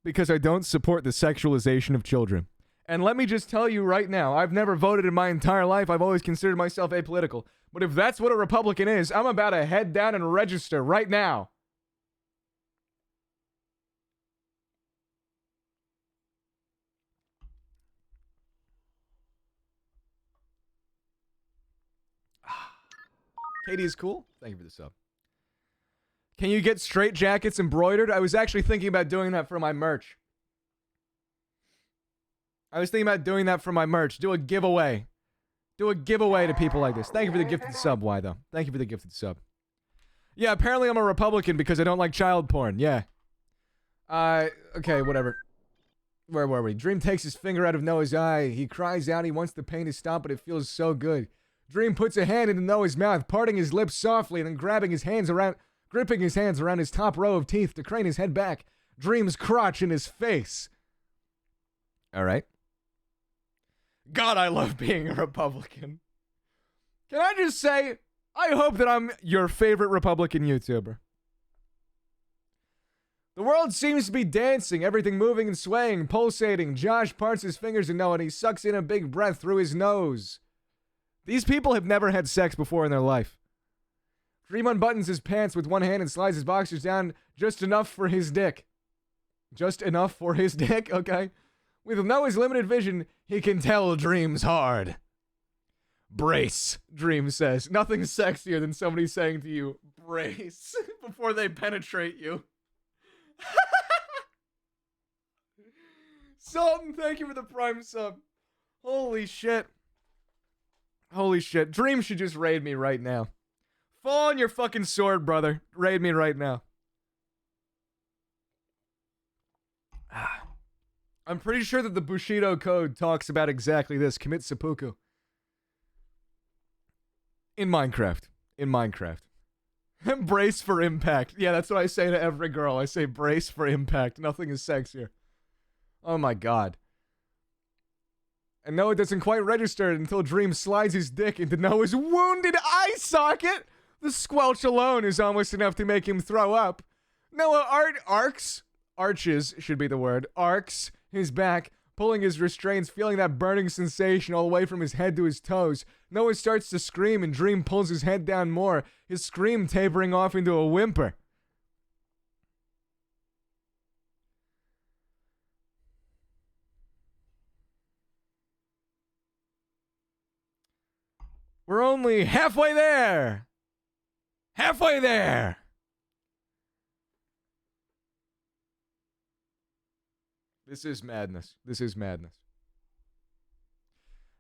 because I don't support the sexualization of children. And let me just tell you right now, I've never voted in my entire life. I've always considered myself apolitical. But if that's what a Republican is, I'm about to head down and register right now. Katie is cool. Thank you for the sub. Can you get straight jackets embroidered? I was actually thinking about doing that for my merch. Do a giveaway. Do a giveaway to people like this. Thank you for the gifted sub, why though? Thank you for the gifted sub. Yeah, apparently I'm a Republican because I don't like child porn. Yeah. Okay, whatever. Where were we? Dream takes his finger out of Noah's eye. He cries out. He wants the pain to stop, but it feels so good. Dream puts a hand into Noah's mouth, parting his lips softly and then gripping his hands around his top row of teeth to crane his head back. Dream's crotch in his face. All right. God, I love being a Republican. Can I just say, I hope that I'm your favorite Republican YouTuber. The world seems to be dancing, everything moving and swaying, pulsating. Josh parts his fingers in Noah and he sucks in a big breath through his nose. These people have never had sex before in their life. Dream unbuttons his pants with one hand and slides his boxers down just enough for his dick. Just enough for his dick? Okay. With Noah's limited vision, he can tell Dream's hard. Brace, Dream says. Nothing's sexier than somebody saying to you, brace, before they penetrate you. Sultan, thank you for the prime sub. Holy shit. Holy shit. Dream should just raid me right now. Fall on your fucking sword, brother. Raid me right now. I'm pretty sure that the Bushido code talks about exactly this. Commit seppuku. In Minecraft. In Minecraft. Brace for impact. Yeah, that's what I say to every girl. I say brace for impact. Nothing is sexier. Oh my god. And Noah doesn't quite register until Dream slides his dick into Noah's wounded eye socket. The squelch alone is almost enough to make him throw up. Noah arches should be the word, arcs his back, pulling his restraints, feeling that burning sensation all the way from his head to his toes. Noah starts to scream and Dream pulls his head down more, his scream tapering off into a whimper. We're only halfway there. Halfway there. This is madness. This is madness.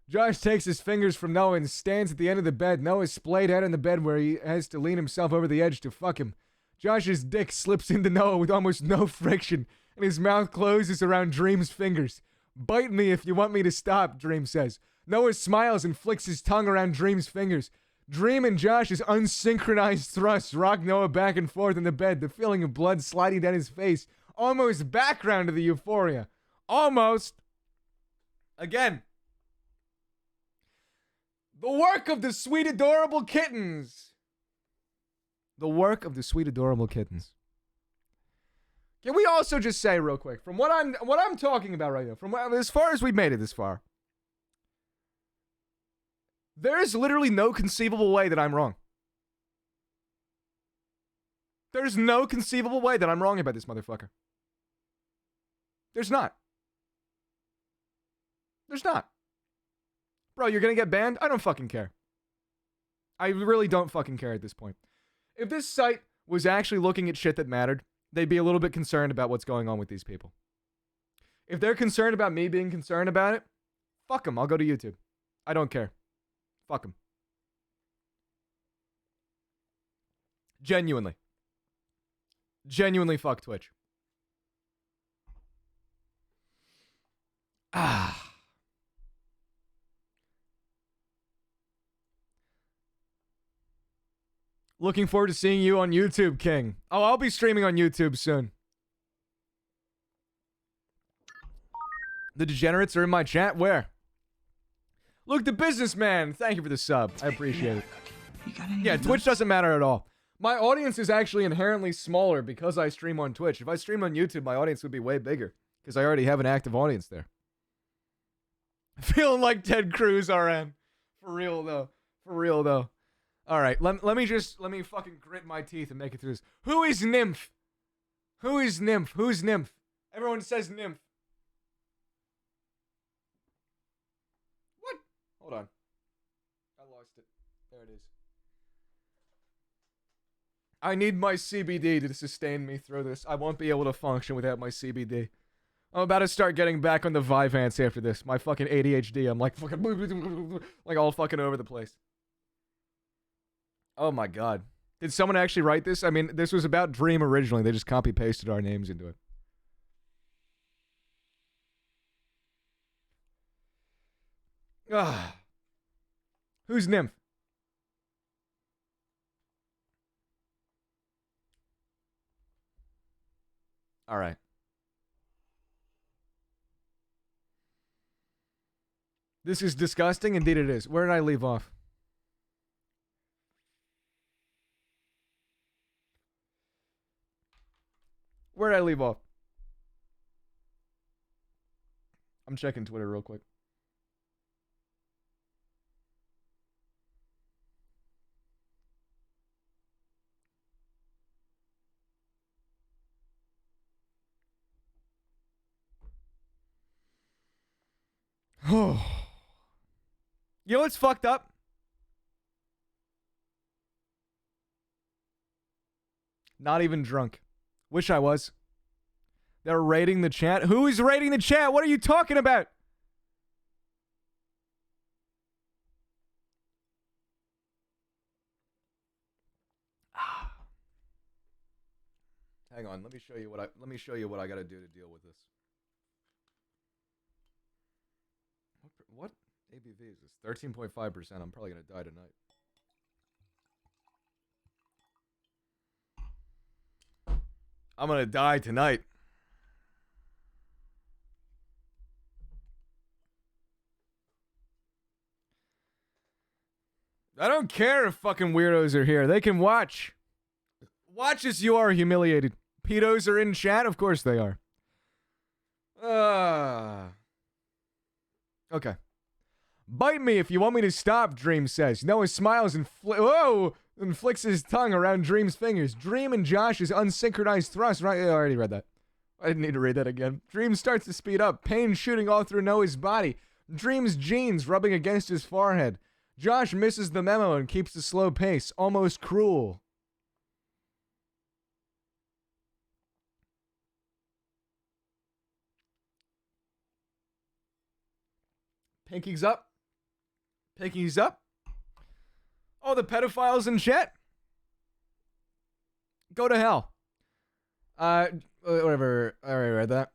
Josh takes his fingers from Noah and stands at the end of the bed. Noah's splayed out on the bed where he has to lean himself over the edge to fuck him. Josh's dick slips into Noah with almost no friction, and his mouth closes around Dream's fingers. Bite me if you want me to stop, Dream says. Noah smiles and flicks his tongue around Dream's fingers. Dream and Josh's unsynchronized thrusts rock Noah back and forth in the bed, the feeling of blood sliding down his face. Almost background to the euphoria. Almost. Again. The work of the sweet, adorable kittens. The work of the sweet, adorable kittens. Can we also just say real quick, from what I'm talking about right now, from as far as we've made it this far, there is literally no conceivable way that I'm wrong. There's no conceivable way that I'm wrong about this motherfucker. There's not. There's not. Bro, you're gonna get banned? I don't fucking care. I really don't fucking care at this point. If this site was actually looking at shit that mattered, they'd be a little bit concerned about what's going on with these people. If they're concerned about me being concerned about it, fuck them. I'll go to YouTube. I don't care. Fuck them. Genuinely. Genuinely fuck Twitch. Looking forward to seeing you on YouTube, King. Oh, I'll be streaming on YouTube soon. The degenerates are in my chat. Where? Look, the businessman. Thank you for the sub. I appreciate it. Yeah, Twitch doesn't matter at all. My audience is actually inherently smaller because I stream on Twitch. If I streamed on YouTube, my audience would be way bigger because I already have an active audience there. Feeling like Ted Cruz, RN. For real, though. For real, though. All right, let me fucking grit my teeth and make it through this. Who is Nymph? Who is Nymph? Who's Nymph? Everyone says Nymph. What? Hold on. I lost it. There it is. I need my CBD to sustain me through this. I won't be able to function without my CBD. I'm about to start getting back on the Vyvanse after this. My fucking ADHD. I'm like fucking like all fucking over the place. Oh my god. Did someone actually write this? I mean, this was about Dream originally. They just copy-pasted our names into it. Ah. Who's Nymph? All right. This is disgusting. Indeed it is. Where did I leave off? Where did I leave off? I'm checking Twitter real quick. You know what's fucked up? Not even drunk. Wish I was. They're raiding the chat. Who is raiding the chat? What are you talking about? Hang on, let me show you what I got to do to deal with this. What ABV is this? 13.5%. I'm probably going to die tonight. I'm going to die tonight. I don't care if fucking weirdos are here. They can watch. Watch as you are humiliated. Pedos are in chat? Of course they are. Okay. Bite me if you want me to stop, Dream says. Noah smiles and flicks his tongue around Dream's fingers. Dream and Josh's unsynchronized thrust. Right, I already read that. I didn't need to read that again. Dream starts to speed up, pain shooting all through Noah's body. Dream's jeans rubbing against his forehead. Josh misses the memo and keeps the slow pace, almost cruel. Pinky's up. Pinky's up. Oh, the pedophiles in chat. Go to hell. Whatever. I already read that.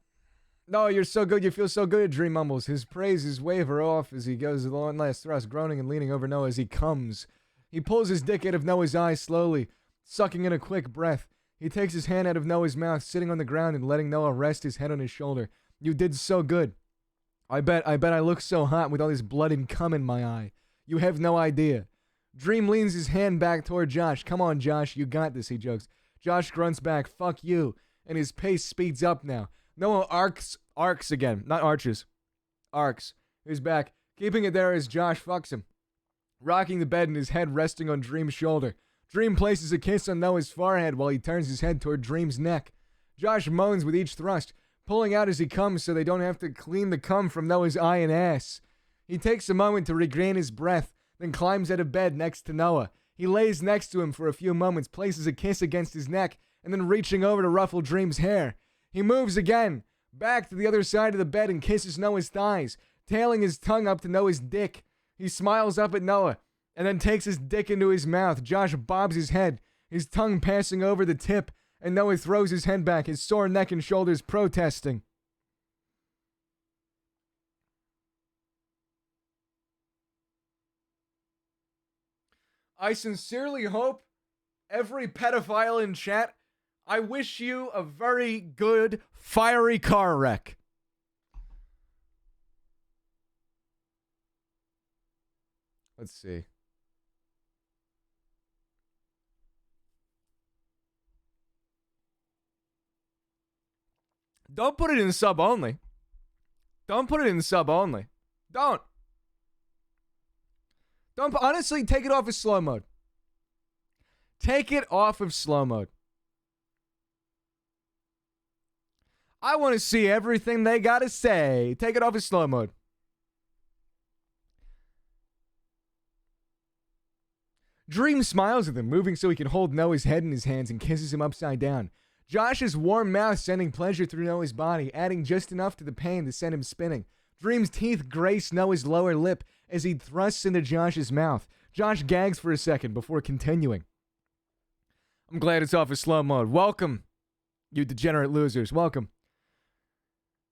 No, you're so good. You feel so good, Dream mumbles. His praises waver off as he goes the one last thrust, groaning and leaning over Noah as he comes. He pulls his dick out of Noah's eye slowly, sucking in a quick breath. He takes his hand out of Noah's mouth, sitting on the ground and letting Noah rest his head on his shoulder. You did so good. I bet I look so hot with all this blood and cum in my eye. You have no idea. Dream leans his hand back toward Josh. Come on, Josh, you got this, he jokes. Josh grunts back, fuck you, and his pace speeds up now. Noah arcs again, not arches. Arcs. He's back, keeping it there as Josh fucks him. Rocking the bed and his head resting on Dream's shoulder. Dream places a kiss on Noah's forehead while he turns his head toward Dream's neck. Josh moans with each thrust, pulling out as he comes so they don't have to clean the cum from Noah's eye and ass. He takes a moment to regain his breath, then climbs out of bed next to Noah. He lays next to him for a few moments, places a kiss against his neck, and then reaching over to ruffle Dream's hair. He moves again, back to the other side of the bed and kisses Noah's thighs, tailing his tongue up to Noah's dick. He smiles up at Noah, and then takes his dick into his mouth. Josh bobs his head, his tongue passing over the tip, and Noah throws his head back, his sore neck and shoulders protesting. I sincerely hope every pedophile in chat, I wish you a very good, fiery car wreck. Let's see. Don't put it in sub only. Don't put it in sub only. Don't. Honestly, take it off of slow mode. Take it off of slow mode. I want to see everything they got to say. Take it off of slow mode. Dream smiles at them, moving so he can hold Noah's head in his hands and kisses him upside down. Josh's warm mouth sending pleasure through Noah's body, adding just enough to the pain to send him spinning. Dream's teeth grace Noah's lower lip as he thrusts into Josh's mouth. Josh gags for a second before continuing. I'm glad it's off of slow mode. Welcome, you degenerate losers. Welcome.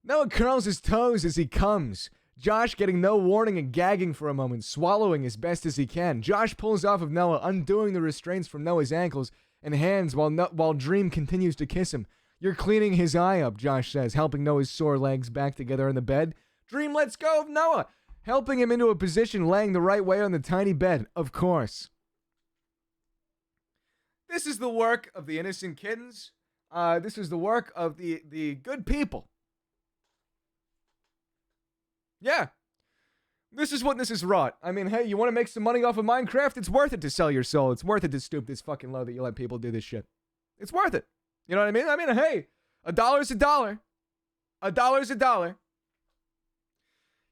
Noah curls his toes as he comes. Josh getting no warning and gagging for a moment, swallowing as best as he can. Josh pulls off of Noah, undoing the restraints from Noah's ankles and hands while Dream continues to kiss him. You're cleaning his eye up, Josh says, helping Noah's sore legs back together in the bed. Dream lets go of Noah, helping him into a position laying the right way on the tiny bed, of course. This is the work of the innocent kittens. This is the work of the good people. Yeah. This is what this is wrought. I mean, hey, you want to make some money off of Minecraft? It's worth it to sell your soul. It's worth it to stoop this fucking low that you let people do this shit. It's worth it. You know what I mean? I mean, hey, $1's $1. $1's $1.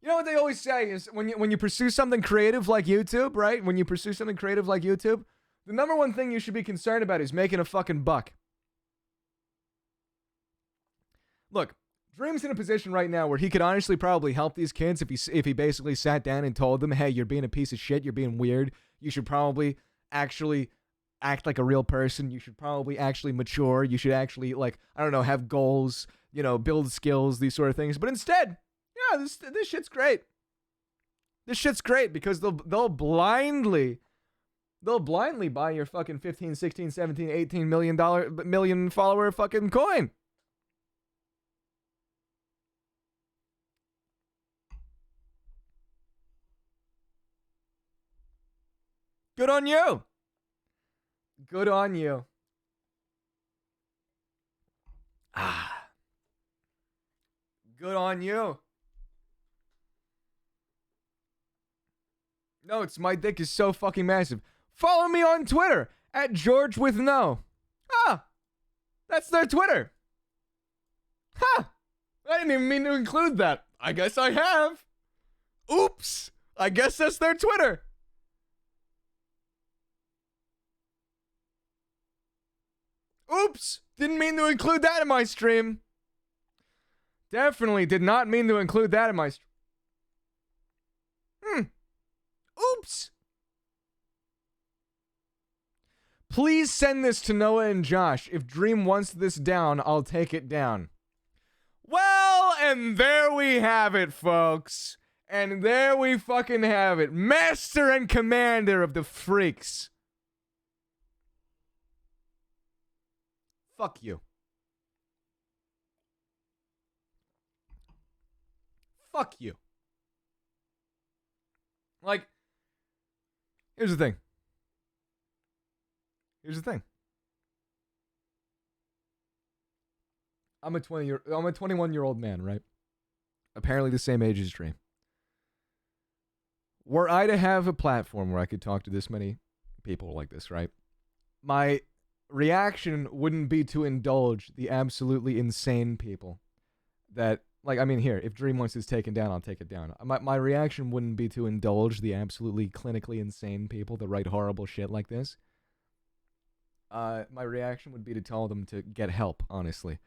You know what they always say is when you pursue something creative like YouTube, right? When you pursue something creative like YouTube, the number one thing you should be concerned about is making a fucking buck. Look, Dream's in a position right now where he could honestly probably help these kids if he basically sat down and told them, hey, you're being a piece of shit, you're being weird, you should probably actually act like a real person, you should probably actually mature, you should actually, like, I don't know, have goals, you know, build skills, these sort of things. But instead, yeah, this shit's great. This shit's great because they'll blindly buy your fucking 15, 16, 17, 18 million follower fucking coin. Good on you. Good on you. Good on you. No, it's my dick is so fucking massive. Follow me on Twitter at George with no. That's their Twitter. I didn't even mean to include that. I guess I have. Oops. I guess that's their Twitter. Oops! Didn't mean to include that in my stream. Definitely did not mean to include that in my stream. Oops! Please send this to Noah and Josh. If Dream wants this down, I'll take it down. Well, and there we have it, folks. And there we fucking have it. Master and commander of the freaks. Fuck you. Fuck you. Like, here's the thing. I'm a 21-year-old man, right? Apparently the same age as Dream. Were I to have a platform where I could talk to this many people like this, right? My reaction wouldn't be to indulge the absolutely insane people that, like, I mean, here, if Dream wants this taken down, I'll take it down. My reaction wouldn't be to indulge the absolutely clinically insane people that write horrible shit like this. My reaction would be to tell them to get help, honestly.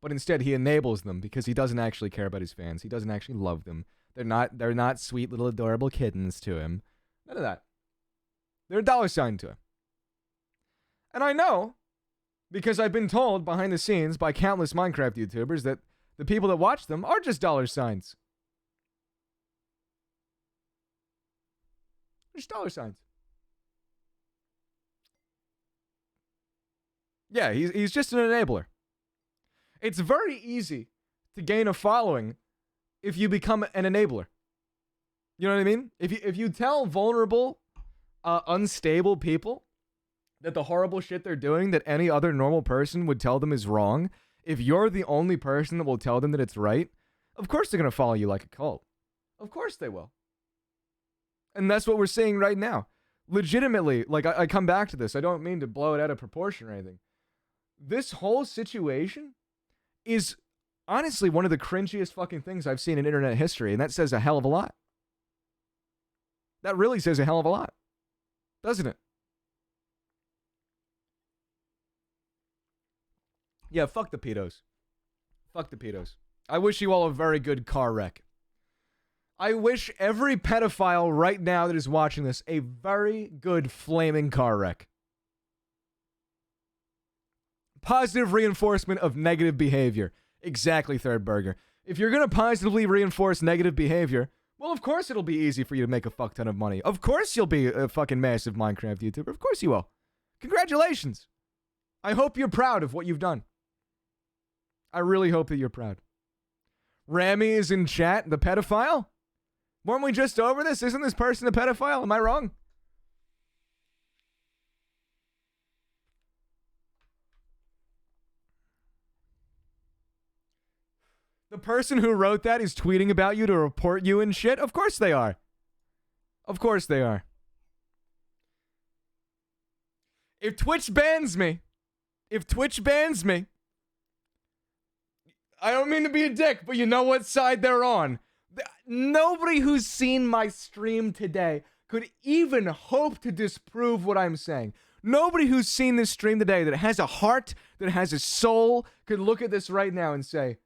But instead, he enables them because he doesn't actually care about his fans. He doesn't actually love them. They're not sweet little adorable kittens to him. None of that. They're a dollar sign to him. And I know, because I've been told behind the scenes by countless Minecraft YouTubers that the people that watch them are just dollar signs. Just dollar signs. Yeah, he's just an enabler. It's very easy to gain a following if you become an enabler. You know what I mean? If you tell vulnerable, unstable people that the horrible shit they're doing that any other normal person would tell them is wrong, if you're the only person that will tell them that it's right, of course they're going to follow you like a cult. Of course they will. And that's what we're seeing right now. Legitimately, like, I come back to this. I don't mean to blow it out of proportion or anything. This whole situation is honestly one of the cringiest fucking things I've seen in internet history, and that says a hell of a lot. That really says a hell of a lot. Doesn't it? Yeah, fuck the pedos. Fuck the pedos. I wish you all a very good car wreck. I wish every pedophile right now that is watching this a very good flaming car wreck. Positive reinforcement of negative behavior. Exactly, Third Burger. If you're going to positively reinforce negative behavior, well, of course it'll be easy for you to make a fuck ton of money. Of course you'll be a fucking massive Minecraft YouTuber. Of course you will. Congratulations. I hope you're proud of what you've done. I really hope that you're proud. Rami is in chat, the pedophile? Weren't we just over this? Isn't this person a pedophile? Am I wrong? The person who wrote that is tweeting about you to report you and shit? Of course they are. Of course they are. If Twitch bans me, I don't mean to be a dick, but you know what side they're on. Nobody who's seen my stream today could even hope to disprove what I'm saying. Nobody who's seen this stream today that has a heart, that has a soul, could look at this right now and say,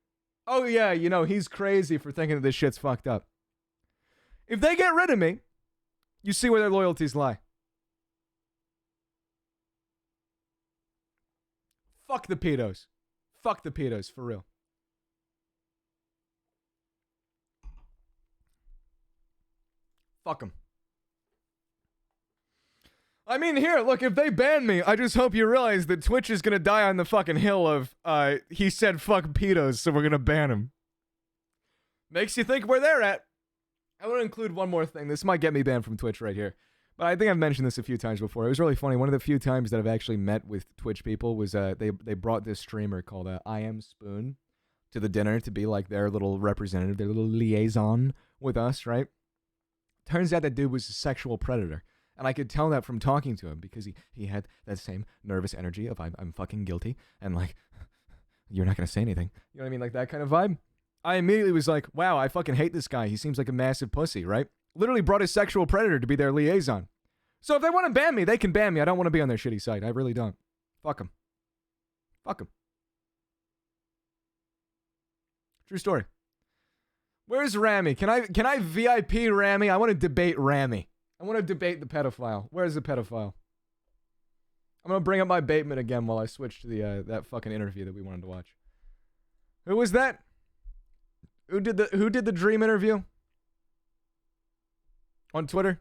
oh yeah, you know, he's crazy for thinking that this shit's fucked up. If they get rid of me, you see where their loyalties lie. Fuck the pedos. Fuck the pedos, for real. Fuck them. I mean, here, look, if they ban me, I just hope you realize that Twitch is gonna die on the fucking hill of, he said fuck pedos, so we're gonna ban him. Makes you think where they're at. I want to include one more thing. This might get me banned from Twitch right here. But I think I've mentioned this a few times before. It was really funny. One of the few times that I've actually met with Twitch people was they brought this streamer called I Am Spoon to the dinner to be like their little representative, their little liaison with us, right? Turns out that dude was a sexual predator. And I could tell that from talking to him because he had that same nervous energy of I'm fucking guilty and like, you're not going to say anything. You know what I mean? Like that kind of vibe. I immediately was like, wow, I fucking hate this guy. He seems like a massive pussy, right? Literally brought a sexual predator to be their liaison. So if they want to ban me, they can ban me. I don't want to be on their shitty site. I really don't. Fuck them. Fuck them. True story. Where's Rami? Can I VIP Rami? I want to debate Rami. I want to debate the pedophile. Where's the pedophile? I'm going to bring up my Bateman again while I switch to the that fucking interview that we wanted to watch. Who was that? Who did the dream interview? On Twitter?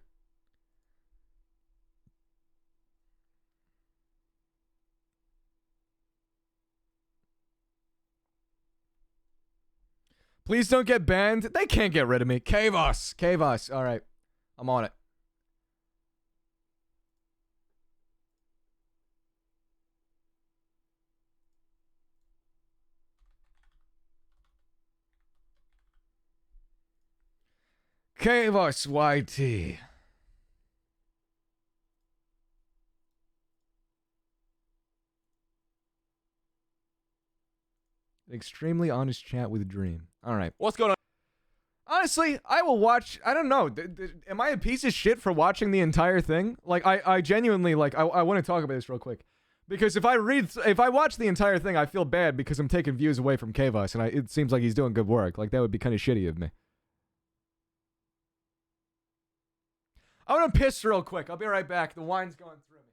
Please don't get banned. They can't get rid of me. Kavos. Kavos. All right. I'm on it. Kavos YT. An extremely honest chat with Dream. All right. What's going on? Honestly, I will watch. I don't know. Am I a piece of shit for watching the entire thing? Like, I genuinely, like, I want to talk about this real quick. Because if I watch the entire thing, I feel bad because I'm taking views away from Kavos, and it seems like he's doing good work. Like, that would be kind of shitty of me. I'm gonna piss real quick. I'll be right back. The wine's going through me.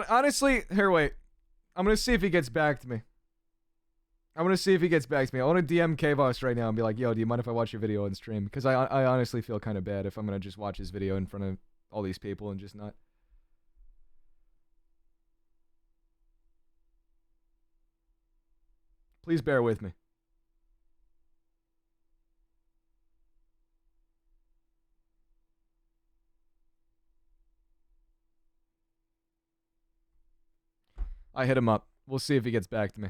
Honestly, here, wait. I'm gonna see if he gets back to me. I want to DM Kavos right now and be like, yo, do you mind if I watch your video on stream? Because I honestly feel kind of bad if I'm gonna just watch his video in front of all these people and just not. Please bear with me. I hit him up. We'll see if he gets back to me.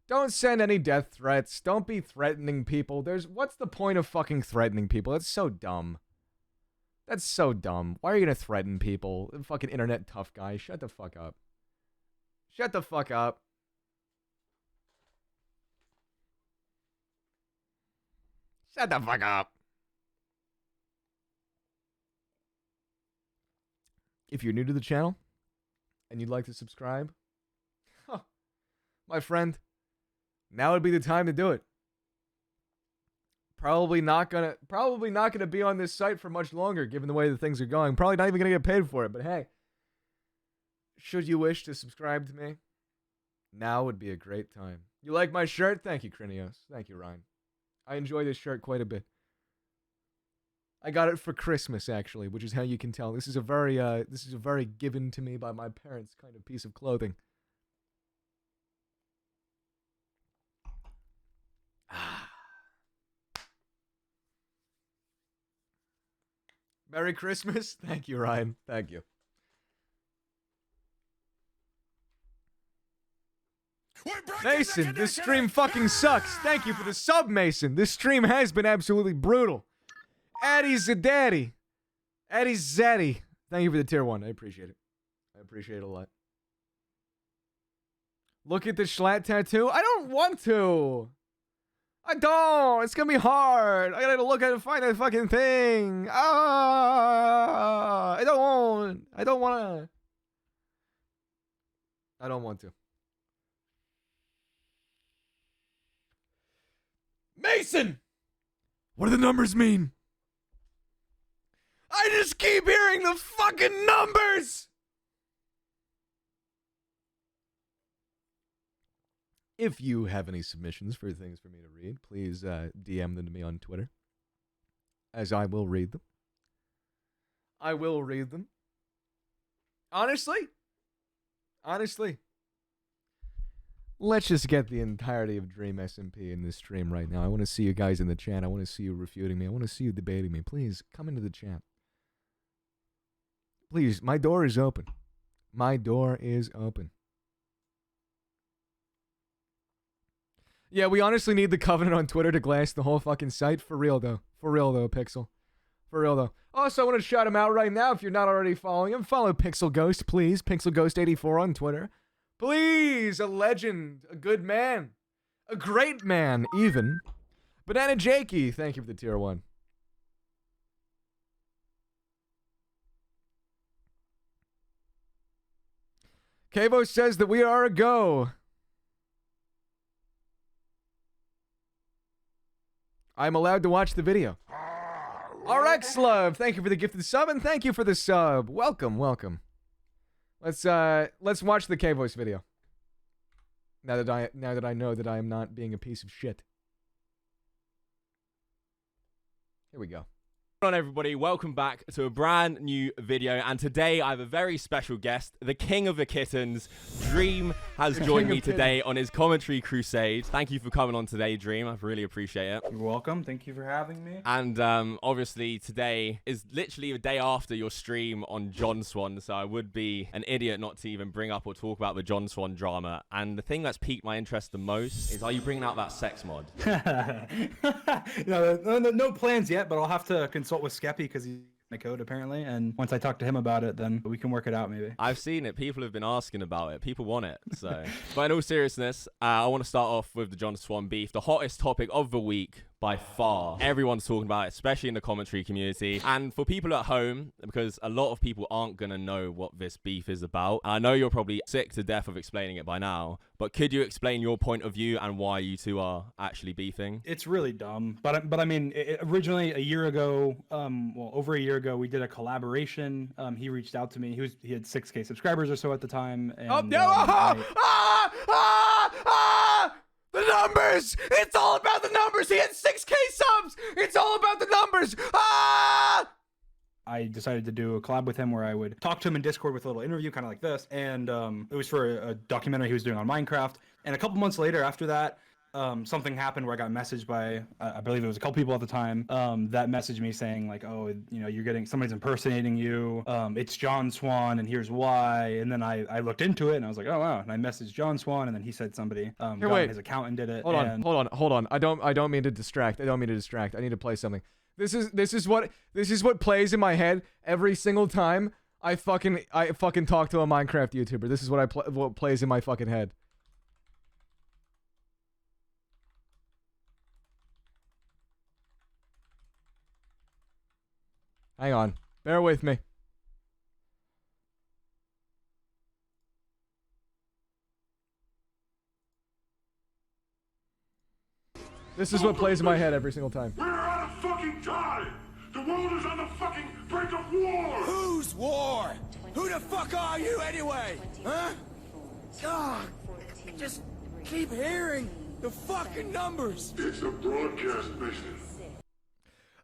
Don't send any death threats. Don't be threatening people. What's the point of fucking threatening people? That's so dumb. Why are you gonna threaten people? Fucking internet tough guy. Shut the fuck up. Shut the fuck up. if you're new to the channel and you'd like to subscribe, my friend, now would be the time to do it. Probably not gonna be on this site for much longer, given the way that things are going. Probably not even gonna get paid for it. But hey, should you wish to subscribe to me, now would be a great time. You like my shirt? Thank you, Krinios. Thank you, Ryan. I enjoy this shirt quite a bit. I got it for Christmas, actually, which is how you can tell. This is a very given to me by my parents kind of piece of clothing. Merry Christmas. Thank you, Ryan. Thank you. Mason, this stream fucking sucks. Thank you for the sub, Mason. This stream has been absolutely brutal. Addy Zadaddy. Addy Zaddy. Thank you for the tier 1. I appreciate it. I appreciate it a lot. Look at the Schlatt tattoo. I don't want to. I don't. It's gonna be hard. I gotta look at it and find that fucking thing. I don't want. I don't wanna. I don't want to. Mason! What do the numbers mean? I just keep hearing the fucking numbers! If you have any submissions for things for me to read, please DM them to me on Twitter, as I will read them. I will read them. Honestly, let's just get the entirety of Dream SMP in this stream right now. I want to see you guys in the chat. I want to see you refuting me. I want to see you debating me. Please, come into the chat. Please, my door is open. My door is open. Yeah, we honestly need the Covenant on Twitter to glass the whole fucking site. For real, though. For real, though, Pixel. For real, though. Also, I want to shout him out right now. If you're not already following him, follow Pixel Ghost, please. Pixel Ghost 84 on Twitter. Please, a legend, a good man, a great man, even. Banana Jakey, thank you for the tier 1. Kavo says that we are a go. I'm allowed to watch the video. RX Love, thank you for the gift of the sub, and thank you for the sub. Welcome, welcome. Let's watch the K-Voice video. Now that I know that I am not being a piece of shit. Here we go. Hello everybody, welcome back to a brand new video, and today I have a very special guest, the king of the kittens. Dream has joined me today on his commentary crusade. Thank you for coming on today, Dream. I really appreciate it. You're welcome. Thank you for having me. And obviously today is literally the day after your stream on John Swan, so I would be an idiot not to even bring up or talk about the John Swan drama. And the thing that's piqued my interest the most is, are you bringing out that sex mod? No plans yet, but I'll have to consult with Skeppy because he's in the code apparently, and once I talk to him about it, then we can work it out maybe. I've seen it. People have been asking about it. People want it. So, but in all seriousness, I want to start off with the John Swan beef, the hottest topic of the week by far. Everyone's talking about it, especially in the commentary community. And for people at home, because a lot of people aren't going to know what this beef is about. I know you're probably sick to death of explaining it by now, but could you explain your point of view and why you two are actually beefing? It's really dumb, but I mean, originally a year ago, well, over a year ago, we did a collaboration. He reached out to me. He had 6K subscribers or so at the time. And, the numbers! It's all about the numbers! He had 6K subs! It's all about the numbers! Ah! I decided to do a collab with him where I would talk to him in Discord with a little interview, kind of like this. And it was for a documentary he was doing on Minecraft. And a couple months later after that, something happened where I got messaged by, I believe it was a couple people at the time, that messaged me saying like, oh, you know, you're getting, somebody's impersonating you. It's John Swan and here's why. And then I looked into it and I was like, oh wow. And I messaged John Swan and then he said somebody, got on his account and did it. Hold on. I don't mean to distract. I need to play something. This is what plays in my head every single time I fucking talk to a Minecraft YouTuber. This is what plays in my fucking head. Hang on. Bear with me. This is what plays in my head every single time. We're out of fucking time! The world is on the fucking brink of war! Whose war? Who the fuck are you anyway? Huh? God, just keep hearing the fucking numbers. It's a broadcast business.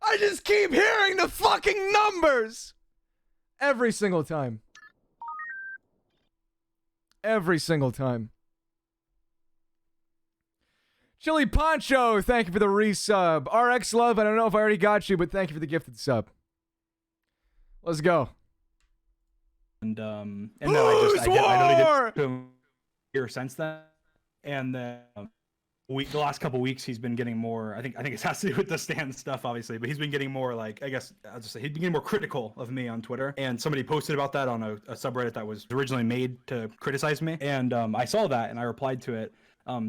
I just keep hearing the fucking numbers! Every single time. Every single time. Chili Poncho, thank you for the resub. RX Love, I don't know if I already got you, but thank you for the gifted sub. Let's go. And then I know they did him here since then. And then the last couple weeks he's been getting more. I think it has to do with the stand stuff, obviously, but he's been getting more like, I guess I'll just say he's been getting more critical of me on Twitter. And somebody posted about that on a subreddit that was originally made to criticize me. And I saw that and I replied to it.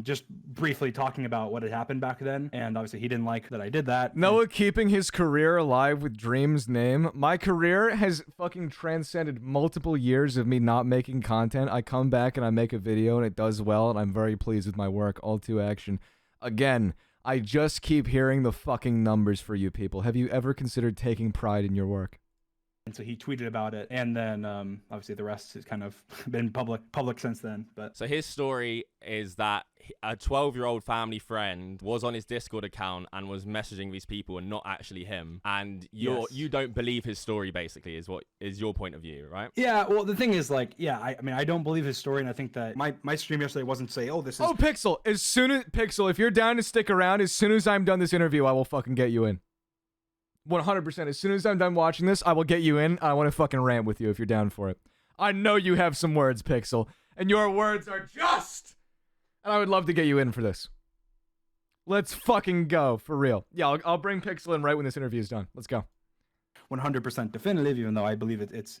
Just briefly talking about what had happened back then, and obviously he didn't like that I did that. Noah keeping his career alive with Dream's name. My career has fucking transcended multiple years of me not making content. I come back and I make a video and it does well, and I'm very pleased with my work. All to action. Again, I just keep hearing the fucking numbers for you people. Have you ever considered taking pride in your work? And so he tweeted about it, and then obviously the rest has kind of been public since then. But so his story is that a 12-year-old family friend was on his Discord account and was messaging these people and not actually him. And you don't believe his story, basically, is what is your point of view, right? Yeah. Well, the thing is, like, yeah, I mean, I don't believe his story, and I think that my stream yesterday wasn't to say, oh, this is. Oh, Pixel! Pixel, if you're down to stick around, as soon as I'm done this interview, I will fucking get you in. 100%. As soon as I'm done watching this, I will get you in. I want to fucking rant with you if you're down for it. I know you have some words, Pixel, and your words are just. And I would love to get you in for this. Let's fucking go, for real. Yeah, I'll bring Pixel in right when this interview is done. Let's go. 100% definitive, even though I believe it's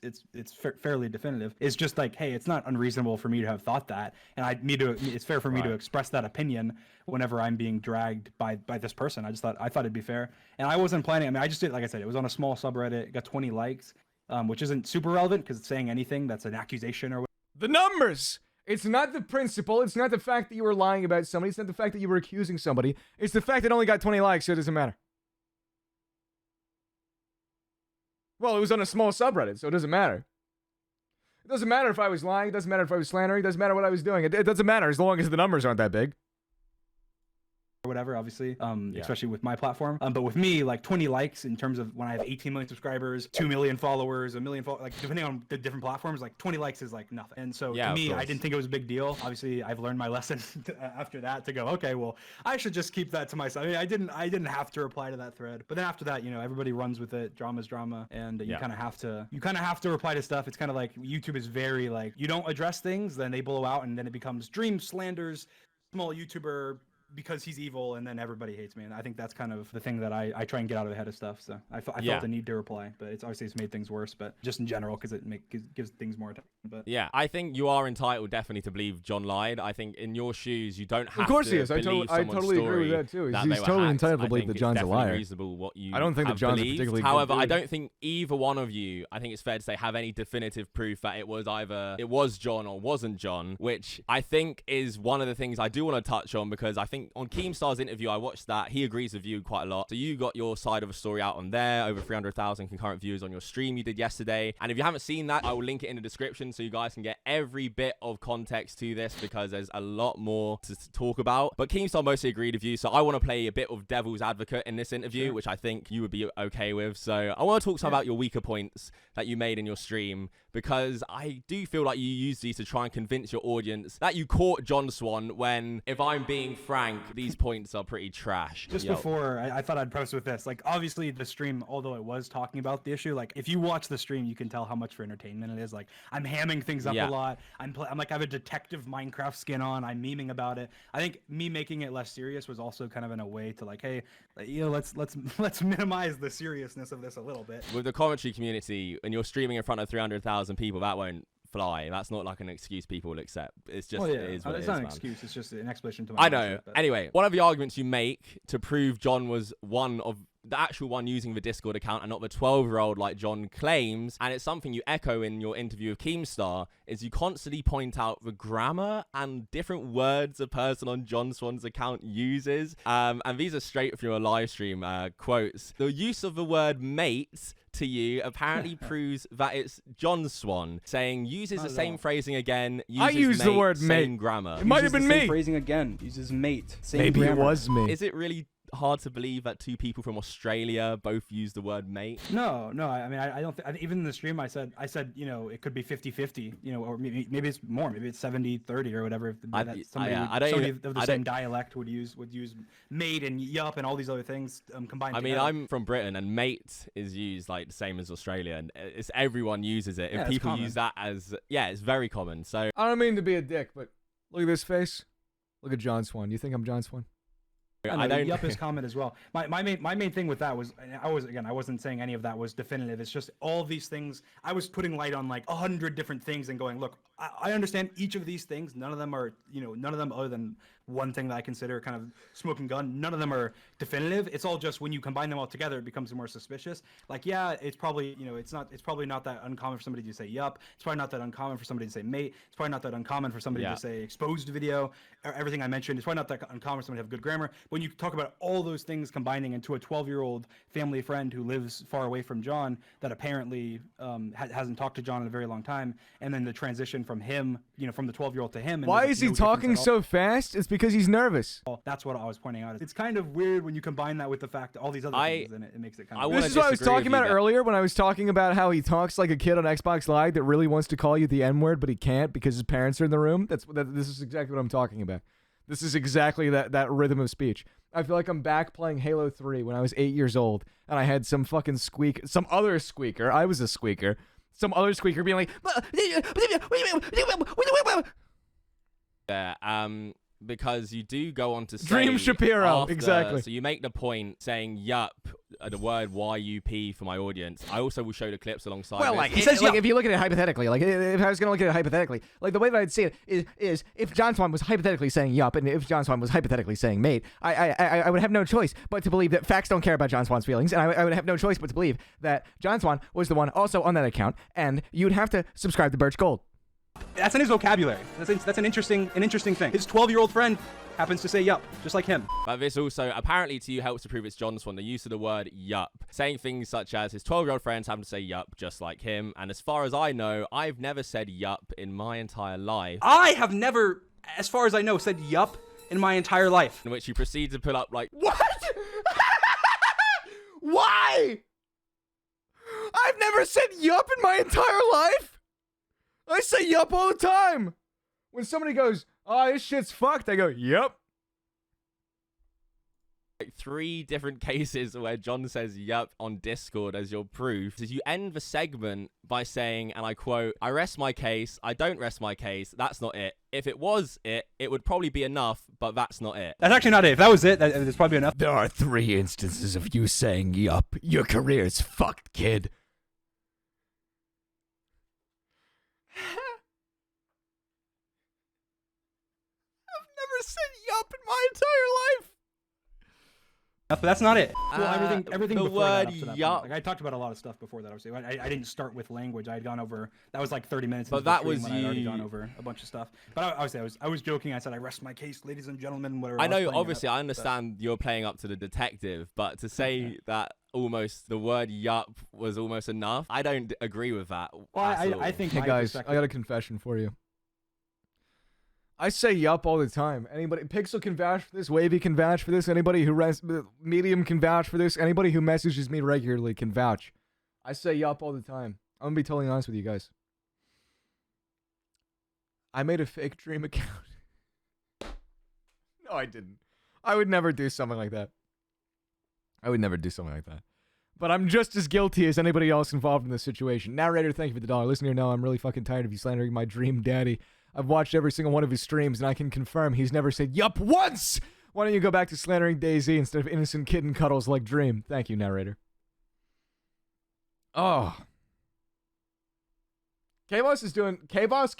fairly definitive. It's just like, hey, it's not unreasonable for me to have thought that, and it's fair for me to express that opinion whenever I'm being dragged by this person. I thought it'd be fair, and I wasn't planning. I mean, I just did, like I said, it was on a small subreddit. It got 20 likes, which isn't super relevant because it's saying anything that's an accusation or. The numbers. It's not the principle. It's not the fact that you were lying about somebody. It's not the fact that you were accusing somebody. It's the fact that it only got 20 likes, so it doesn't matter. Well, it was on a small subreddit, so it doesn't matter. It doesn't matter if I was lying. It doesn't matter if I was slandering. It doesn't matter what I was doing. It doesn't matter as long as the numbers aren't that big. Or whatever, obviously, especially with my platform. But with me, like 20 likes in terms of when I have 18 million subscribers, 2 million followers, a million like depending on the different platforms, like 20 likes is like nothing. And so to me, I didn't think it was a big deal. Obviously, I've learned my lesson after that to go, okay, well, I should just keep that to myself. I mean, I didn't have to reply to that thread. But then after that, everybody runs with it. Drama's drama, and you kind of have to reply to stuff. It's kind of like YouTube is very like, you don't address things, then they blow out, and then it becomes Dream slanders small YouTuber because he's evil, and then everybody hates me. And I think that's kind of the thing that I try and get out of the head of stuff. So I felt the need to reply, but it's made things worse, but just in general, because it gives things more attention. But yeah, I think you are entitled definitely to believe John lied. I think in your shoes, you don't have to. Of course he is. I believe totally agree with that too. He's totally entitled to believe that John's a liar. Reasonable what you I don't think that John's believed. a particularly However, good dude. I don't think either one of you, I think it's fair to say, have any definitive proof that it was either it was John or wasn't John, which I think is one of the things I do want to touch on, because I think on Keemstar's interview, I watched that. He agrees with you quite a lot. So you got your side of a story out on there, over 300,000 concurrent viewers on your stream you did yesterday. And if you haven't seen that, I will link it in the description so you guys can get every bit of context to this, because there's a lot more to talk about. But Keemstar mostly agreed with you, so I want to play a bit of devil's advocate in this interview, which I think you would be okay with. So I want to talk some about your weaker points that you made in your stream, because I do feel like you use these to try and convince your audience that you caught John Swan, when, if I'm being frank, these points are pretty trash. Just before, I thought I'd preface with this. Like, obviously, the stream, although it was talking about the issue, like, if you watch the stream, you can tell how much for entertainment it is. Like, I'm hamming things up a lot. I'm like, I have a detective Minecraft skin on. I'm memeing about it. I think me making it less serious was also kind of in a way to like, hey, let's minimize the seriousness of this a little bit. With the commentary community, and you're streaming in front of 300,000 people, that won't fly. That's not like an excuse people will accept. It's just it is what it is. It's not an excuse. It's just an explanation to my I know. Anyway, one of the arguments you make to prove John was one of the actual one using the Discord account and not the 12-year-old like John claims, and it's something you echo in your interview with Keemstar, is you constantly point out the grammar and different words a person on John Swan's account uses. And these are straight from your live stream quotes. The use of the word mate to you apparently proves that it's John Swan saying uses the same phrasing again. I use the word mate. Same grammar. It might have been me. Phrasing again. Uses mate. Same Maybe grammar. it was me. Is it really hard to believe that two people from Australia both use the word mate? No. I mean, I don't think, even in the stream, I said, you know, it could be 50-50, you know, or maybe it's more, maybe it's 70-30 or whatever. Somebody of the same dialect would use mate and yup and all these other things combined. I mean, I'm from Britain, and mate is used like the same as Australia, and it's everyone uses it. If people use that as, it's very common. So I don't mean to be a dick, but look at this face. Look at John Swan. You think I'm John Swan? I don't. Yup is common as well. My main thing with that was, I wasn't saying any of that was definitive. It's just all of these things. I was putting light on like 100 different things and going, look, I understand each of these things. None of them are, none of them other than one thing that I consider kind of smoking gun. None of them are definitive. It's all just when you combine them all together, it becomes more suspicious. Like, it's probably, it's probably not that uncommon for somebody to say yup. It's probably not that uncommon for somebody to say mate. It's probably not that uncommon for somebody to say exposed video. Everything I mentioned. It's probably not that uncommon for somebody to have good grammar. When you talk about all those things combining into a 12-year-old family friend who lives far away from John that apparently hasn't talked to John in a very long time, and then the transition from him, from the 12-year-old to him. And why is he talking so fast? It's because he's nervous. That's what I was pointing out. It's kind of weird when you combine that with the fact that all these other things, and it makes it kind of This is what I was talking about earlier when I was talking about how he talks like a kid on Xbox Live that really wants to call you the N-word, but he can't because his parents are in the room. This is exactly what I'm talking about. This is exactly that rhythm of speech. I feel like I'm back playing Halo 3 when I was 8 years old, and I had some other squeaker. I was a squeaker. Some other squeaker being like, because you do go on to say Dream Shapiro, after, exactly. So you make the point saying yup, the word YUP for my audience. I also will show the clips alongside. Well, like, if you look at it hypothetically, like if I was going to look at it hypothetically, like the way that I'd see it is if John Swan was hypothetically saying yup, and if John Swan was hypothetically saying mate, I would have no choice but to believe that facts don't care about John Swan's feelings, and I would have no choice but to believe that John Swan was the one also on that account, and you'd have to subscribe to Birch Gold. That's in his vocabulary. That's an interesting thing. His 12-year-old friend happens to say yup, just like him. But this also apparently to you helps to prove it's John Swan. The use of the word yup, saying things such as his 12-year-old friends happen to say yup, just like him. And as far as I know, I've never said yup in my entire life. I have never, as far as I know, said yup in my entire life. In which you proceed to pull up like, what? Why? I've never said yup in my entire life. I say yup all the time. When somebody goes, oh, this shit's fucked, I go, yup. Like 3 different cases where John says yup on Discord as your proof. Is you end the segment by saying, and I quote, I rest my case, I don't rest my case, that's not it. If it was it would probably be enough, but that's not it. That's actually not it. If that was it, that's probably enough. There are 3 instances of you saying yup. Your career's fucked, kid. Said yup in my entire life. But that's not it. Well, everything the before word that yup. Like I talked about a lot of stuff before that. Obviously, I didn't start with language. I had gone over. That was like 30 minutes. But that was when I'd already gone over a bunch of stuff. But I was joking. I said I rest my case, ladies and gentlemen. Whatever. I know. Obviously, I understand you're playing up to the detective, but to say that almost the word yup was almost enough, I don't agree with that. Well, I think. Hey guys, I got a confession for you. I say yup all the time. Anybody, Pixel can vouch for this, Wavy can vouch for this, anybody who Medium can vouch for this, anybody who messages me regularly can vouch. I say yup all the time. I'm gonna be totally honest with you guys. I made a fake Dream account. No, I didn't. I would never do something like that. But I'm just as guilty as anybody else involved in this situation. Narrator, thank you for the $1. Listen here, no, I'm really fucking tired of you slandering my dream daddy. I've watched every single one of his streams, and I can confirm he's never said yup once! Why don't you go back to slandering DayZ instead of innocent kitten cuddles like Dream? Thank you, narrator. Oh. Kavos is doing... Kavos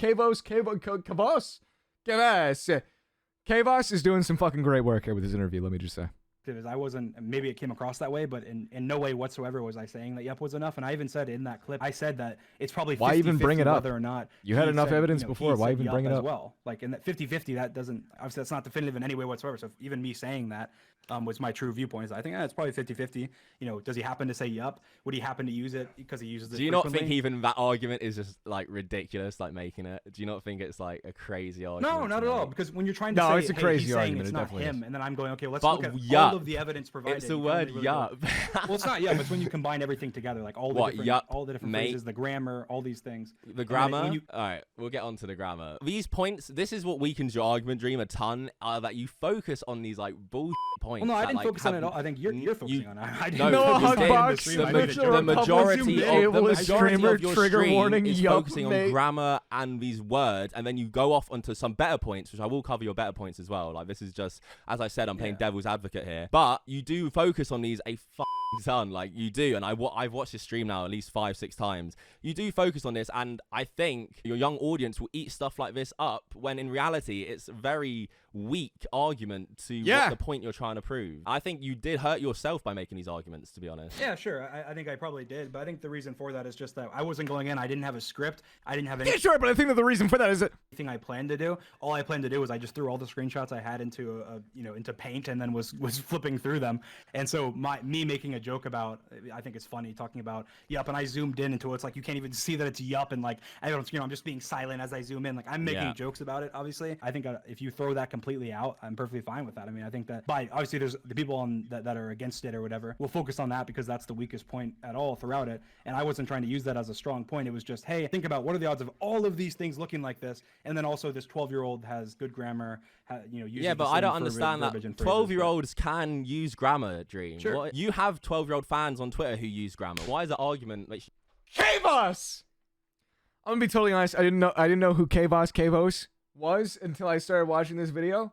is doing some fucking great work here with his interview, let me just say. is I wasn't, maybe it came across that way, but in no way whatsoever was I saying that yup was enough. And I even said in that clip, I said that it's probably 50, Why even bring it up? whether or not You had he enough said, evidence you know, before. he Why said even yup bring it as up? well? Like in that 50-50, that doesn't, obviously that's not definitive in any way whatsoever. So even me saying that was my true viewpoint. Is I think it's probably 50-50. You know, does he happen to say yup? Would he happen to use it because he uses it? Do you not frequently? think even that argument is just like ridiculous, like making it? Do you not think it's like a crazy argument? No, not at all. Because when you're trying to No, say, it's a hey, crazy he's saying argument, it's it not definitely him, is. and then I'm going, okay, let's But look at yup. all of the evidence provided. It's the You can't word really yup. well, it's not yup. It's when you combine everything together, like all the What, different, yup, all the different mate? phrases, the grammar, all these things. The And then grammar. when you- All right, we'll get on to the grammar. These points. This is what weakens your argument, Dream, a ton. That you focus on these like bullshit points. Well, no, I that, didn't like, focus on have- it all. I think you're focusing on it. I didn't No, focus on it in the HUGBOX, stream. I the made a joke. majority streamer, of your trigger stream warning, is yup, focusing mate. on grammar and these words, and then you go off onto some better points, which I will cover your better points as well. Like this is just, as I said, I'm playing devil's advocate here, but you do focus on these a ton, like you do, and I've watched this stream now at least 5-6 times. You do focus on this, and I think your young audience will eat stuff like this up when in reality it's a very weak argument to what the point you're trying to prove. I think you did hurt yourself by making these arguments, to be honest. Yeah, sure. I think I probably did, but I think the reason for that is just that I wasn't going in. I didn't have a script. I didn't have any. Yeah, sure, but I think that the reason for that is that anything I planned to do. All I planned to do was I just threw all the screenshots I had into into Paint and then was flipping through them. And so me making a joke about, I think it's funny talking about yup, and I zoomed in into it. It's like you can't even see that it's yup, and like I don't, I'm just being silent as I zoom in. Like I'm making jokes about it. Obviously, I think if you throw that completely out, I'm perfectly fine with that. I mean, I think that obviously there's the people on that are against it or whatever. We'll focus on that because that's the weakest point at all throughout it. And I wasn't trying to use that as a strong point. It was just, hey, think about what are the odds of all of these things looking like this, and then also this 12-year-old has good grammar. Yeah, but I don't understand that 12-year-olds can use grammar, Dream. Sure. What, you have 12-year-old fans on Twitter who use grammar. Why is the argument like Kavos? I'm gonna be totally honest. I didn't know who Kavos was until I started watching this video.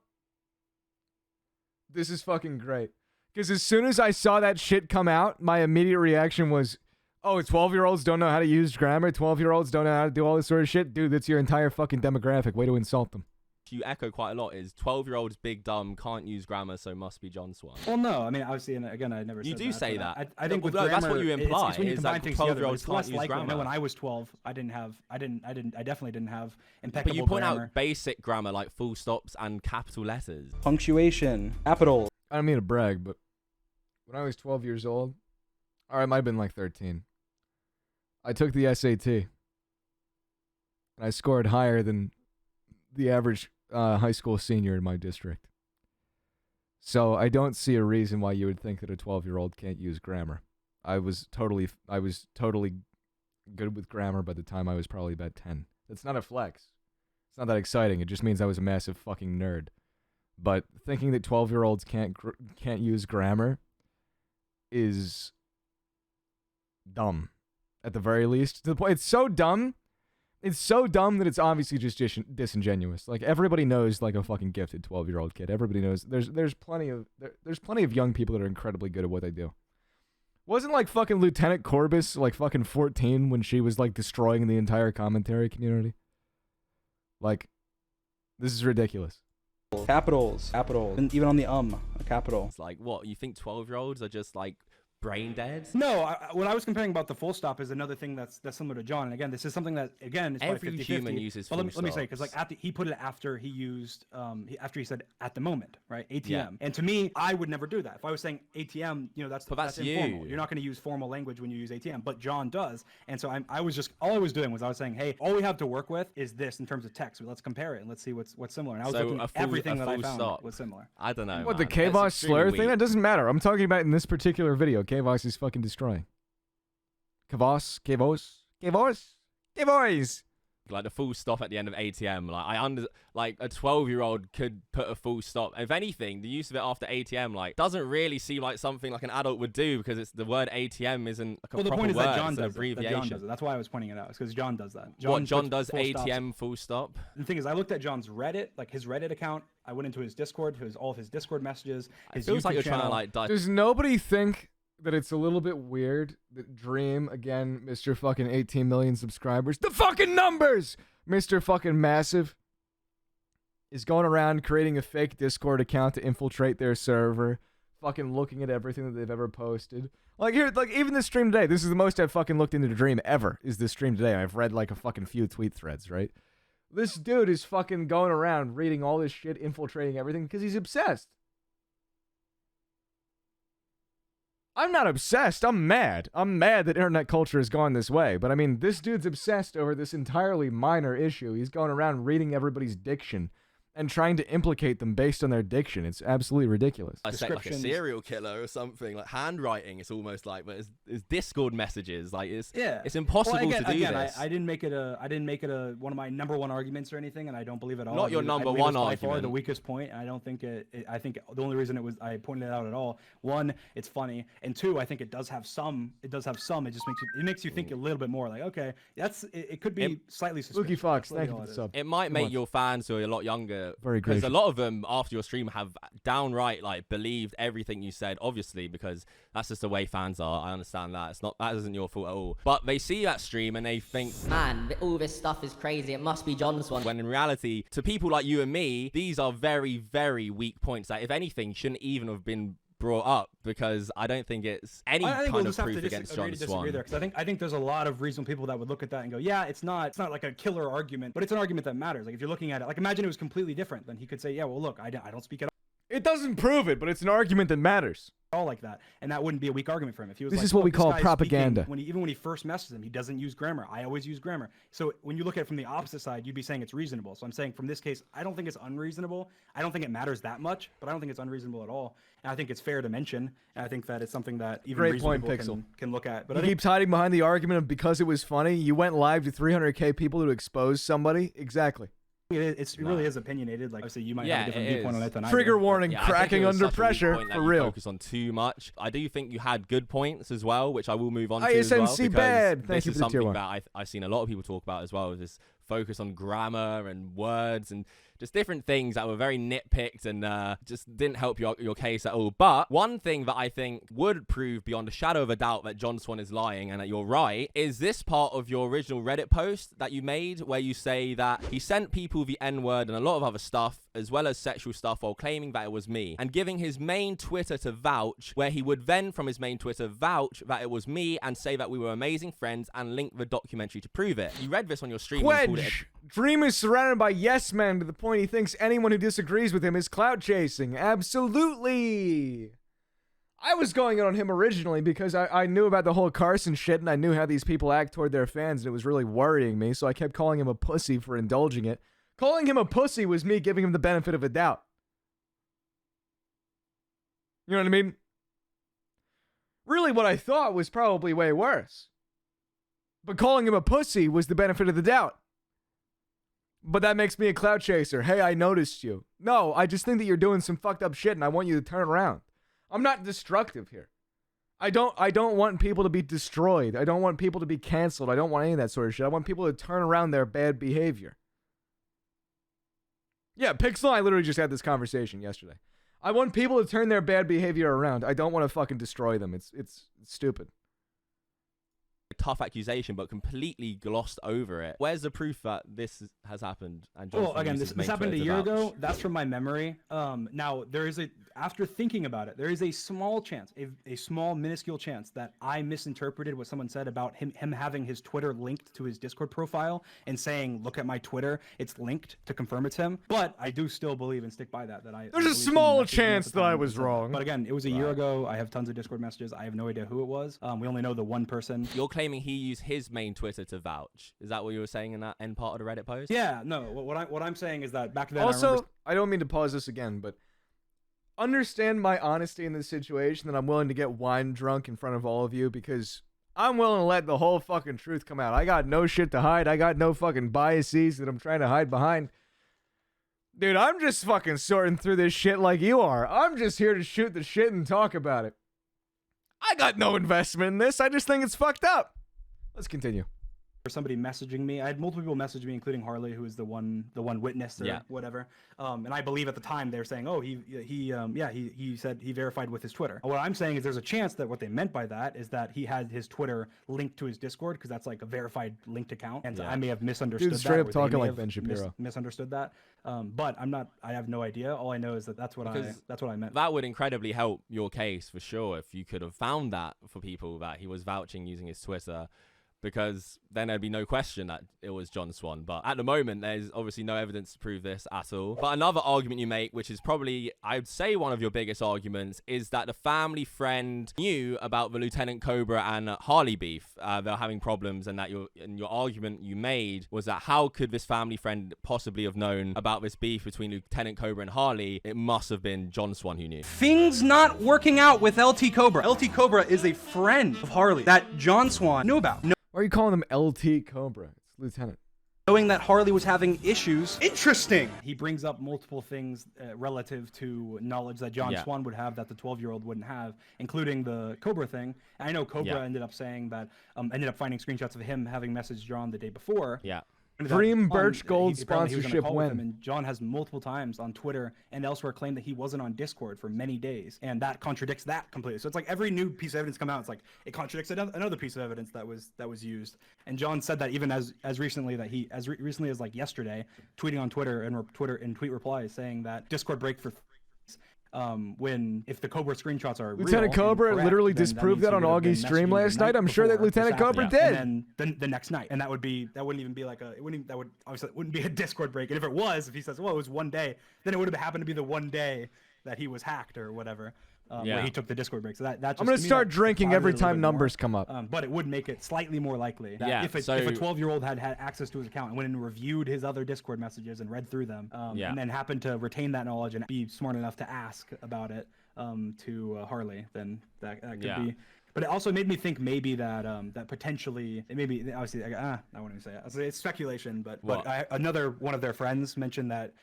This is fucking great. Because as soon as I saw that shit come out, my immediate reaction was, oh, 12-year-olds don't know how to use grammar. 12-year-olds don't know how to do all this sort of shit. Dude, that's your entire fucking demographic. Way to insult them. you echo quite a lot is 12-year-olds big dumb, can't use grammar, so must be John Swan. Well, no, I mean, obviously, and again, I never You said do that, say but that. I think with No, grammar, that's what you imply, it's when you is combine that things together, 12-year-olds it's less can't use likely. I know grammar. when I was 12, I definitely didn't have impeccable But you point grammar. out basic grammar like full stops and capital letters. Punctuation, capital. I don't mean to brag, but when I was 12 years old, or I might have been like 13, I took the SAT. And I scored higher than the average high school senior in my district. So I don't see a reason why you would think that a 12-year-old can't use grammar. I was totally good with grammar by the time I was probably about 10. That's not a flex. It's not that exciting. It just means I was a massive fucking nerd. But thinking that 12-year-olds can't use grammar is dumb, at the very least. To the point, it's so dumb. It's so dumb that it's obviously just disingenuous. Like, everybody knows, like, a fucking gifted 12-year-old kid. Everybody knows. There's plenty of young people that are incredibly good at what they do. Wasn't like fucking Lieutenant Corbus like fucking 14 when she was like destroying the entire commentary community? Like, this is ridiculous. Capitals, and even on the a capital. It's like, what, you think 12-year-olds are just like brain dead? No, what I was comparing about the full stop is another thing that's similar to John. And again, this is something that, again, is Every probably 50-50. human uses But full let me say, stop. because like he put it after he used, after he said at the moment, right? ATM. Yeah. And to me, I would never do that. If I was saying ATM, that's informal. you. You're not going to use formal language when you use ATM, but John does. And so all I was doing was I was saying, hey, all we have to work with is this in terms of text. Let's compare it and let's see what's similar. And I was So looking a at full- everything a that I full found stop. was similar. I don't know. What, man. the Kavos That's slur extremely thing? That weak. doesn't matter. I'm talking about in this particular video. Kavos is fucking destroying. Kavos. Like the full stop at the end of ATM. Like a 12-year-old could put a full stop. If anything, the use of it after ATM doesn't really seem like something like an adult would do, because it's the word ATM isn't like a Well, the proper point is word. that John It's an does it. abbreviation. That John does it. That's why I was pointing it out. It's because John does that. John puts does full stops. ATM full stop. The thing is, I looked at John's Reddit, like his Reddit account. I went into his Discord, all of his Discord messages. His It feels YouTube like you're channel. trying to Does nobody think that it's a little bit weird that Dream, again, Mr. fucking 18 million subscribers, the fucking numbers, Mr. fucking Massive, is going around creating a fake Discord account to infiltrate their server, fucking looking at everything that they've ever posted. Like here, like even this stream today, this is the most I've fucking looked into the dream ever, is this stream today. I've read like a fucking few tweet threads, right? This dude is fucking going around reading all this shit, infiltrating everything, because he's obsessed. I'm not obsessed. I'm mad. I'm mad that internet culture has gone this way. But I mean, this dude's obsessed over this entirely minor issue. He's going around reading everybody's diction and trying to implicate them based on their diction. It's absolutely ridiculous. I said like a serial killer or something, like handwriting. It's almost like, but it's Discord messages. Like it's impossible to do this. I didn't make it a one of my number one arguments or anything, and I don't believe it at all. Not your number one argument. By far the weakest point. And I don't think I think the only reason I pointed it out at all. One, it's funny, and two, I think it does have some. It just makes you think a little bit more. Like, okay, it could be slightly suspicious. Spooky Fox, thank you for the sub. It might make your fans who are a lot younger. Very because gracious. a lot of them after your stream have downright like believed everything you said, obviously, because that's just the way fans are. I understand that. That isn't your fault at all. But they see that stream and they think, man, all this stuff is crazy. It must be John's one. When in reality, to people like you and me, these are very, very weak points that, if anything, shouldn't even have been brought up, because I don't think it's any kind of proof against John Swan. Because I think there's a lot of reasonable people that would look at that and go, yeah, it's not like a killer argument, but it's an argument that matters. Like if you're looking at it, like imagine it was completely different, then he could say, yeah, well, look, I don't speak at all. It doesn't prove it, but it's an argument that matters. All like that, and that wouldn't be a weak argument for him if he was. This like, is what we call propaganda. Even when he first messes him, he doesn't use grammar. I always use grammar. So when you look at it from the opposite side, you'd be saying it's reasonable. So I'm saying from this case, I don't think it's unreasonable. I don't think it matters that much, but I don't think it's unreasonable at all. And I think it's fair to mention. And I think that it's something that even reasonable people can look at. But he keeps hiding behind the argument of because it was funny. You went live to 300K people to expose somebody. Exactly. It really is opinionated. Like, obviously, you might have a different viewpoint on it than I do. Trigger warning, cracking under pressure, for real. Focus on too much. I do think you had good points as well, which I will move on to as ISNC well. bad. Thank this you is for the tier something one. that I've seen a lot of people talk about as well, this focus on grammar and words and just different things that were very nitpicked and just didn't help your case at all. But one thing that I think would prove beyond a shadow of a doubt that John Swan is lying and that you're right is this part of your original Reddit post that you made where you say that he sent people the N-word and a lot of other stuff as well as sexual stuff while claiming that it was me and giving his main Twitter to vouch, where he would then from his main Twitter vouch that it was me and say that we were amazing friends and link the documentary to prove it. You read this on your stream and called it Dream is surrounded by yes men to the point he thinks anyone who disagrees with him is clout chasing. Absolutely. I was going on him originally because I knew about the whole Carson shit and I knew how these people act toward their fans and it was really worrying me, so I kept calling him a pussy for indulging it. Calling him a pussy was me giving him the benefit of a doubt. You know what I mean? Really, what I thought was probably way worse. But calling him a pussy was the benefit of the doubt. But that makes me a clout chaser. Hey, I noticed you. No, I just think that you're doing some fucked up shit and I want you to turn around. I'm not destructive here. I don't want people to be destroyed. I don't want people to be canceled. I don't want any of that sort of shit. I want people to turn around their bad behavior. Yeah, Pixel and I literally just had this conversation yesterday. I want people to turn their bad behavior around. I don't want to fucking destroy them. It's stupid. Tough accusation, but completely glossed over it. Where's the proof that this has happened? And well, again, this happened a year ago. That's from my memory. Now there is after thinking about it, there is a small chance, a small minuscule chance that I misinterpreted what someone said about him having his Twitter linked to his Discord profile and saying, "Look at my Twitter, it's linked," to confirm it's him. But I do still believe and stick by that. There's a small chance that I was wrong. But again, it was a year ago. I have tons of Discord messages. I have no idea who it was. We only know the one person. You're claiming he used his main Twitter to vouch. Is that what you were saying in that end part of the Reddit post? Yeah, no. What I'm saying is that back then. Also, I don't mean to pause this again, but understand my honesty in this situation, that I'm willing to get wine drunk in front of all of you because I'm willing to let the whole fucking truth come out. I got no shit to hide. I got no fucking biases that I'm trying to hide behind. Dude, I'm just fucking sorting through this shit like you are. I'm just here to shoot the shit and talk about it. I got no investment in this. I just think it's fucked up. Let's continue. or somebody messaging me. I had multiple people message me, including Harley, who is the one witness or whatever. And I believe at the time they were saying, oh, he said he verified with his Twitter. What I'm saying is there's a chance that what they meant by that is that he had his Twitter linked to his Discord, because that's like a verified linked account, and I may have misunderstood. Dude, straight that, up talking like Ben Shapiro. Misunderstood that. But I have no idea. All I know is that that's what I meant. That would incredibly help your case for sure if you could have found that for people that he was vouching using his Twitter, because then there'd be no question that it was John Swan. But at the moment, there's obviously no evidence to prove this at all. But another argument you make, which is probably, I'd say, one of your biggest arguments, is that the family friend knew about the Lieutenant Cobra and Harley beef. They're having problems, and that your argument you made was that how could this family friend possibly have known about this beef between Lieutenant Cobra and Harley? It must have been John Swan who knew. Things not working out with LT Cobra. LT Cobra is a friend of Harley that John Swan knew about. Why are you calling him LT Cobra? It's Lieutenant. Knowing that Harley was having issues. Interesting. He brings up multiple things relative to knowledge that John Swan would have that the 12-year-old wouldn't have, including the Cobra thing. And I know Cobra ended up saying that, ended up finding screenshots of him having messaged John the day before. Yeah. Dream Birch Gold sponsorship win. And John has multiple times on Twitter and elsewhere claimed that he wasn't on Discord for many days, and that contradicts that completely. So it's like every new piece of evidence come out, it's like it contradicts another piece of evidence that was used. And John said that even as recently as like yesterday, tweeting on Twitter and tweet replies saying that Discord break for if the Cobra screenshots are Lieutenant Cobra literally disproved that on Augie's stream last night. I'm sure that Lieutenant Cobra did. And then the next night, and that wouldn't even be like it wouldn't be a Discord break. And if it was, if he says, well, it was one day, then it would have happened to be the one day that he was hacked or whatever. Where he took the Discord break. So that just, I'm gonna start drinking every time numbers come up. But it would make it slightly more likely that if a 12-year-old had access to his account and went and reviewed his other Discord messages and read through them, and then happened to retain that knowledge and be smart enough to ask about it to Harley, then that could be. But it also made me think maybe that that potentially, it maybe obviously I wouldn't even say it. It's speculation, but another one of their friends mentioned that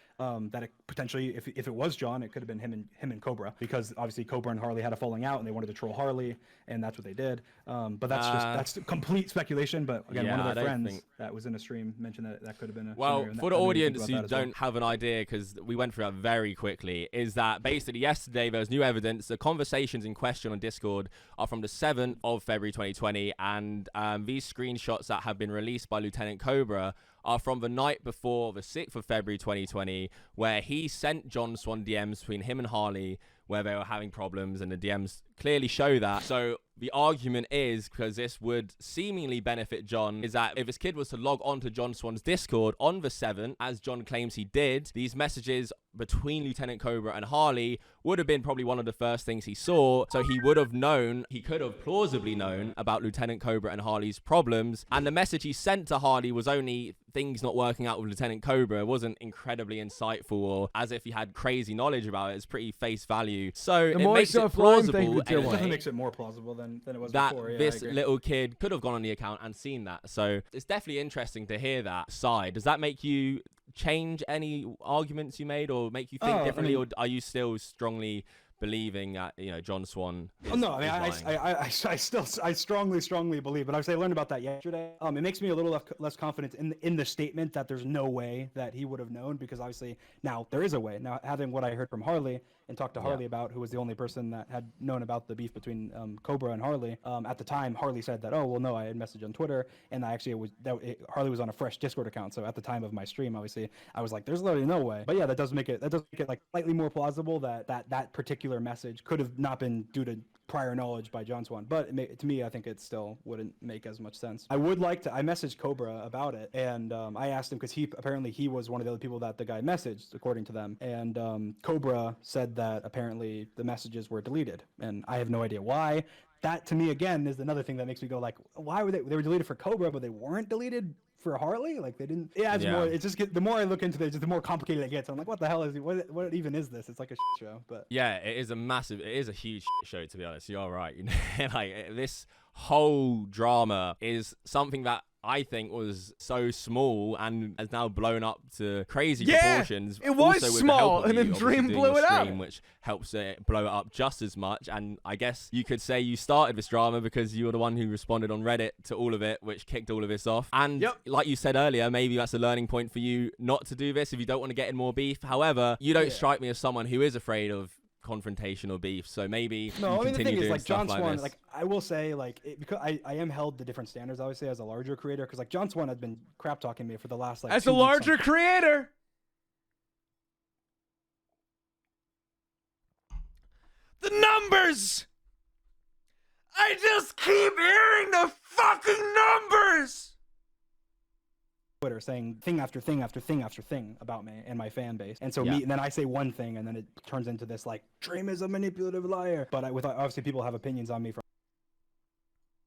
that it potentially, if it was John, it could have been him and Cobra, because obviously Cobra and Harley had a falling out and they wanted to troll Harley, and that's what they did. But that's complete speculation. But again, one of their friends that was in a stream mentioned that could have been a. Well, for the audience who don't have an idea, because we went through that very quickly, is that basically yesterday there was new evidence. The conversations in question on Discord are from the 7th of February 2020, and these screenshots that have been released by Lieutenant Cobra are from the night before the 6th of February 2020, where he sent John Swan DMs between him and Harley where they were having problems, and the DMs clearly show that. So the argument is, because this would seemingly benefit John, is that if this kid was to log on to John Swan's Discord on the 7th, as John claims he did, these messages between Lieutenant Cobra and Harley would have been probably one of the first things he saw. So he would have known, he could have plausibly known about Lieutenant Cobra and Harley's problems. And the message he sent to Harley was only things not working out with Lieutenant Cobra. It wasn't incredibly insightful or as if he had crazy knowledge about it. It's pretty face value. So it makes it plausible. It definitely makes it more plausible than it was that before. This little kid could have gone on the account and seen that. So it's definitely interesting to hear that side. Does that make you change any arguments you made, or make you think differently, or are you still strongly believing that John Swan is, I strongly believe, but I learned about that yesterday. It makes me a little less confident in the statement that there's no way that he would have known, because obviously now there is a way. Now, having what I heard from Harley and talked to Harley about, who was the only person that had known about the beef between Cobra and Harley, at the time Harley said that, oh well, no, I had messaged on Twitter, and Harley was on a fresh Discord account. So at the time of my stream, obviously I was like, there's literally no way. But yeah, that does make it like slightly more plausible that particular message could have not been due to prior knowledge by John Swan. But to me, I think it still wouldn't make as much sense. I messaged Cobra about it, and I asked him, because he was one of the other people that the guy messaged, according to them, and Cobra said that apparently the messages were deleted, and I have no idea why. That to me again is another thing that makes me go like, why were they were deleted for Cobra but they weren't deleted for Harley? Like they didn't. More. It just the more I look into it, the more complicated it gets. I'm like, what the hell is he? What even is this? It's like a shit show. But yeah, it is a huge shit show, to be honest. You're right. Like this whole drama is something that I think was so small and has now blown up to crazy Yeah, proportions. it was Also with the small, help of and then you, obviously, Dream doing blew your it up. stream, which helps it blow it up just as much. And I guess you could say you started this drama because you were the one who responded on Reddit to all of it, which kicked all of this off. And like you said earlier, maybe that's a learning point for you not to do this if you don't want to get in more beef. However, you don't strike me as someone who is afraid of confrontation or beef, so maybe No, you I mean, the continue thing is, doing like, stuff John Swan, this. like, I will say, like, because I am held to different standards, obviously, as a larger creator, because, like, John Swan has been crap talking me for the last, like, As 2 a weeks larger creator. The numbers! I just keep hearing the fucking numbers! Twitter saying thing after thing after thing after thing about me and my fan base, and so Yeah. and then I say one thing, and then it turns into this like Dream is a manipulative liar. But obviously people have opinions on me from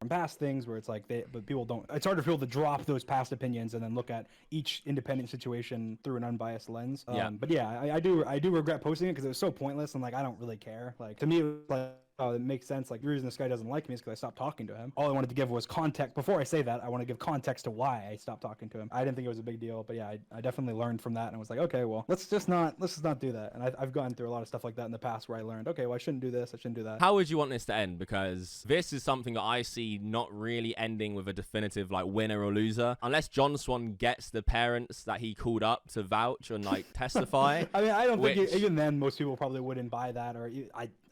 past things where it's like but people don't. It's hard for people to drop those past opinions and then look at each independent situation through an unbiased lens. But yeah, I do regret posting it because it was so pointless and like I don't really care. Like to me, it was like. Oh, it makes sense. Like, the reason this guy doesn't like me is because I stopped talking to him. All I wanted to give was context. Before I say that, I want to give context to why I stopped talking to him. I didn't think it was a big deal, but yeah, I definitely learned from that and was like, okay, well, let's just not do that. And I've gone through a lot of stuff like that in the past where I learned, okay, well, I shouldn't do this, I shouldn't do that. How would you want this to end? Because this is something that I see not really ending with a definitive like winner or loser, unless John Swan gets the parents that he called up to vouch and like testify. I mean, I don't think even then most people probably wouldn't buy that, or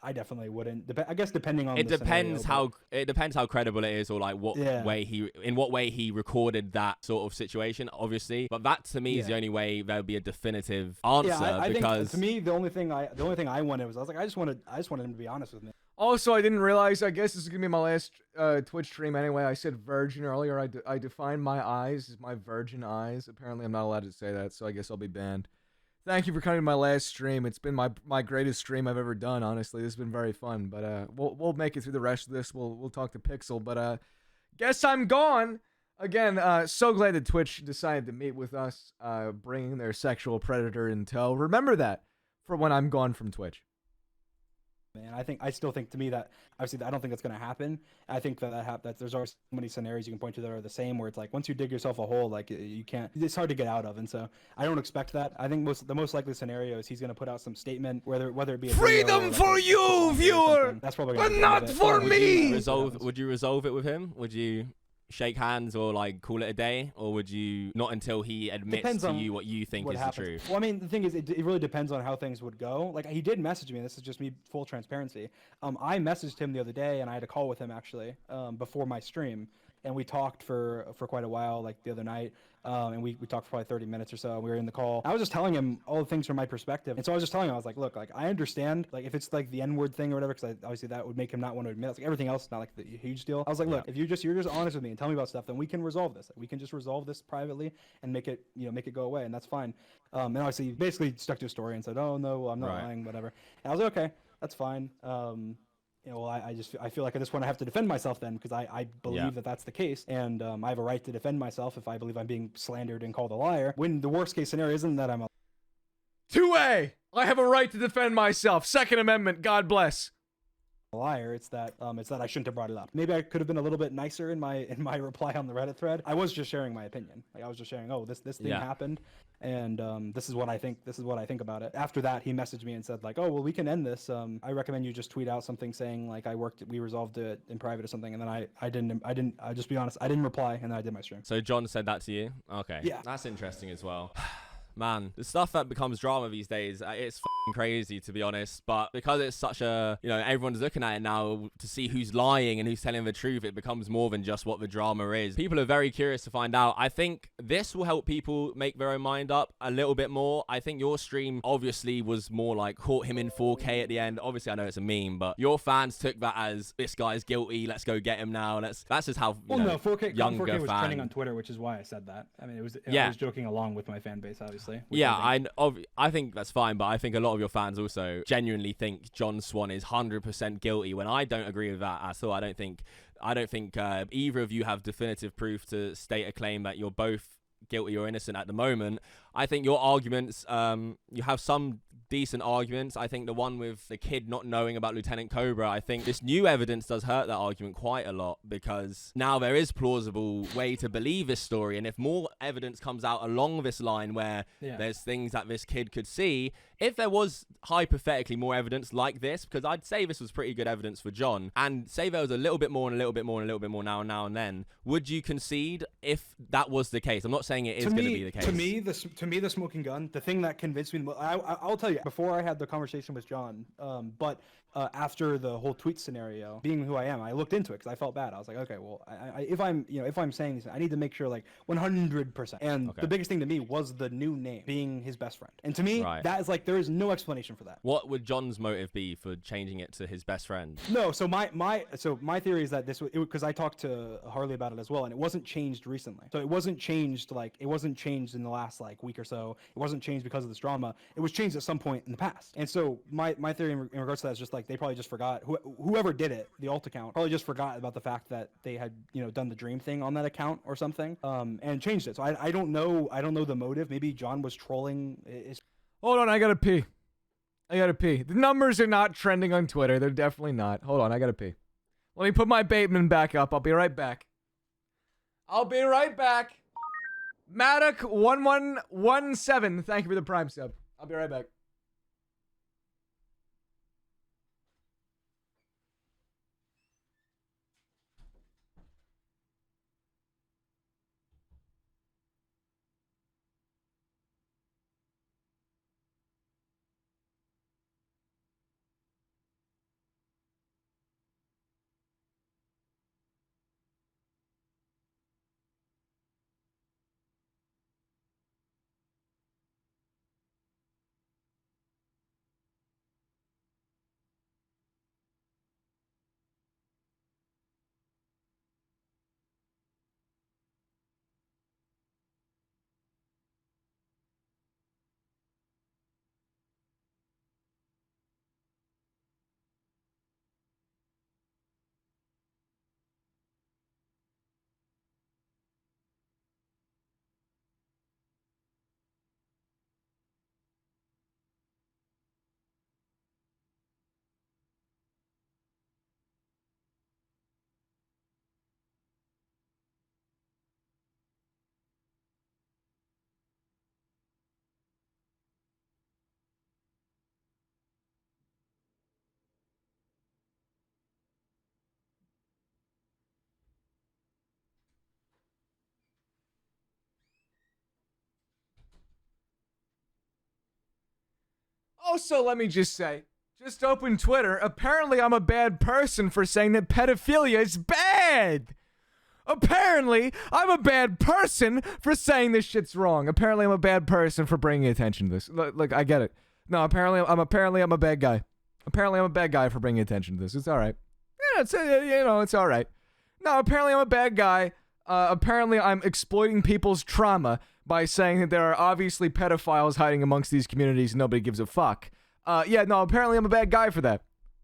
I definitely wouldn't. I guess depending on it the depends scenario, it depends how credible it is, or like what way in what way he recorded that sort of situation, obviously. But that to me is the only way there would be a definitive answer. Yeah, I because think, to me the only thing I wanted was I was like I just wanted him to be honest with me. Also, I didn't realize, I guess this is going to be my last Twitch stream anyway. I said virgin earlier. I defined my eyes as my virgin eyes. Apparently, I'm not allowed to say that, so I guess I'll be banned. Thank you for coming to my last stream. It's been my greatest stream I've ever done, honestly. This has been very fun, but we'll make it through the rest of this. We'll talk to Pixel, but guess I'm gone. Again, so glad that Twitch decided to meet with us, bringing their sexual predator in tow. Remember that for when I'm gone from Twitch. Man, I still think to me that obviously I don't think that's going to happen. I think that there's always so many scenarios you can point to that are the same, where it's like once you dig yourself a hole, like you can't. It's hard to get out of, and so I don't expect that. I think the most likely scenario is he's going to put out some statement, whether it be a freedom for you, viewer, that's probably but not for me. Would you resolve it with him? Would you shake hands or like call it a day, or would you not until he admits to you what you think is the truth? Well, I mean, the thing is, it really depends on how things would go. Like, he did message me, and this is just me, full transparency. I messaged him the other day, and I had a call with him actually before my stream, and we talked for quite a while, like the other night. And we talked for probably 30 minutes or so. We were in the call. I was just telling him all the things from my perspective. And so I was just telling him, I was like, look, like, I understand, like, if it's like the N-word thing or whatever, because obviously that would make him not want to admit it. Like, everything else is not like the huge deal. I was like, look, if you're just honest with me and tell me about stuff, then we can resolve this. Like, we can just resolve this privately and make it go away. And that's fine. And obviously he basically stuck to his story and said, oh no, I'm not lying, whatever. And I was like, okay, that's fine. Well, I feel like at this point I have to defend myself then, because I believe that that's the case, and I have a right to defend myself if I believe I'm being slandered and called a liar. When the worst case scenario isn't that I'm a 2A. I have a right to defend myself. Second Amendment. God bless. liar, it's that I shouldn't have brought it up. Maybe I could have been a little bit nicer in my reply on the Reddit thread. I was just sharing my opinion. Like, I was just sharing, oh, this thing happened, and this is what I think. This is what I think about it. After that, he messaged me and said, like, oh, well, we can end this. I recommend you just tweet out something saying, like, we resolved it in private or something. And then I just be honest, I didn't reply, and then I did my stream. So John said that to you? Okay. Yeah. That's interesting as well. Man, the stuff that becomes drama these days, it's f***ing crazy, to be honest. But because it's such a, everyone's looking at it now to see who's lying and who's telling the truth, it becomes more than just what the drama is. People are very curious to find out. I think this will help people make their own mind up a little bit more. I think your stream obviously was more like caught him in 4K at the end. Obviously, I know it's a meme, but your fans took that as, this guy's guilty, let's go get him now. That's just how, 4K, younger 4K was fan. trending on Twitter, which is why I said that. I mean, I was joking along with my fan base, obviously. Yeah, I think that's fine, but I think a lot of your fans also genuinely think John Swan is 100% guilty, when I don't agree with that at all. I don't think either of you have definitive proof to state a claim that you're both guilty or innocent at the moment. I think your arguments, you have some decent arguments. I think the one with the kid not knowing about Lieutenant Cobra, I think this new evidence does hurt that argument quite a lot, because now there is plausible way to believe this story. And if more evidence comes out along this line where there's things that this kid could see, if there was hypothetically more evidence like this, because I'd say this was pretty good evidence for John, and say there was a little bit more and a little bit more and a little bit more now and then, would you concede if that was the case? I'm not saying it is going to be the case. To me, the smoking gun, the thing that convinced me, I'll tell you, before I had the conversation with John, but after the whole tweet scenario, being who I am, I looked into it because I felt bad. I was like, okay, well, if I'm saying this, I need to make sure, like, 100%. And the biggest thing to me was the new name being his best friend. And to me, that is like, there is no explanation for that. What would John's motive be for changing it to his best friend? No, so my theory is that this was, because I talked to Harley about it as well, and it wasn't changed recently. So it wasn't changed in the last like week or so. It wasn't changed because of this drama. It was changed at some point in the past. And so my theory in regards to that is just like, they probably just forgot, whoever did it, the alt account, probably just forgot about the fact that they had, done the dream thing on that account or something, and changed it. So I don't know the motive. Maybe John was trolling. Hold on, I gotta pee. The numbers are not trending on Twitter. They're definitely not. Hold on, I gotta pee. Let me put my Bateman back up. I'll be right back. Maddock1117, thank you for the Prime sub. I'll be right back. Also, let me just say, just open Twitter. Apparently, I'm a bad person for saying that pedophilia is bad. Apparently, I'm a bad person for saying this shit's wrong. Apparently, I'm a bad person for bringing attention to this. Look, I get it. No, apparently I'm a bad guy. Apparently, I'm a bad guy for bringing attention to this. It's all right. Yeah, it's all right. No, apparently, I'm a bad guy. Apparently, I'm exploiting people's trauma by saying that there are obviously pedophiles hiding amongst these communities and nobody gives a fuck. Apparently I'm a bad guy for that.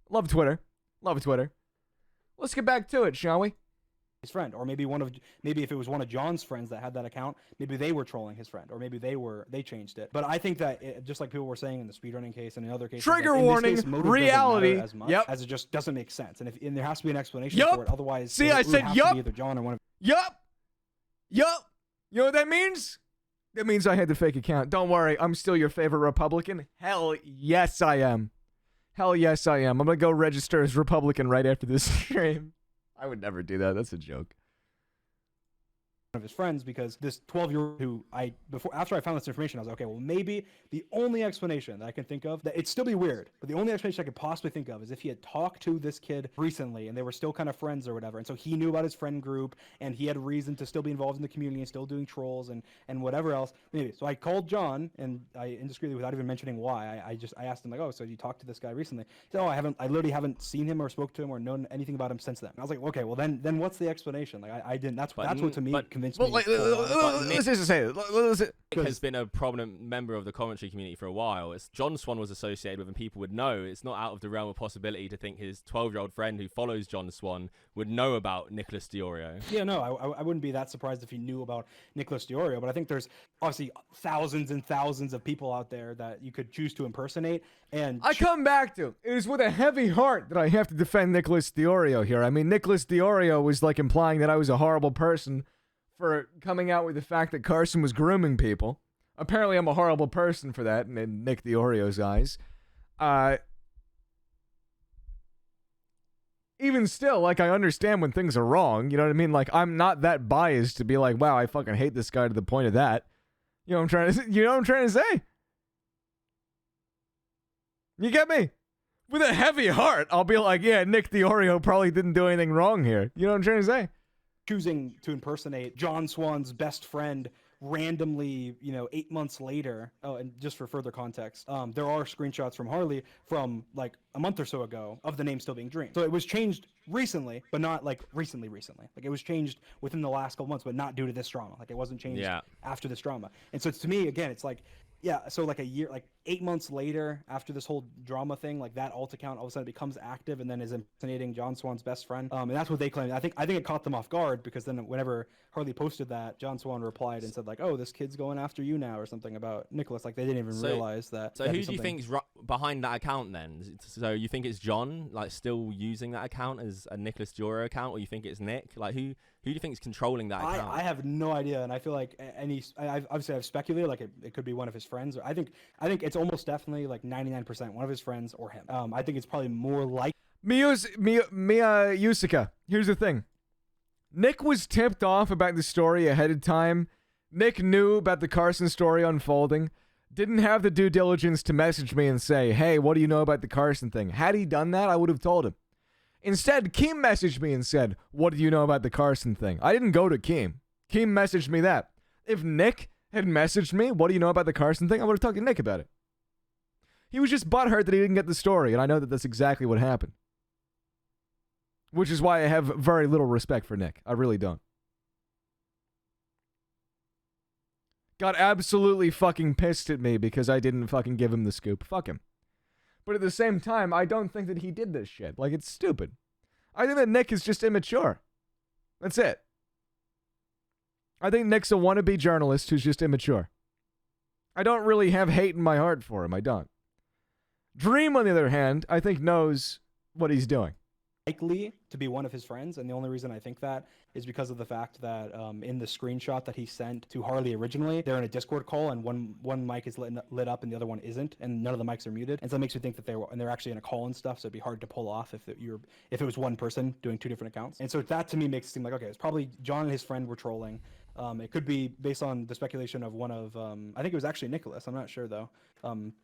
Love Twitter. Let's get back to it, shall we? His friend, or maybe if it was one of John's friends that had that account, maybe they were trolling his friend, or maybe they changed it. But I think that just like people were saying in the speedrunning case and in other cases, trigger like, warning, this case, reality, as much, as it just doesn't make sense, and there has to be an explanation for it. Otherwise, see, I said yup. Either John or one of yup. You know what that means? That means I had the fake account. Don't worry, I'm still your favorite Republican. Hell yes, I am. I'm gonna go register as Republican right after this stream. I would never do that. That's a joke. Of his friends, because this 12-year-old who after I found this information, I was like, okay, well, maybe the only explanation that I can think of, that it'd still be weird, but the only explanation I could possibly think of is if he had talked to this kid recently and they were still kind of friends or whatever, and so he knew about his friend group and he had reason to still be involved in the community and still doing trolls and whatever else, maybe. So I called John, and I indiscreetly, without even mentioning why, I asked him, like, oh, so you talked to this guy recently? He said, oh, I literally haven't seen him or spoke to him or known anything about him since then. And I was like, okay, well then what's the explanation? Like I didn't. That's what to me convinced convince Well, me. like, let's just say it. Nick has been a prominent member of the commentary community for a while. It's John Swan was associated with, and people would know. It's not out of the realm of possibility to think his 12-year-old friend who follows John Swan would know about Nicholas Diorio. Yeah, no, I wouldn't be that surprised if he knew about Nicholas Diorio, but I think there's obviously thousands and thousands of people out there that you could choose to impersonate. And I come back to it is with a heavy heart that I have to defend Nicholas Diorio here. I mean, Nicholas Diorio was like implying that I was a horrible person for coming out with the fact that Carson was grooming people. Apparently, I'm a horrible person for that in Nick Diorio's eyes. Even still, like, I understand when things are wrong. You know what I mean? Like, I'm not that biased to be like, wow, I fucking hate this guy to the point of that. You know what I'm trying to say? You get me? With a heavy heart, I'll be like, yeah, Nick Diorio probably didn't do anything wrong here. You know what I'm trying to say? Choosing to impersonate John Swan's best friend randomly, 8 months later. Oh, and just for further context, there are screenshots from Harley from like a month or so ago of the name still being Dream. So it was changed recently, but not like recently. Like it was changed within the last couple months, but not due to this drama. Like it wasn't changed after this drama. And so to me, again, it's like, yeah, so like a year, like 8 months later after this whole drama thing, like that alt account all of a sudden becomes active and then is impersonating John Swan's best friend. And that's what they claim. I think it caught them off guard because then whenever Harley posted that, John Swan replied and said like, oh, this kid's going after you now or something about Nicholas. Like they didn't even realize that. So who do you think's behind that account then? So you think it's John, like still using that account as a Nicholas Diorio account, or you think it's Nick? Like who do you think is controlling that account? I have no idea, and I feel like I've speculated like it could be one of his friends. Or I think it's almost definitely like 99% one of his friends or him. I think it's probably more like Mia Yusika. Here's the thing. Nick was tipped off about the story ahead of time. Nick knew about the Carson story unfolding. Didn't have the due diligence to message me and say, hey, what do you know about the Carson thing? Had he done that, I would have told him. Instead, Keem messaged me and said, what do you know about the Carson thing? I didn't go to Keem. Keem messaged me that. If Nick had messaged me, what do you know about the Carson thing? I would have talked to Nick about it. He was just butthurt that he didn't get the story, and I know that that's exactly what happened. Which is why I have very little respect for Nick. I really don't. Got absolutely fucking pissed at me because I didn't fucking give him the scoop. Fuck him. But at the same time, I don't think that he did this shit. Like, it's stupid. I think that Nick is just immature. That's it. I think Nick's a wannabe journalist who's just immature. I don't really have hate in my heart for him. I don't. Dream, on the other hand, I think knows what he's doing. Likely to be one of his friends, and the only reason I think that is because of the fact that in the screenshot that he sent to Harley originally, they're in a Discord call and one mic is lit up and the other one isn't, and none of the mics are muted, and so it makes me think that they're actually in a call and stuff, so it'd be hard to pull off if it was one person doing two different accounts. And so that to me makes it seem like, okay, it's probably John and his friend were trolling. It could be based on the speculation of one of, I think it was actually Nicholas. I'm not sure though.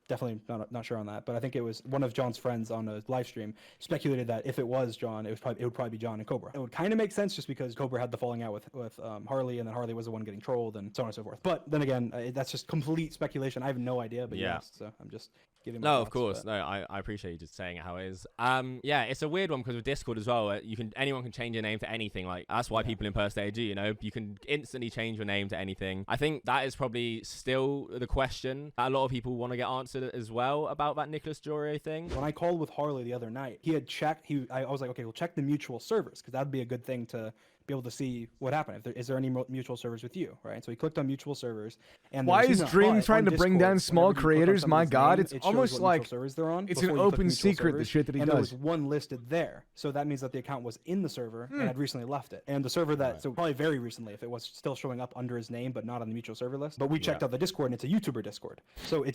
Definitely not sure on that. But I think it was one of John's friends on a live stream speculated that if it was John, it would probably be John and Cobra. It would kind of make sense just because Cobra had the falling out with Harley, and then Harley was the one getting trolled and so on and so forth. But then again, that's just complete speculation. I have no idea. But yeah, so I'm just giving my thoughts, of course. but... No, I appreciate you just saying it how it is. Yeah, it's a weird one because with Discord as well, anyone can change your name to anything. Like that's why people impersonate you. You know, you can instantly change your name to anything. I think that is probably still the question that a lot of people want to get answered as well about that Nicholas Diorio thing. When I called with Harley the other night, he had checked. I was like, okay, we'll check the mutual servers because that'd be a good thing to be able to see what happened. Is there any mutual servers with you, right? So he clicked on mutual servers. And why is Dream trying to bring down small creators? My God, it's almost like it's an open secret, the shit that he does. And there was one listed there. So that means that the account was in the server and had recently left it. And the server so probably very recently, if it was still showing up under his name, but not on the mutual server list. But we checked out the Discord and it's a YouTuber Discord. So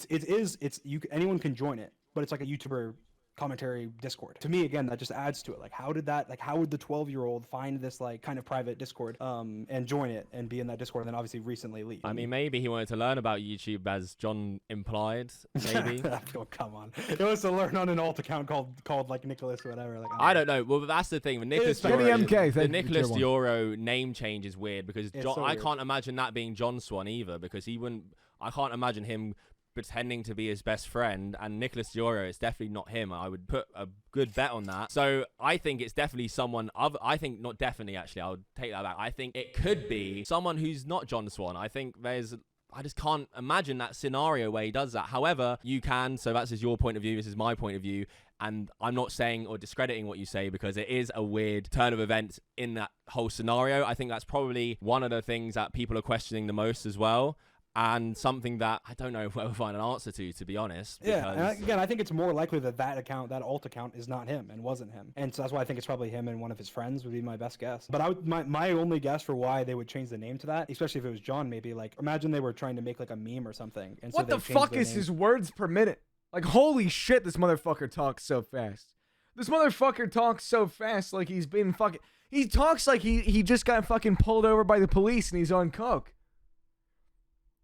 anyone can join it, but it's like a YouTuber commentary Discord. To me, again, that just adds to it. Like, how would the 12-year-old find this like kind of private Discord and join it and be in that Discord and then obviously recently leave? I mean, maybe he wanted to learn about YouTube, as John implied. Maybe. Oh, come on. It was to learn on an alt account called like Nicholas or whatever. Like, I don't know. Well, that's the thing. The Nicholas Diorio name change is weird because I can't imagine that being John Swan either, because I can't imagine him pretending to be his best friend, and Nicholas Dioro, it's definitely not him. I would put a good bet on that. So I think it's definitely someone other. I think not definitely, actually. I'll take that back. I think it could be someone who's not John Swan. I think I just can't imagine that scenario where he does that. However, you can, so that's just your point of view, this is my point of view, and I'm not saying or discrediting what you say because it is a weird turn of events in that whole scenario. I think that's probably one of the things that people are questioning the most as well, and something that I don't know if we'll find an answer to be honest. Yeah, and again, I think it's more likely that that alt account is not him and wasn't him. And so that's why I think it's probably him and one of his friends would be my best guess. But my only guess for why they would change the name to that, especially if it was John, maybe, like, imagine they were trying to make, like, a meme or something. And so what the fuck is his words per minute? Like, holy shit, this motherfucker talks so fast. This motherfucker talks so fast like he's been fucking... He talks like he just got fucking pulled over by the police and he's on coke.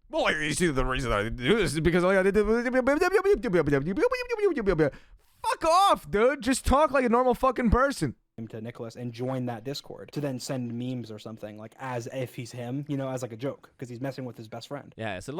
Well, you see, the reason I do this is because I did. Fuck off, dude. Just talk like a normal fucking person. To Nicholas and join that Discord to then send memes or something, like, as if he's him, you know, as like a joke, because he's messing with his best friend. Yeah, there's a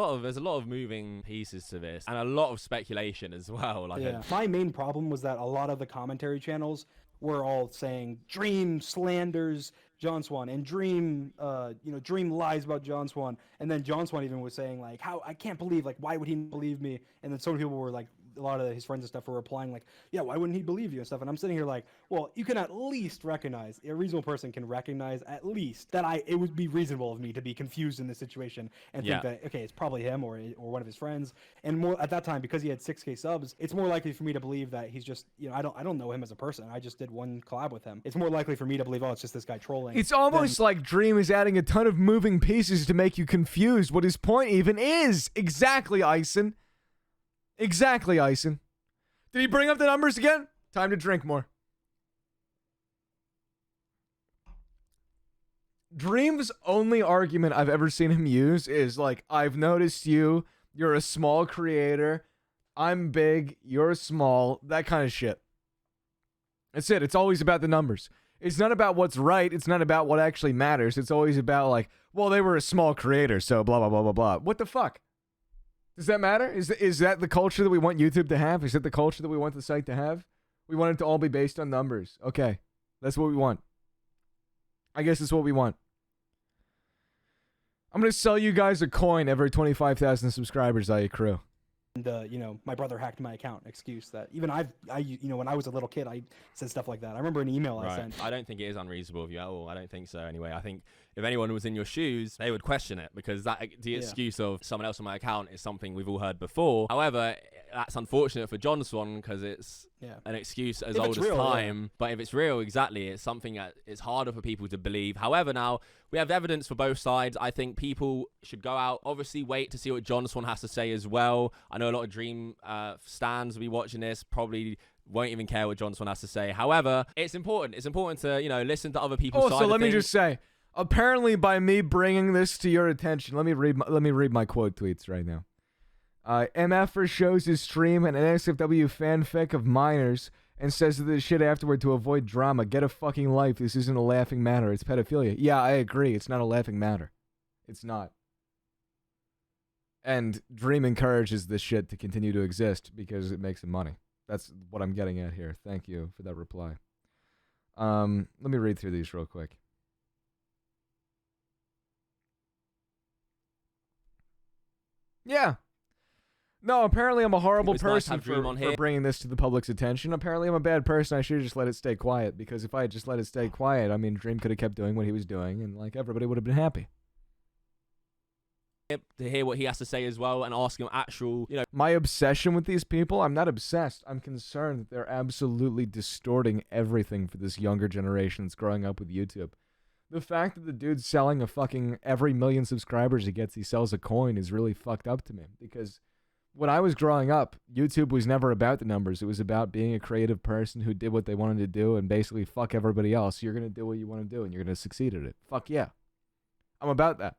lot of moving pieces to this and a lot of speculation as well. Like, yeah. My main problem was that a lot of the commentary channels were all saying Dream slanders John Swan and Dream lies about John Swan, and then John Swan even was saying, like, how I can't believe, like, why would he believe me? And then so many people were like, a lot of his friends and stuff were replying like, yeah, why wouldn't he believe you and stuff? And I'm sitting here like, well, you can at least recognize, a reasonable person can recognize at least that it would be reasonable of me to be confused in this situation and think that, okay, it's probably him or one of his friends. And more at that time, because he had 6K subs, it's more likely for me to believe that he's just, you know, I don't know him as a person. I just did one collab with him. It's more likely for me to believe, oh, it's just this guy trolling. It's almost like Dream is adding a ton of moving pieces to make you confused what his point even is. Exactly, Ison. Exactly, Ison. Did he bring up the numbers again? Time to drink more. Dream's only argument I've ever seen him use is like, I've noticed you're a small creator, I'm big, you're small, that kind of shit. That's it. It's always about the numbers. It's not about what's right. It's not about what actually matters. It's always about like, well, they were a small creator, so blah, blah, blah, blah, blah. What the fuck? Does that matter? Is that the culture that we want YouTube to have? Is that the culture that we want the site to have? We want it to all be based on numbers. Okay. That's what we want. I guess it's what we want. I'm going to sell you guys a coin every 25,000 subscribers I accrue. And, my brother hacked my account excuse that even when I was a little kid, I said stuff like that. I remember an email I sent. I don't think it is unreasonable of you at all. I don't think so anyway. I think if anyone was in your shoes, they would question it because the excuse of someone else on my account is something we've all heard before. However, that's unfortunate for John Swan because it's an excuse as old as time. Yeah. But if it's real, exactly, it's something that it's harder for people to believe. However, now we have evidence for both sides. I think people should go out, obviously wait to see what John Swan has to say as well. I know a lot of Dream stans will be watching this, probably won't even care what John Swan has to say. However, it's important. It's important to, listen to other people's side. So let me just say, apparently by me bringing this to your attention, let me read my quote tweets right now. MFer shows his stream an NSFW fanfic of minors and says this shit afterward to avoid drama. Get a fucking life. This isn't a laughing matter. It's pedophilia. Yeah, I agree. It's not a laughing matter. It's not. And Dream encourages this shit to continue to exist because it makes him money. That's what I'm getting at here. Thank you for that reply. Let me read through these real quick. Yeah. No, apparently I'm a horrible person for bringing this to the public's attention. Apparently I'm a bad person. I should have just let it stay quiet because if I had just let it stay quiet, I mean, Dream could have kept doing what he was doing and like everybody would have been happy. To hear what he has to say as well and ask him actual, My obsession with these people, I'm not obsessed. I'm concerned that they're absolutely distorting everything for this younger generation that's growing up with YouTube. The fact that the dude's selling a fucking every million subscribers he gets, he sells a coin is really fucked up to me because when I was growing up, YouTube was never about the numbers. It was about being a creative person who did what they wanted to do and basically fuck everybody else. You're going to do what you want to do and you're going to succeed at it. Fuck yeah. I'm about that.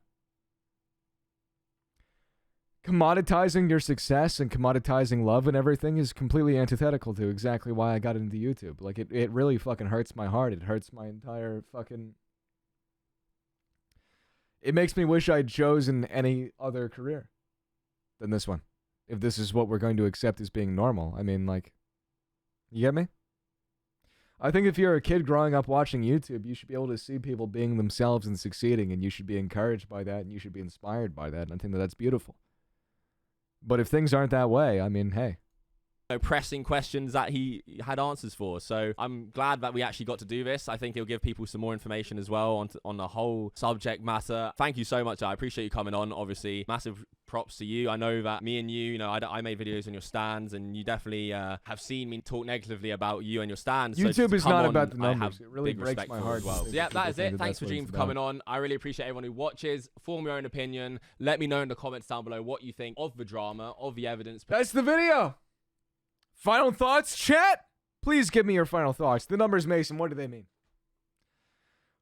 Commoditizing your success and commoditizing love and everything is completely antithetical to exactly why I got into YouTube. Like, it really fucking hurts my heart. It hurts my entire fucking... It makes me wish I'd chosen any other career than this one. If this is what we're going to accept as being normal. I mean, like, you get me? I think if you're a kid growing up watching YouTube, you should be able to see people being themselves and succeeding, and you should be encouraged by that, and you should be inspired by that, and I think that that's beautiful. But if things aren't that way, I mean, hey. Pressing questions that he had answers for. So I'm glad that we actually got to do this. I think it'll give people some more information as well on the whole subject matter. Thank you so much. I appreciate you coming on. Obviously, massive props to you. I know that me and you know, I made videos on your stands, and you definitely have seen me talk negatively about you and your stands. YouTube so is not about the numbers. It really big breaks respect my for heart. as well. So yeah, that is it. Thanks for Gene for coming on. I really appreciate everyone who watches. Form your own opinion. Let me know in the comments down below what you think of the drama, of the evidence. That's the video. Final thoughts, chat? Please give me your final thoughts. The numbers, Mason, what do they mean?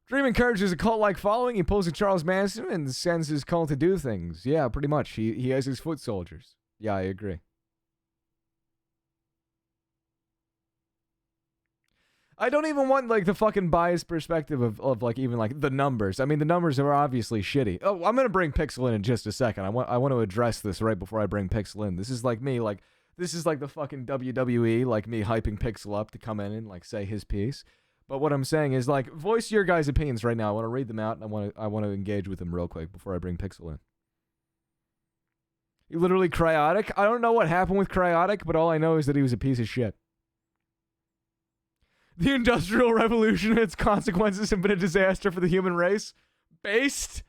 Dream encourages a cult-like following. He pulls a Charles Manson and sends his cult to do things. Yeah, pretty much. He has his foot soldiers. Yeah, I agree. I don't even want, like, the fucking biased perspective of like, even, like, the numbers. I mean, the numbers are obviously shitty. Oh, I'm going to bring Pixel in just a second. I want to address this right before I bring Pixel in. This is like me, like... This is like the fucking WWE, like me hyping Pixel up to come in and like say his piece. But what I'm saying is like, voice your guys' opinions right now. I want to read them out, and I want to engage with them real quick before I bring Pixel in. He literally Cryotic. I don't know what happened with Cryotic, but all I know is that he was a piece of shit. The Industrial Revolution and its consequences have been a disaster for the human race. Based.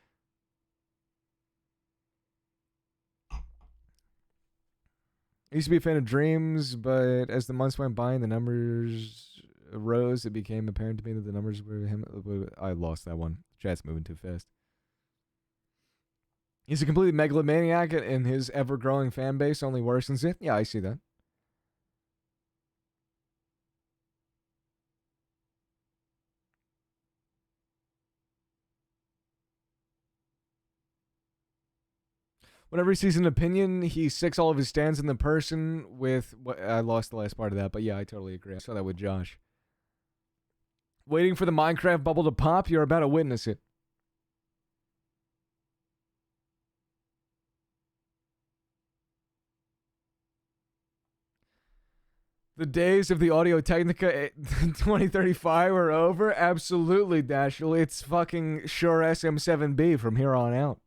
I used to be a fan of Dreams, but as the months went by and the numbers rose, it became apparent to me that the numbers were him. I lost that one. Chat's moving too fast. He's a complete megalomaniac, and his ever-growing fan base only worsens it. Yeah, I see that. Whenever he sees an opinion, he sicks all of his stands in the person with... I lost the last part of that, but yeah, I totally agree. I saw that with Josh. Waiting for the Minecraft bubble to pop, you're about to witness it. The days of the Audio-Technica 2035 are over? Absolutely, Dashel. It's fucking Shure SM7B from here on out.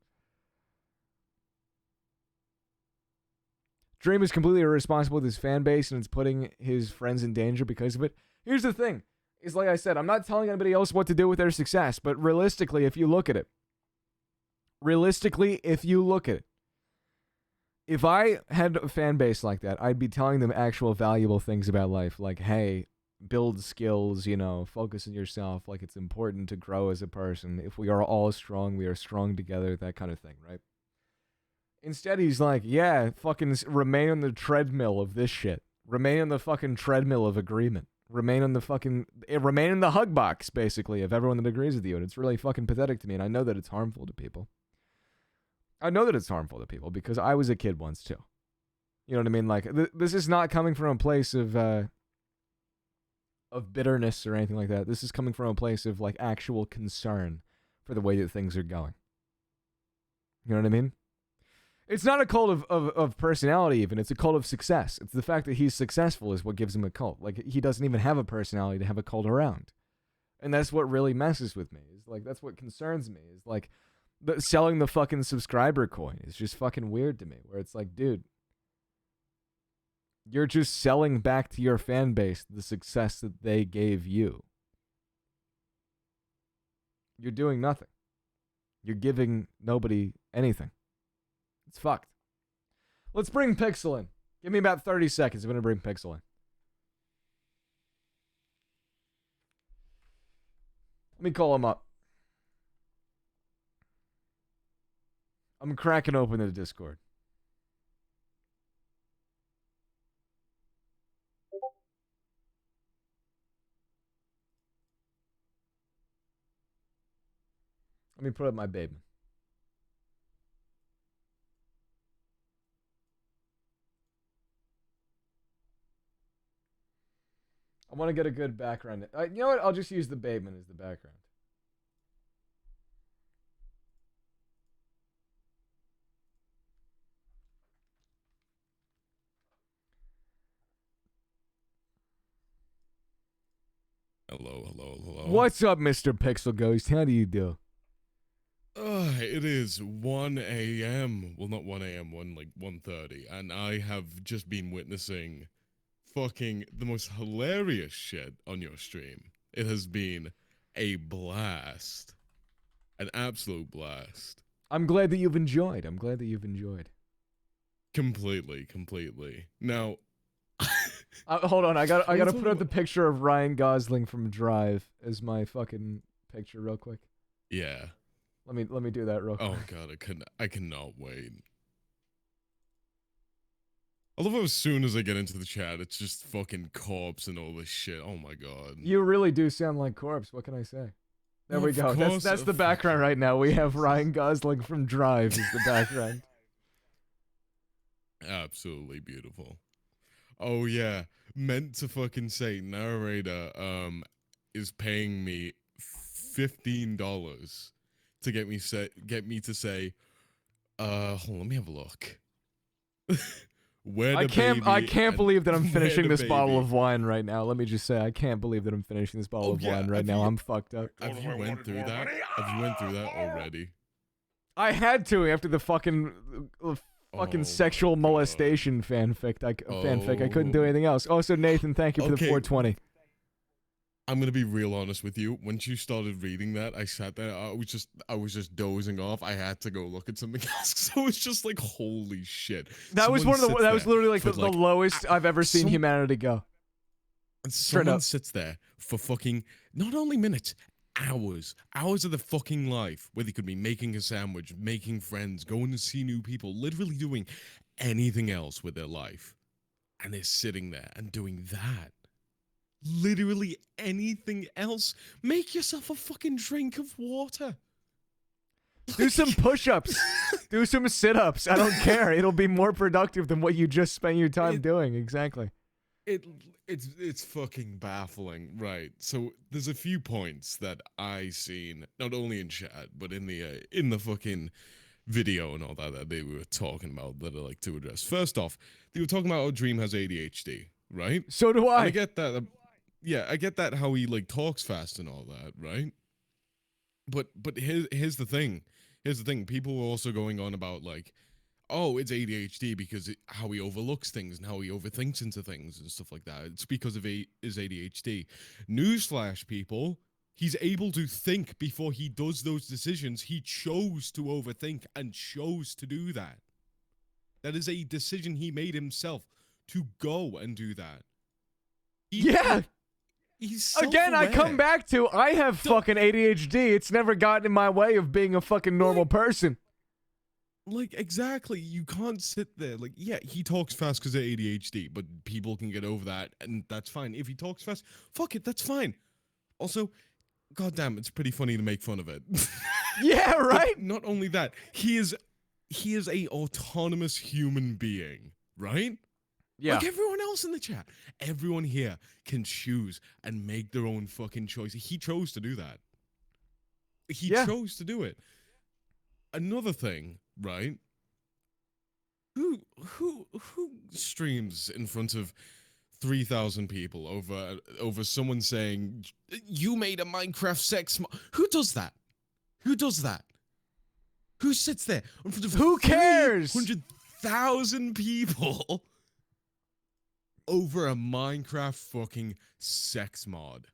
Dream is completely irresponsible with his fan base, and it's putting his friends in danger because of it. Here's the thing. Is like I said, I'm not telling anybody else what to do with their success, but realistically, if you look at it, if I had a fan base like that, I'd be telling them actual valuable things about life, like, hey, build skills, you know, focus on yourself, like it's important to grow as a person. If we are all strong, we are strong together, that kind of thing, right? Instead, he's like, yeah, fucking remain on the treadmill of this shit. Remain on the fucking treadmill of agreement. Remain in the HUGBOX, basically, of everyone that agrees with you. And it's really fucking pathetic to me, and I know that it's harmful to people. I know that it's harmful to people because I was a kid once, too. You know what I mean? Like, this is not coming from a place of bitterness or anything like that. This is coming from a place of, like, actual concern for the way that things are going. You know what I mean? It's not a cult of personality even. It's a cult of success. It's the fact that he's successful is what gives him a cult. Like, he doesn't even have a personality to have a cult around. And that's what really messes with me. Is like, that's what concerns me. Is like, selling the fucking subscriber coin is just fucking weird to me. Where it's like, dude, you're just selling back to your fan base the success that they gave you. You're doing nothing. You're giving nobody anything. It's fucked. Let's bring Pixel in. Give me about 30 seconds. I'm going to bring Pixel in. Let me call him up. I'm cracking open the Discord. Let me put up my baby. I want to get a good background. You know what? I'll just use the Bateman as the background. What's up, Mr. Pixel Ghost? How do you do? It is 1 a.m. Well, not 1 a.m., 1:30, and I have just been witnessing fucking the most hilarious shit on your stream. It has been a blast. An absolute blast. I'm glad that you've enjoyed. Completely. Now, hold on. I gotta put up the picture of Ryan Gosling from Drive as my fucking picture real quick. yeah. Let me do that real quick. Oh god, I cannot wait. I love how as soon as I get into the chat, it's just fucking corpse and all this shit. Oh my god. You really do sound like Corpse. What can I say? There we go. That's the background right now. We have Ryan Gosling from Drive as the background. Absolutely beautiful. Oh yeah, meant to fucking say narrator is paying me $15 to get me to say hold on, let me have a look. I can't believe that I'm finishing this bottle of wine right now. Let me just say, I can't believe that I'm finishing this bottle of wine right now. I'm fucked up. Have you went through that? Have you went through that already? I had to after the fucking sexual molestation fanfic. I couldn't do anything else. Also, Nathan, thank you for the 420. I'm gonna be real honest with you. Once you started reading that, I sat there. I was just dozing off. I had to go look at something else. So it's just like, holy shit. That was literally like the lowest I've ever seen humanity go. And someone sits there for fucking not only minutes, hours of the fucking life where they could be making a sandwich, making friends, going to see new people, literally doing anything else with their life, and they're sitting there and doing that. Literally anything else. Make yourself a fucking drink of water. Do some push-ups. Do some sit-ups. I don't care. It'll be more productive than what you just spent your time doing. Exactly. It's fucking baffling, right? So there's a few points that I seen not only in chat but in the fucking video and all that they were talking about that I like to address. First off, they were talking about how Dream has ADHD, right? So do I. And I get that. Yeah, I get that how he like talks fast and all that, right? But here's the thing. People were also going on about like, oh, it's ADHD because how he overlooks things and how he overthinks into things and stuff like that. It's because of his ADHD. Newsflash, people. He's able to think before he does those decisions. He chose to overthink and chose to do that. That is a decision he made himself to go and do that. He's Again, I come back to I have fucking ADHD. It's never gotten in my way of being a fucking normal person. Like, exactly. You can't sit there. Like, yeah, he talks fast because of ADHD, but people can get over that, and that's fine. If he talks fast, fuck it, that's fine. Also, goddamn, it's pretty funny to make fun of it. Yeah, right? But not only that, he is a autonomous human being, right? Yeah. Like everyone else in the chat. Everyone here can choose and make their own fucking choice. He chose to do that. He chose to do it. Another thing, right? Who streams in front of 3,000 people over someone saying you made a Minecraft sex mod? Who does that? Who does that? Who sits there in front of who cares? 100,000 people over a Minecraft fucking sex mod?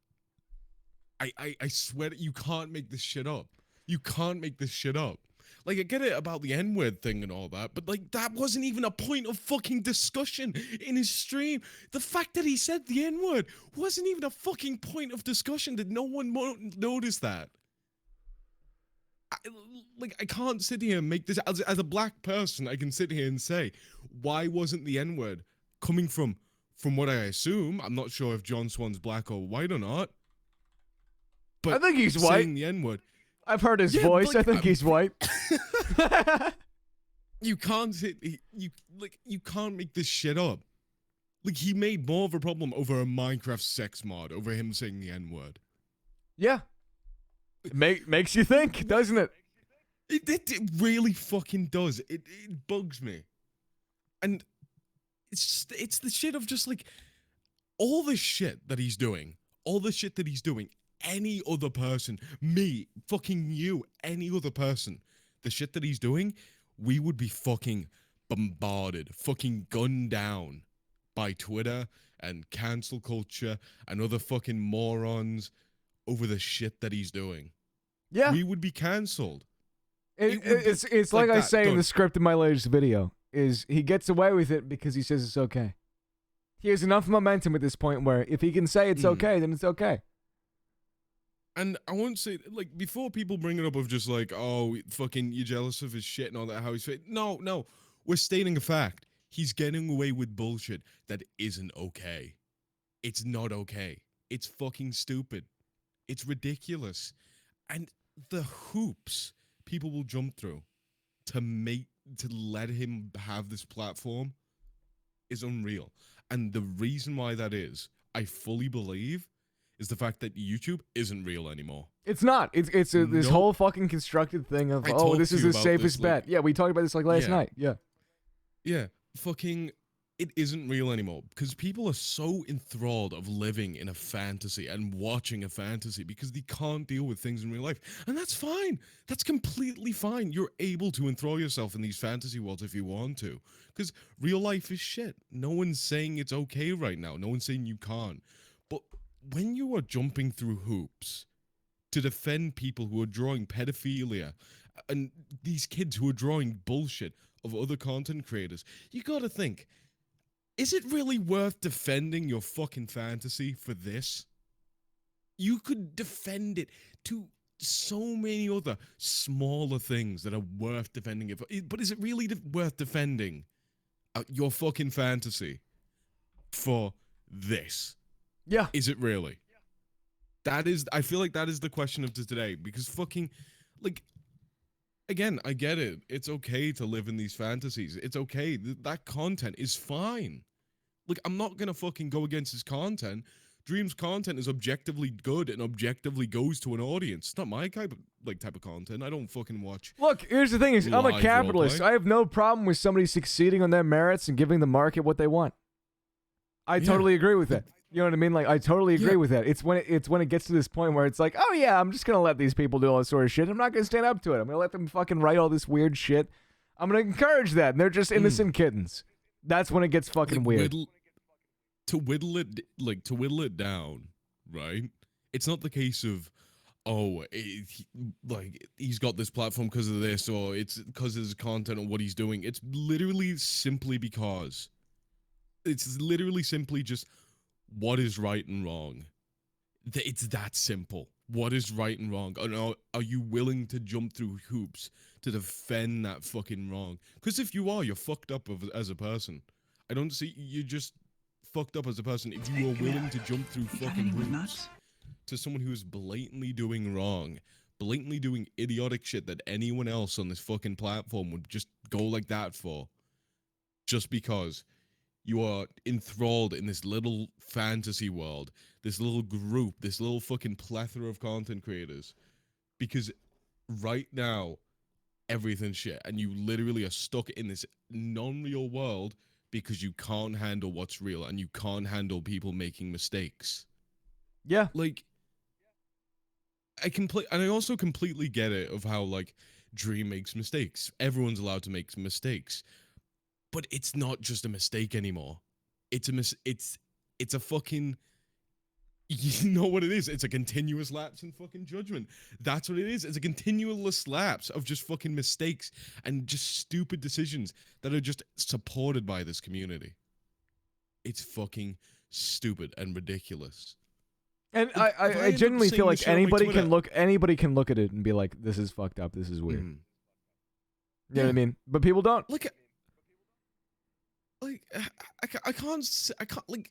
I swear that you can't make this shit up. You can't make this shit up. Like, I get it about the N-word thing and all that, but, like, that wasn't even a point of fucking discussion in his stream. The fact that he said the N-word wasn't even a fucking point of discussion. Did no one notice that? I can't sit here and make this... As a black person, I can sit here and say, why wasn't the N-word coming from what I assume? I'm not sure if John Swan's black or white or not. But I think he's saying white. The N-word... I've heard his voice. Like, I think he's white. You can't you can't make this shit up. Like, he made more of a problem over a Minecraft sex mod over him saying the N-word. Yeah. Makes you think, doesn't it? It really fucking does. It bugs me. And it's the shit of just like all the shit that he's doing. All the shit that he's doing any other person, me, fucking you, any other person, the shit that he's doing, we would be fucking bombarded, fucking gunned down by Twitter and cancel culture and other fucking morons over the shit that he's doing. Yeah. We would be cancelled. It's like I that, say in done. the script of my latest video, is he gets away with it because he says it's okay. He has enough momentum at this point where if he can say it's okay, then it's okay. And I won't say, like, before people bring it up of just like, oh, fucking, you're jealous of his shit and all that, how he's fit. No. We're stating a fact. He's getting away with bullshit that isn't okay. It's not okay. It's fucking stupid. It's ridiculous. And the hoops people will jump through to let him have this platform is unreal. And the reason why that is, I fully believe, is the fact that YouTube isn't real anymore. It's not. It's this whole fucking constructed thing of, this is the safest bet. Yeah, we talked about this like last night. Yeah. Yeah, fucking, it isn't real anymore because people are so enthralled of living in a fantasy and watching a fantasy because they can't deal with things in real life. And that's fine. That's completely fine. You're able to enthrall yourself in these fantasy worlds if you want to because real life is shit. No one's saying it's okay right now. No one's saying you can't. But when you are jumping through hoops to defend people who are drawing pedophilia and these kids who are drawing bullshit of other content creators, you gotta think, is it really worth defending your fucking fantasy for this? You could defend it to so many other smaller things that are worth defending it for, but is it really worth defending your fucking fantasy for this? Yeah. Is it really? That is, I feel like that is the question of today because fucking, like, again, I get it. It's okay to live in these fantasies. It's okay. That content is fine. Like, I'm not going to fucking go against his content. Dream's content is objectively good and objectively goes to an audience. It's not my type of content. I don't fucking watch. Look, here's the thing is, I'm a live capitalist. roleplay. I have no problem with somebody succeeding on their merits and giving the market what they want. I totally agree with that. You know what I mean? Like, I totally agree with that. It's when it gets to this point where it's like, oh yeah, I'm just gonna let these people do all this sort of shit. I'm not gonna stand up to it. I'm gonna let them fucking write all this weird shit. I'm gonna encourage that. And they're just innocent kittens. That's when it gets fucking weird. To whittle it down, right? It's not the case of, he's got this platform because of this, or it's because of his content or what he's doing. It's literally simply because. It's literally simply just what is right and wrong. It's that simple. What is right and wrong? Are you willing to jump through hoops to defend that fucking wrong? Because if you are, you're fucked up as a person. I don't see you just fucked up as a person if you are willing to jump through fucking hoops to someone who is blatantly doing wrong, blatantly doing idiotic shit that anyone else on this fucking platform would just go like that for, just because you are enthralled in this little fantasy world, this little group, this little fucking plethora of content creators. Because right now, everything's shit. And you literally are stuck in this non-real world because you can't handle what's real and you can't handle people making mistakes. Yeah. Like, I also completely get it of how, like, Dream makes mistakes. Everyone's allowed to make mistakes. But it's not just a mistake anymore. It's a fucking, you know what it is? It's a continuous lapse in fucking judgment. That's what it is. It's a continuous lapse of just fucking mistakes and just stupid decisions that are just supported by this community. It's fucking stupid and ridiculous. And I genuinely feel like anybody can look at it and be like, this is fucked up. This is weird. You know what I mean? But people don't. Look at, like, I can't, like,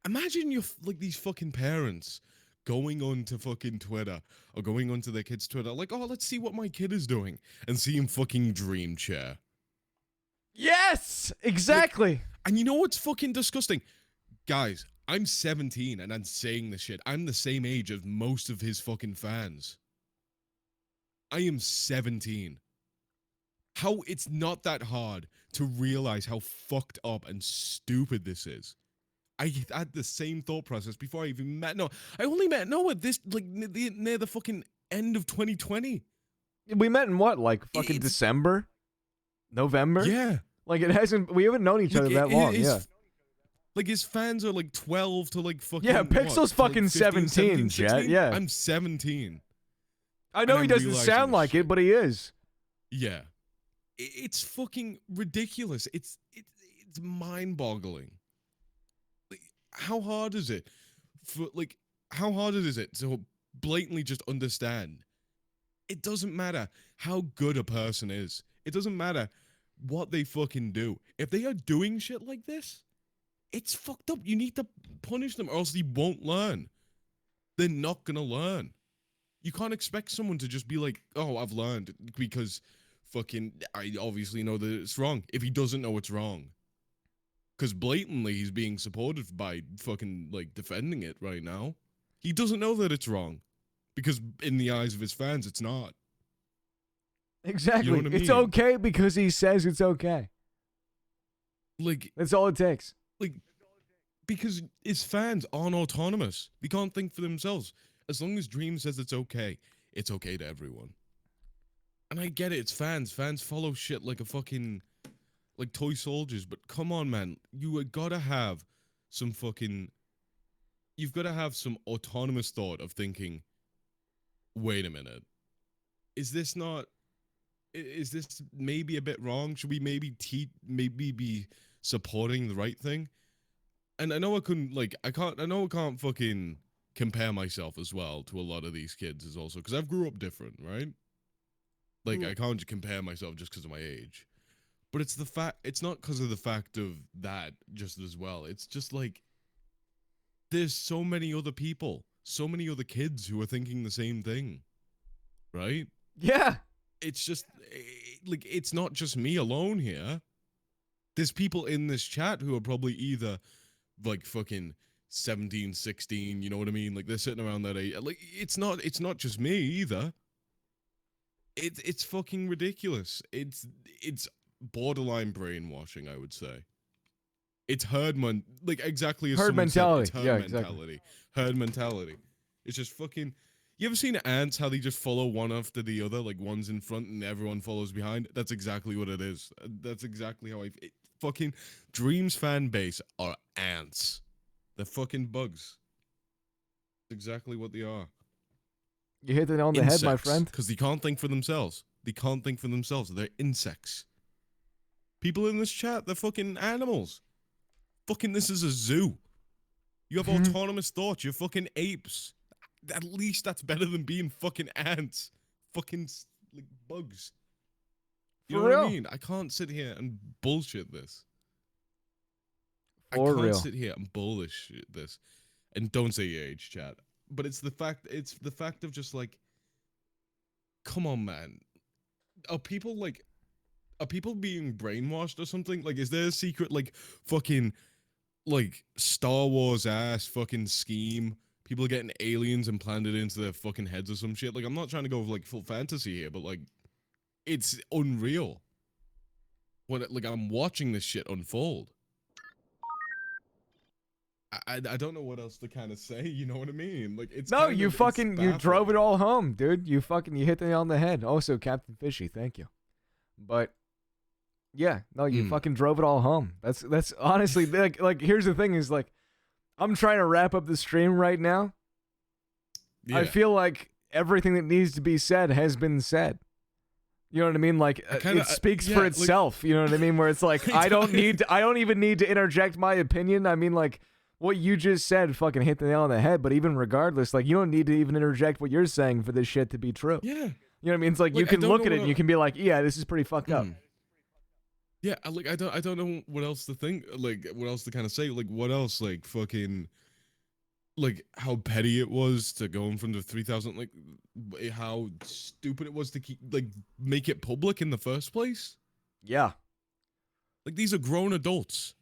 imagine you're, like, these fucking parents going onto fucking Twitter or going onto their kid's Twitter, like, oh, let's see what my kid is doing, and see him fucking dream chair. Yes! Exactly! Like, and you know what's fucking disgusting? Guys, I'm 17 and I'm saying this shit. I'm the same age as most of his fucking fans. I am 17. How it's not that hard to realize how fucked up and stupid this is. I had the same thought process before I even met Noah. I only met Noah this like near the fucking end of 2020. We met in what, like fucking December, November? Yeah. Like it hasn't. We haven't known each other that long. Yeah. Like his fans are like 12 to like fucking. Yeah, Pixel's fucking like 15, 17, Jet. Yeah. I'm 17. I know And he I'm doesn't realizing sound this like it, but he is. Yeah. It's fucking ridiculous. It's mind-boggling. Like, how hard is it how hard is it to blatantly just understand? It doesn't matter how good a person is. It doesn't matter what they fucking do. If they are doing shit like this, it's fucked up. You need to punish them or else they won't learn. They're not gonna learn. You can't expect someone to just be like, oh, I've learned because fucking I obviously know that it's wrong if he doesn't know it's wrong. Because blatantly he's being supported by fucking like defending it right now. He doesn't know that it's wrong. Because in the eyes of his fans, it's not. Exactly. You know what I It's mean? okay because he says it's okay. Like that's all it takes. Like because his fans aren't autonomous. They can't think for themselves. As long as Dream says it's okay to everyone. And I get it, it's fans. Fans follow shit like a fucking like toy soldiers, but come on, man. You gotta have some fucking you've gotta have some autonomous thought of thinking, wait a minute. Is this maybe a bit wrong? Should we maybe be supporting the right thing? And I know I can't fucking compare myself as well to a lot of these kids as also, because I've grew up different, right? Like, I can't compare myself just because of my age. But it's not because of the fact of that just as well. It's just like, there's so many other people, so many other kids who are thinking the same thing, right? Yeah. It's just, like, it's not just me alone here. There's people in this chat who are probably either, like, fucking 17, 16, you know what I mean? Like, they're sitting around that age. Like, it's not just me either. It's fucking ridiculous. It's borderline brainwashing, I would say. It's like exactly as herd mentality. Said, it's herd Yeah, mentality. exactly. Herd mentality. It's just fucking. You ever seen ants? How they just follow one after the other, like one's in front and everyone follows behind. That's exactly what it is. That's exactly how fucking Dream's fan base are ants. They're fucking bugs. That's exactly what they are. You hit it on the head, my friend. Because they can't think for themselves. They can't think for themselves. They're insects. People in this chat, they're fucking animals. Fucking, this is a zoo. You have autonomous thoughts. You're fucking apes. At least that's better than being fucking ants. Fucking, like, bugs. You know what I mean? I can't sit here and bullshit this. I can't sit here and bullshit this. And don't say your age, chat. But it's the fact of just like, come on, man. Are people being brainwashed or something? Like, is there a secret, like, fucking, like, Star Wars ass fucking scheme? People are getting aliens implanted into their fucking heads or some shit. Like, I'm not trying to go like full fantasy here, but like, it's unreal. Like, I'm watching this shit unfold. I don't know what else to kind of say. You know what I mean? Like, it's no, you drove it all home, dude. You hit it on the head. Also, Captain Fishy, thank you. But yeah, no, you fucking drove it all home. That's honestly like here's the thing is like, I'm trying to wrap up the stream right now. Yeah. I feel like everything that needs to be said has been said. You know what I mean? Like, it speaks for itself. Like, you know what I mean? Where it's like, I don't even need to interject my opinion. I mean, like, what you just said fucking hit the nail on the head. But even regardless, like, you don't need to even interject what you're saying for this shit to be true. Yeah. You know what I mean? It's like you can look at it and you can be like, yeah, this is pretty fucked up. Yeah, like, I don't know what else to think, like, what else to kind of say, like, what else, like, fucking, like, how petty it was to go in front of 3,000, like, how stupid it was to keep, like, make it public in the first place. Yeah. Like, these are grown adults.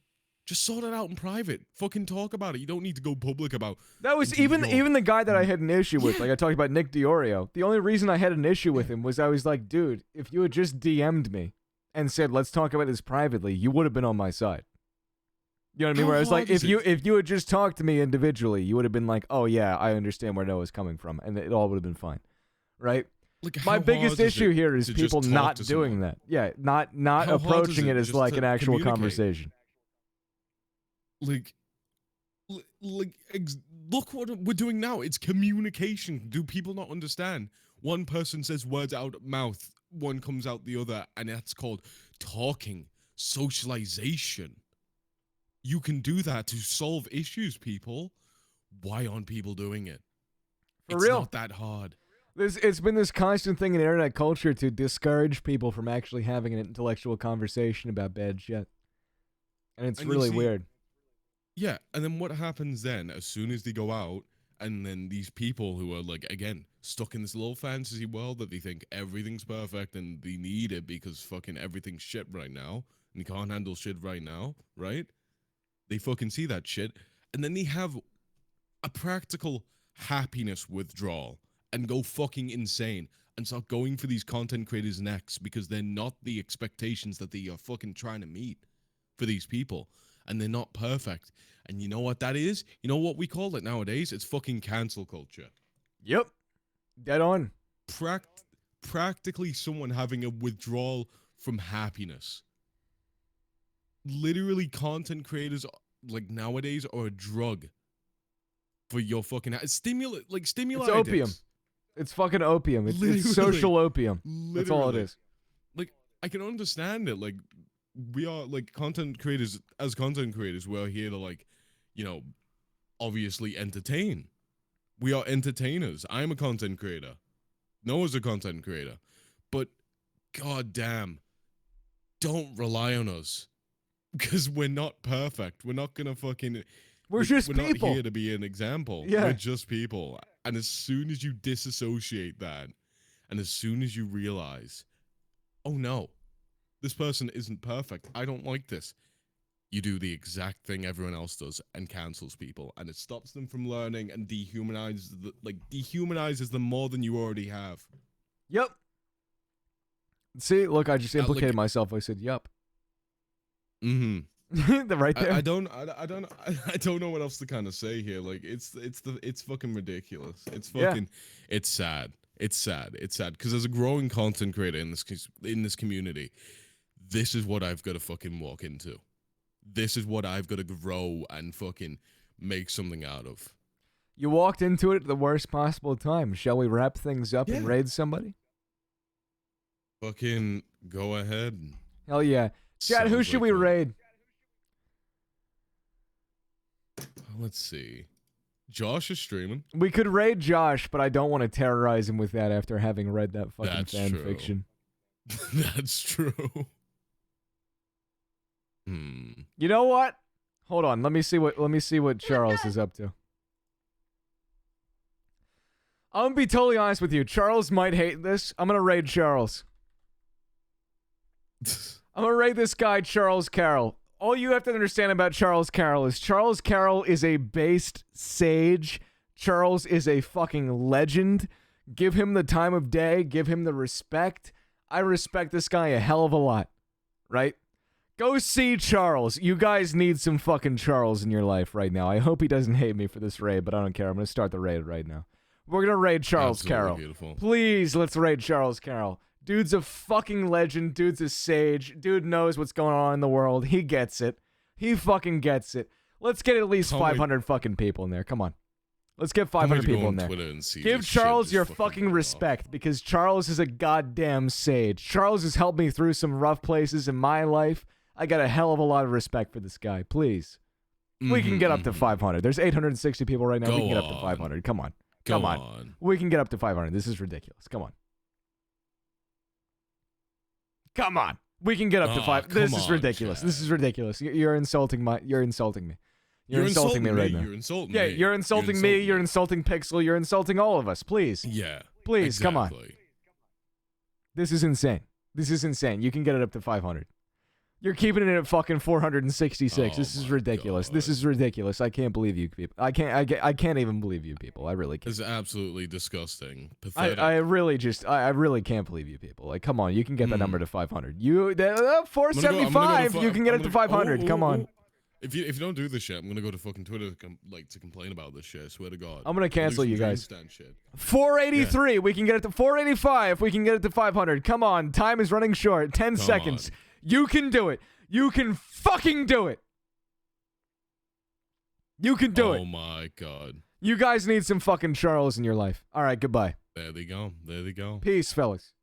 Just sort it out in private. Fucking talk about it. You don't need to go public about. That was even the guy that I had an issue with. Like, I talked about Nick Diorio. The only reason I had an issue with him was I was like, dude, if you had just DM'd me and said, let's talk about this privately, you would have been on my side. You know what I mean? How Whereas, like, hard is if you had just talked to me individually, you would have been like, oh yeah, I understand where Noah's coming from, and it all would have been fine, right? Like, My how biggest hard is issue it here is to just people talk not to doing someone? that. Yeah, not How hard is approaching it as just like to an actual communicate? conversation. Like, look what we're doing now. It's communication. Do people not understand? One person says words out of mouth, one comes out the other, and that's called talking, socialization. You can do that to solve issues, people. Why aren't people doing it? For it's real. not that hard. It's been this constant thing in internet culture to discourage people from actually having an intellectual conversation about bad shit. And it's And you really see- weird. Yeah, and then what happens then, as soon as they go out, and then these people who are, like, again, stuck in this little fantasy world that they think everything's perfect and they need it because fucking everything's shit right now, and they can't handle shit right now, right? They fucking see that shit, and then they have a practical happiness withdrawal and go fucking insane and start going for these content creators' necks because they're not the expectations that they are fucking trying to meet for these people. And they're not perfect. And you know what that is? You know what we call it nowadays? It's fucking cancel culture. Yep. Dead on. Practically someone having a withdrawal from happiness. Literally, content creators, like, nowadays are a drug for your fucking stimuli It's opium. addicts. It's fucking opium. It's Literally. social opium. That's all it Literally. is. Like, I can understand it. Like, we are, like, content creators. As content creators, we're here to, like, you know, obviously entertain. We are entertainers. I'm a content creator. Noah's a content creator. But, goddamn, don't rely on us. Because we're not perfect. We're not gonna fucking... We're just We're people. not here to be an example. Yeah. We're just people. And as soon as you disassociate that, and as soon as you realize, oh no, this person isn't perfect, I don't like this, you do the exact thing everyone else does and cancels people, and it stops them from learning and dehumanizes them more than you already have. Yep. See, look, I just like- implicated myself. I said, "Yup." Mm-hmm. Right there. I don't know what else to kind of say here. Like, it's fucking ridiculous. It's fucking it's sad. It's sad because as a growing content creator in this community, this is what I've got to fucking walk into. This is what I've got to grow and fucking make something out of. You walked into it at the worst possible time. Shall we wrap things up and Yeah. raid somebody? Fucking go ahead. Hell yeah. Chad, who Sounds should like we fun. raid? Let's see. Josh is streaming. We could raid Josh, but I don't want to terrorize him with that after having read that fucking That's fan true. fiction. That's true. You know what? Hold on. Let me see what Charles is up to. I'm gonna be totally honest with you. Charles might hate this. I'm gonna raid Charles. I'm gonna raid this guy, Charles Carroll. All you have to understand about Charles Carroll is a based sage. Charles is a fucking legend. Give him the time of day. Give him the respect. I respect this guy a hell of a lot. Right? Go see Charles. You guys need some fucking Charles in your life right now. I hope he doesn't hate me for this raid, but I don't care. I'm gonna start the raid right now. We're gonna raid Charles Absolutely Carroll. beautiful. Please, let's raid Charles Carroll. Dude's a fucking legend. Dude's a sage. Dude knows what's going on in the world. He gets it. He fucking gets it. Let's get at least Can't wait. 500 fucking people in there. Come on. Let's get Can't 500 wait to go people on in there. Twitter and see Give this shit Charles just your fucking fucking going off. respect because Charles is a goddamn sage. Charles has helped me through some rough places in my life. I got a hell of a lot of respect for this guy. Please. We can get up to 500. There's 860 people right now. We Go can get up to on. 500. Come on. Go Come on. on. We can get up to 500. This is ridiculous. Come on. Come on. We can get up to Aw, 5. This come is on, ridiculous. Chad. This is ridiculous. You're insulting me. You're insulting me. You're insulting me right now. You're insulting Yeah, me. you're insulting me. You're insulting Pixel. You're insulting all of us. Please. Yeah. Please, come on. exactly. This is insane. This is insane. You can get it up to 500. You're keeping it at fucking 466. This is ridiculous. This is ridiculous. I can't believe you people. I can't even believe you people. I really can't. It's absolutely disgusting. Pathetic. I really can't believe you people. Like, come on, you can get that number to 500. You 475. You can get it to 500. Come on. If you don't do this shit, I'm gonna go to fucking Twitter to complain about this shit. I swear to God. I'm gonna cancel you guys. Shit. 483. Yeah. We can get it to 485. We can get it to 500. Come on. Time is running short. 10 seconds. You can do it. You can fucking do it. You can do it. Oh my God. You guys need some fucking Charles in your life. All right. Goodbye. There they go. There they go. Peace, fellas.